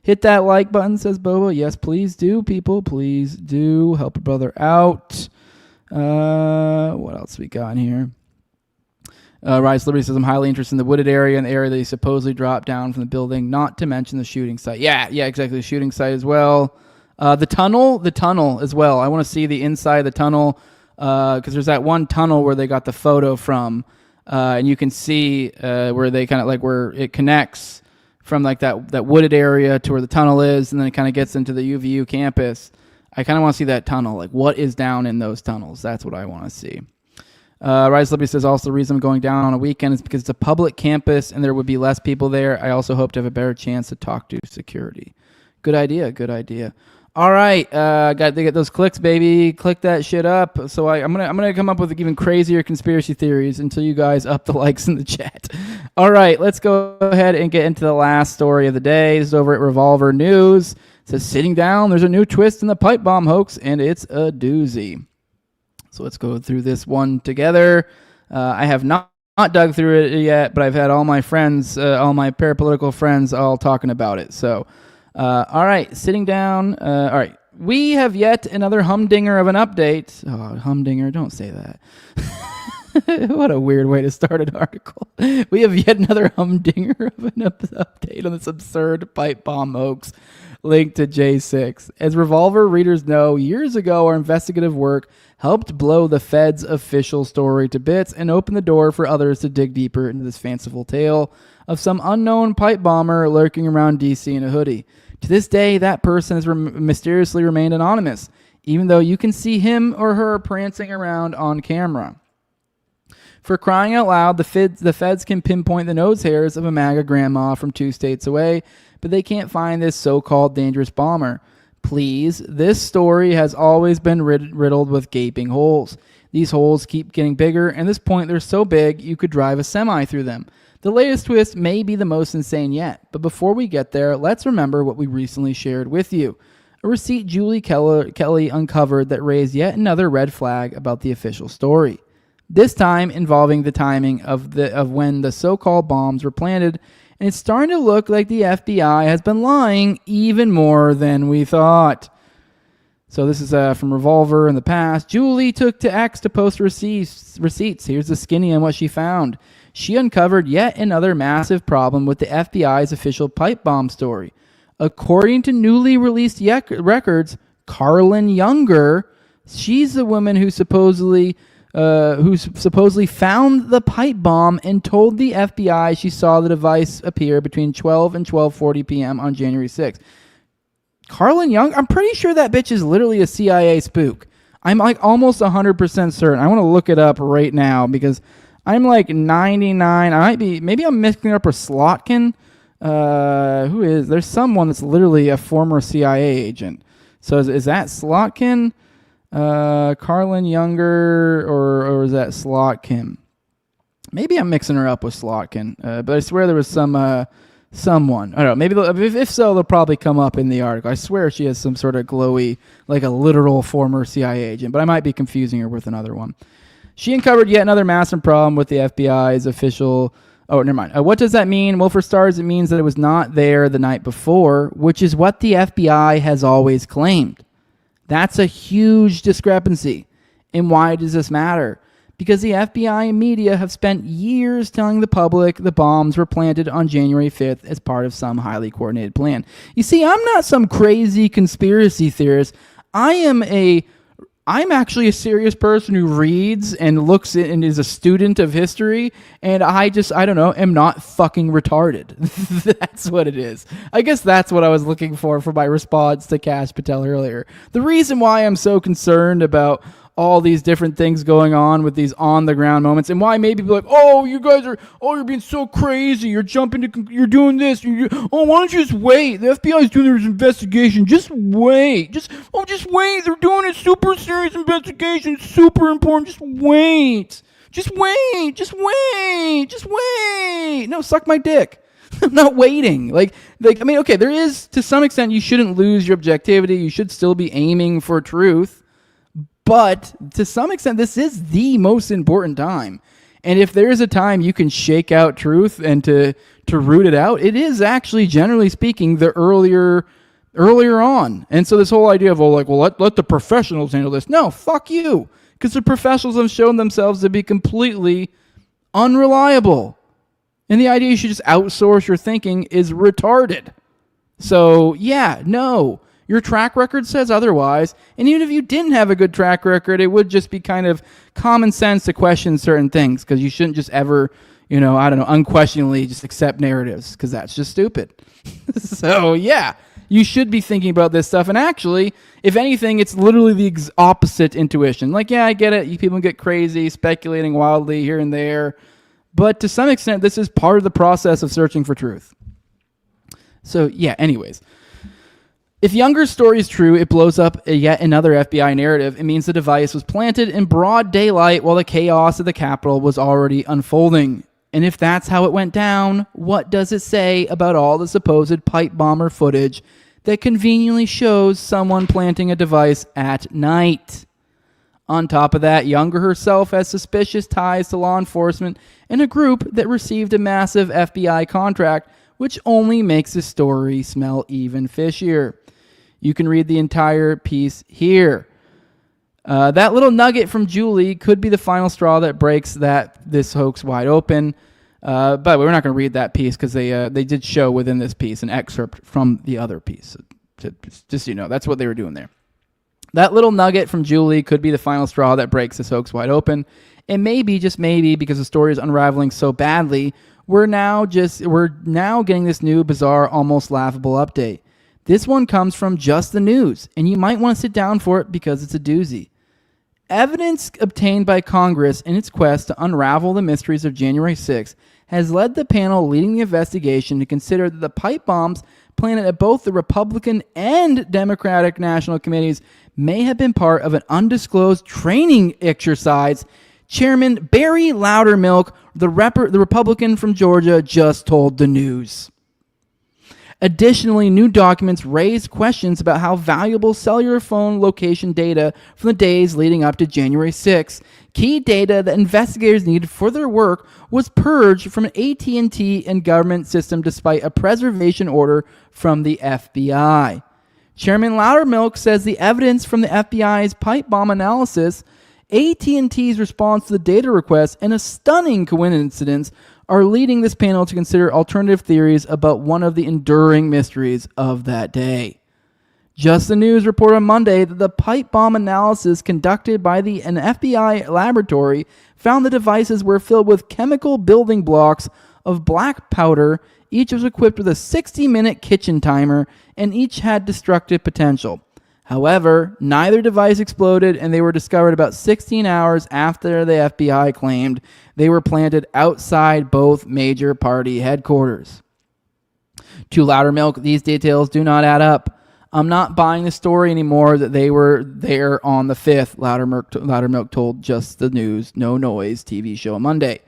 Hit that like button, says Boba. Yes, please do, people. Please do. Help a brother out. What else we got in here? Rise Liberty says, I'm highly interested in the wooded area and the area that he supposedly dropped down from the building, not to mention the shooting site. Yeah, exactly. The shooting site as well. The tunnel as well. I want to see the inside of the tunnel. Because there's that one tunnel where they got the photo from, and you can see where they kind of like where it connects from like that wooded area to where the tunnel is, and then it kind of gets into the UVU campus. I kind of want to see that tunnel, like what is down in those tunnels. That's what I want to see. Rise Libby says also the reason I'm going down on a weekend is because it's a public campus and there would be less people there. I also hope to have a better chance to talk to security. Good idea. All right, got to get those clicks, baby. Click that shit up. So I'm gonna come up with even crazier conspiracy theories until you guys up the likes in the chat. All right, let's go ahead and get into the last story of the day. This is over at Revolver News. It says, sitting down, there's a new twist in the pipe bomb hoax, and it's a doozy. So let's go through this one together. I have not dug through it yet, but I've had all my friends, all my parapolitical friends, all talking about it. So. All right, sitting down. All right, we have yet another humdinger of an update. Oh, humdinger, don't say that. What a weird way to start an article. We have yet another humdinger of an update on this absurd pipe bomb hoax linked to J6. As Revolver readers know, years ago, our investigative work helped blow the Fed's official story to bits and open the door for others to dig deeper into this fanciful tale of some unknown pipe bomber lurking around D.C. in a hoodie. To this day, that person has mysteriously remained anonymous, even though you can see him or her prancing around on camera. For crying out loud, the feds can pinpoint the nose hairs of a MAGA grandma from 2 states away, but they can't find this so-called dangerous bomber. Please, this story has always been riddled with gaping holes. These holes keep getting bigger, and at this point they're so big you could drive a semi through them. The latest twist may be the most insane yet, but before we get there, let's remember what we recently shared with you. A receipt Julie Kelly uncovered that raised yet another red flag about the official story. This time involving the timing of when the so-called bombs were planted, and it's starting to look like the FBI has been lying even more than we thought. So this is from Revolver in the past. Julie took to X to post receipts. Here's the skinny on what she found. She uncovered yet another massive problem with the FBI's official pipe bomb story. According to newly released records, Carlin Younger, she's the woman who supposedly found the pipe bomb and told the FBI she saw the device appear between 12 and 12:40 p.m. on January 6th. Carlin Young, I'm pretty sure that bitch is literally a CIA spook. I'm like almost 100% certain. I want to look it up right now because I'm like 99. Maybe I'm mixing it up with Slotkin. Who is? There's someone that's literally a former CIA agent. So is that Slotkin? Carlin Younger, or is that Slotkin? Maybe I'm mixing her up with Slotkin. But I swear there was someone. I don't know. Maybe if so, they'll probably come up in the article. I swear she has some sort of glowy, like a literal former CIA agent. But I might be confusing her with another one. She uncovered yet another massive problem with the FBI's official... Oh, never mind. What does that mean? Well, for starters, it means that it was not there the night before, which is what the FBI has always claimed. That's a huge discrepancy. And why does this matter? Because the FBI and media have spent years telling the public the bombs were planted on January 5th as part of some highly coordinated plan. You see, I'm not some crazy conspiracy theorist. I am a I'm actually a serious person who reads and looks and is a student of history, and I don't know, am not fucking retarded. That's what it is. I guess that's what I was looking for my response to Cash Patel earlier. The reason why I'm so concerned about all these different things going on with these on-the-ground moments, and why maybe people are like, oh, you guys are, oh, you're being so crazy, you're you're doing this, why don't you just wait? The FBI is doing their investigation. Just wait. Just wait. They're doing a super serious investigation. It's super important. Just wait. Just wait. Just wait. Just wait. No, suck my dick. I'm not waiting. Like, I mean, okay, there is, to some extent, you shouldn't lose your objectivity. You should still be aiming for truth. But to some extent, this is the most important time. And if there is a time you can shake out truth and to root it out, it is actually, generally speaking, the earlier on. And so this whole idea of, let the professionals handle this. No, fuck you. Because the professionals have shown themselves to be completely unreliable. And the idea you should just outsource your thinking is retarded. So, yeah, no. Your track record says otherwise, and even if you didn't have a good track record, it would just be kind of common sense to question certain things, because you shouldn't just ever, unquestioningly just accept narratives, because that's just stupid. So, yeah, you should be thinking about this stuff, and actually, if anything, it's literally the opposite intuition. Like, yeah, I get it, you people get crazy, speculating wildly here and there, but to some extent, this is part of the process of searching for truth. So, yeah, anyways. If Younger's story is true, it blows up yet another FBI narrative. It means the device was planted in broad daylight while the chaos at the Capitol was already unfolding. And if that's how it went down, what does it say about all the supposed pipe bomber footage that conveniently shows someone planting a device at night? On top of that, Younger herself has suspicious ties to law enforcement and a group that received a massive FBI contract, which only makes the story smell even fishier. You can read the entire piece here. That little nugget from Julie could be the final straw that breaks this hoax wide open. But we're not going to read that piece because they did show within this piece an excerpt from the other piece. Just that's what they were doing there. That little nugget from Julie could be the final straw that breaks this hoax wide open. And maybe, just maybe, because the story is unraveling so badly, we're now getting this new, bizarre, almost laughable update. This one comes from Just the News, and you might want to sit down for it because it's a doozy. Evidence obtained by Congress in its quest to unravel the mysteries of January 6th has led the panel leading the investigation to consider that the pipe bombs planted at both the Republican and Democratic National Committees may have been part of an undisclosed training exercise. Chairman Barry Loudermilk, the Republican from Georgia, just told the News. Additionally, new documents raised questions about how valuable cellular phone location data from the days leading up to January 6th, key data that investigators needed for their work, was purged from an AT&T and government system despite a preservation order from the FBI. Chairman Loudermilk says the evidence from the FBI's pipe bomb analysis, AT&T's response to the data request, and a stunning coincidence are leading this panel to consider alternative theories about one of the enduring mysteries of that day. Just the News reported on Monday that the pipe bomb analysis conducted by an FBI laboratory found the devices were filled with chemical building blocks of black powder. Each was equipped with a 60-minute kitchen timer, and each had destructive potential. However, neither device exploded, and they were discovered about 16 hours after the FBI claimed they were planted outside both major party headquarters. To Loudermilk, these details do not add up. I'm not buying the story anymore that they were there on the 5th, Loudermilk told Just the News, No Noise TV show on Monday.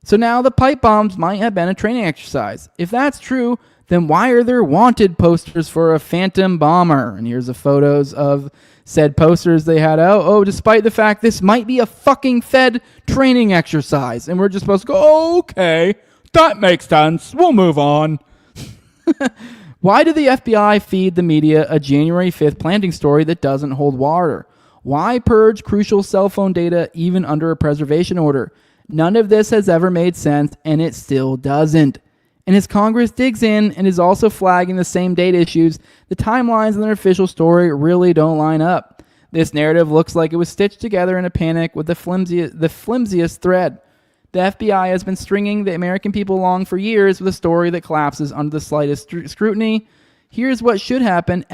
So now the pipe bombs might have been a training exercise. If that's true, then why are there wanted posters for a phantom bomber? And here's the photos of said posters they had out. Oh, despite the fact this might be a fucking Fed training exercise. And we're just supposed to go, oh, okay, that makes sense. We'll move on. Why did the FBI feed the media a January 5th planting story that doesn't hold water? Why purge crucial cell phone data even under a preservation order? None of this has ever made sense, and it still doesn't. And as Congress digs in and is also flagging the same data issues, the timelines in their official story really don't line up. This narrative looks like it was stitched together in a panic with the flimsiest thread. The FBI has been stringing the American people along for years with a story that collapses under the slightest scrutiny. Here's what should happen.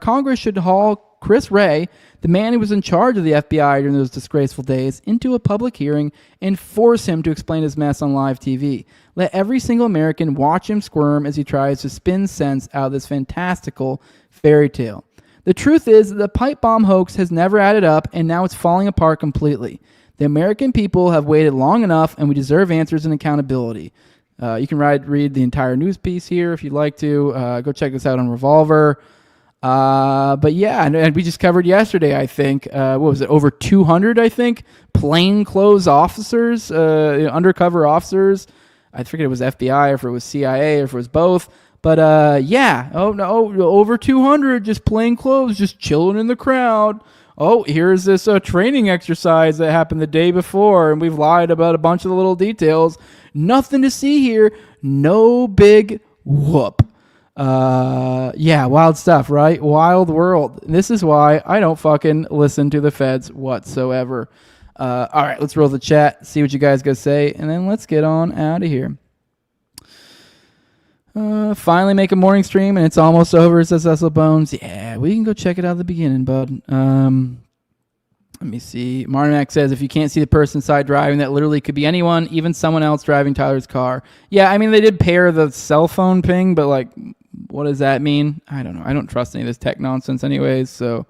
Congress should haul Chris Wray, the man who was in charge of the FBI during those disgraceful days, into a public hearing and force him to explain his mess on live TV. Let every single American watch him squirm as he tries to spin sense out of this fantastical fairy tale. The truth is that the pipe bomb hoax has never added up, and now it's falling apart completely. The American people have waited long enough, and we deserve answers and accountability. You can read the entire news piece here if you'd like to. Go check this out on Revolver. But yeah, and we just covered yesterday, I think, what was it, over 200, I think, plainclothes officers, undercover officers. I forget if it was FBI or if it was CIA or if it was both. But yeah, over 200 just plainclothes, just chilling in the crowd. Oh, here's this training exercise that happened the day before, and we've lied about a bunch of the little details. Nothing to see here. No big whoop. Yeah, wild stuff, right? Wild world. This is why I don't fucking listen to the feds whatsoever. All right, let's roll the chat, see what you guys gotta say, and then let's get on out of here. Finally make a morning stream and it's almost over, says Cecil Bones. Yeah, we can go check it out at the beginning, bud. Let me see. Marnac says, if you can't see the person inside driving, that literally could be anyone, even someone else driving Tyler's car. Yeah, I mean, they did pair the cell phone ping, but like, what does that mean? I don't know. I don't trust any of this tech nonsense anyways, so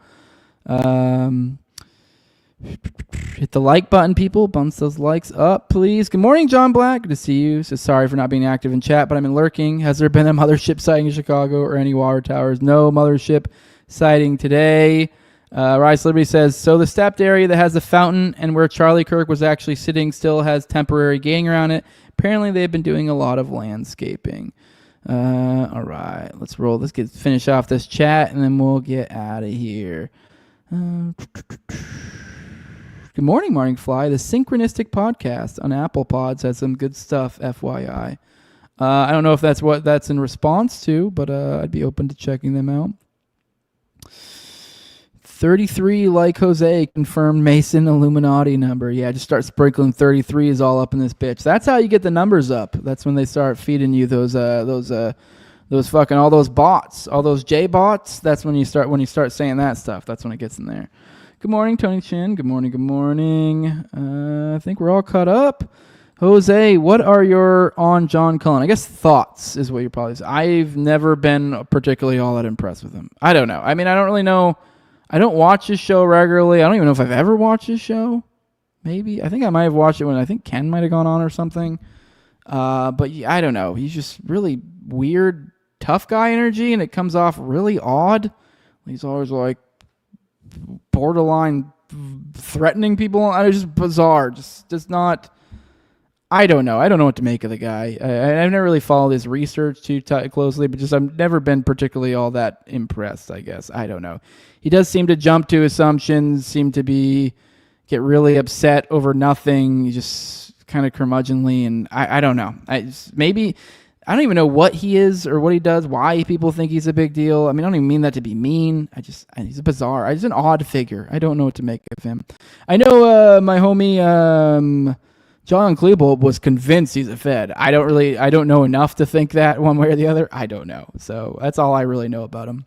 hit the like button, people. Bumps those likes up, please. Good morning, John Black. Good to see you. So sorry for not being active in chat, but I've been lurking. Has there been a mothership sighting in Chicago or any water towers? No mothership sighting today. Rise Liberty says, so the stepped area that has the fountain and where Charlie Kirk was actually sitting still has temporary gating around it. Apparently they've been doing a lot of landscaping. All right, let's roll. Let's finish off this chat and then we'll get out of here. Good morning, Morning Fly. The Synchronistic Podcast on Apple Pods has some good stuff, FYI. I don't know if that's what that's in response to, but I'd be open to checking them out. 33 like Jose confirmed Mason Illuminati number. Yeah, just start sprinkling 33s all up in this bitch. That's how you get the numbers up. That's when they start feeding you those fucking all those bots, all those J bots. That's when you start saying that stuff. That's when it gets in there. Good morning, Tony Chin. Good morning. Good morning. I think we're all caught up. Jose, what are your on John Cullen? I guess thoughts is what you're probably saying. I've never been particularly all that impressed with him. I don't know. I mean, I don't really know. I don't watch his show regularly. I don't even know if I've ever watched his show. Maybe. I think I might have watched it when I think Ken might have gone on or something. But I don't know. He's just really weird, tough guy energy, and it comes off really odd. He's always like borderline threatening people. It's just bizarre. Just not... I don't know. I don't know what to make of the guy. I've never really followed his research too closely, but I've never been particularly all that impressed, I guess. I don't know. He does seem to jump to assumptions, get really upset over nothing, just kind of curmudgeonly, and I don't know. I don't even know what he is or what he does, why people think he's a big deal. I mean, I don't even mean that to be mean. He's bizarre. He's an odd figure. I don't know what to make of him. I know my homie... John Klebold was convinced he's a Fed. I don't know enough to think that one way or the other. I don't know. So that's all I really know about him.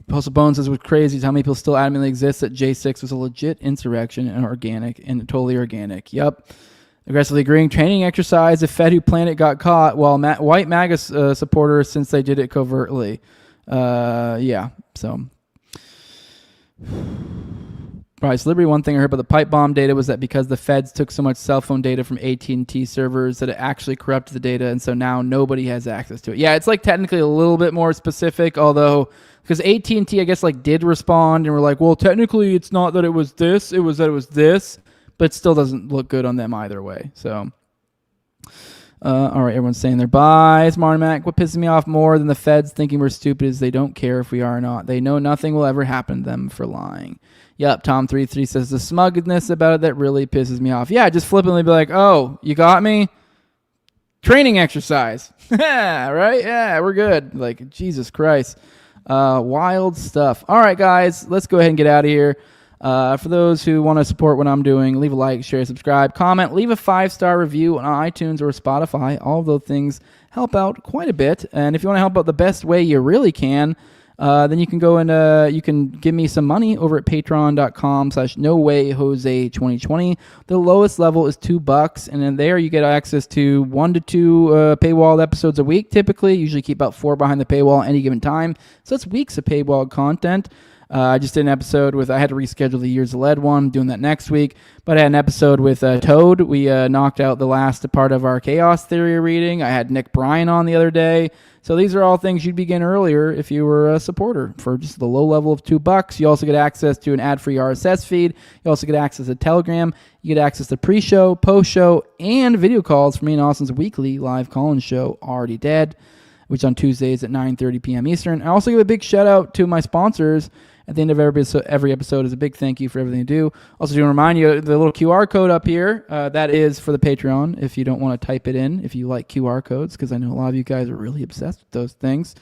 Puzzle Bones says what's crazy is how many people still adamantly exist that J6 was a legit insurrection and totally organic. Yep. Aggressively agreeing. Training exercise. The Fed who planned it got caught, while white MAGA supporters since they did it covertly. Yeah. So... Price Liberty, one thing I heard about the pipe bomb data was that because the feds took so much cell phone data from AT&T servers that it actually corrupted the data, and so now nobody has access to it. Yeah, it's like technically a little bit more specific, although because AT&T I guess like did respond and were like, well, technically it's not that it was this, it was that it was this, but it still doesn't look good on them either way. So all right, everyone's saying their buys. Marmac, what pisses me off more than the feds thinking we're stupid is they don't care if we are or not. They know nothing will ever happen to them for lying. Yep, Tom33 says the smugness about it that really pisses me off. Yeah, just flippantly be like, oh, you got me? Training exercise. Right? Yeah, we're good. Like, Jesus Christ. Wild stuff. All right, guys, let's go ahead and get out of here. For those who want to support what I'm doing, leave a like, share, subscribe, comment, leave a 5-star review on iTunes or Spotify. All of those things help out quite a bit. And if you want to help out the best way you really can, then you can go and you can give me some money over at patreon.com/nowayjose2020. The lowest level is $2, and then there you get access to 1 to 2 paywall episodes a week. Typically, usually keep about 4 behind the paywall at any given time. So that's weeks of paywall content. I just did an episode I had to reschedule the Years of Lead one. I'm doing that next week. But I had an episode with Toad. We knocked out the last part of our Chaos Theory reading. I had Nick Bryan on the other day. So these are all things you'd begin earlier if you were a supporter for just the low level of $2. You also get access to an ad-free RSS feed. You also get access to Telegram. You get access to pre-show, post-show, and video calls for me and Austin's weekly live call-in show, Already Dead, which is on Tuesdays at 9:30 p.m. Eastern. I also give a big shout-out to my sponsors. At the end of every episode is a big thank you for everything you do. Also, do want to remind you, the little QR code up here, that is for the Patreon if you don't want to type it in, if you like QR codes, because I know a lot of you guys are really obsessed with those things.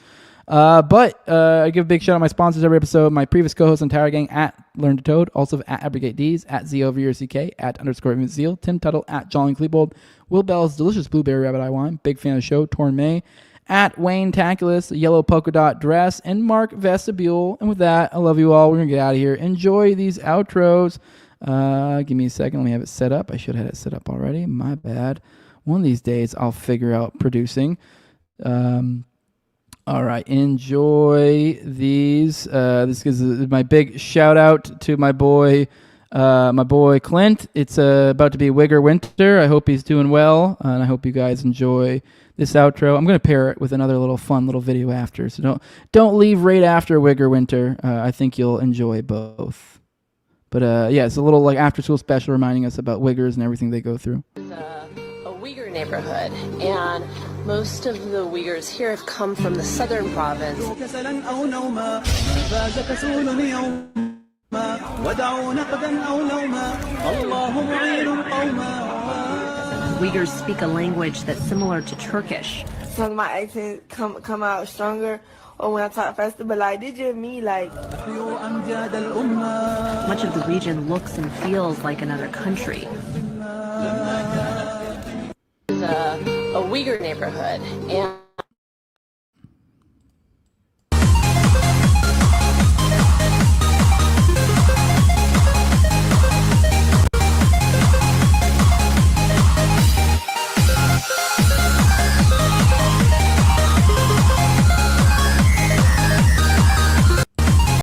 But I give a big shout out to my sponsors every episode. My previous co-host and entire gang at Learn to Toad, also at Abrogate D's, at ZOVRCK, at _ Zeal, Tim Tuttle, at Jolly Klebold, Will Bell's Delicious Blueberry Rabbit Eye Wine, big fan of the show, Torn May, at Wayne Taculus, Yellow Polka Dot Dress, and Mark Vestibule. And with that, I love you all. We're going to get out of here. Enjoy these outros. Give me a second. Let me have it set up. I should have had it set up already. My bad. One of these days, I'll figure out producing. All right. Enjoy these. This is my big shout out to my boy Clint. It's about to be Wigger Winter. I hope he's doing well, and I hope you guys enjoy this outro. I'm going to pair it with another little fun little video after, so don't leave right after Wigger Winter. I think you'll enjoy both. But yeah, it's a little like after school special reminding us about Wiggers and everything they go through. It's a Uyghur neighborhood, and most of the Uyghurs here have come from the southern province. Uyghurs speak a language that's similar to Turkish. Some of my accents come out stronger, or when I talk faster, but like, did you mean like? Much of the region looks and feels like another country. It's a Uyghur neighborhood, and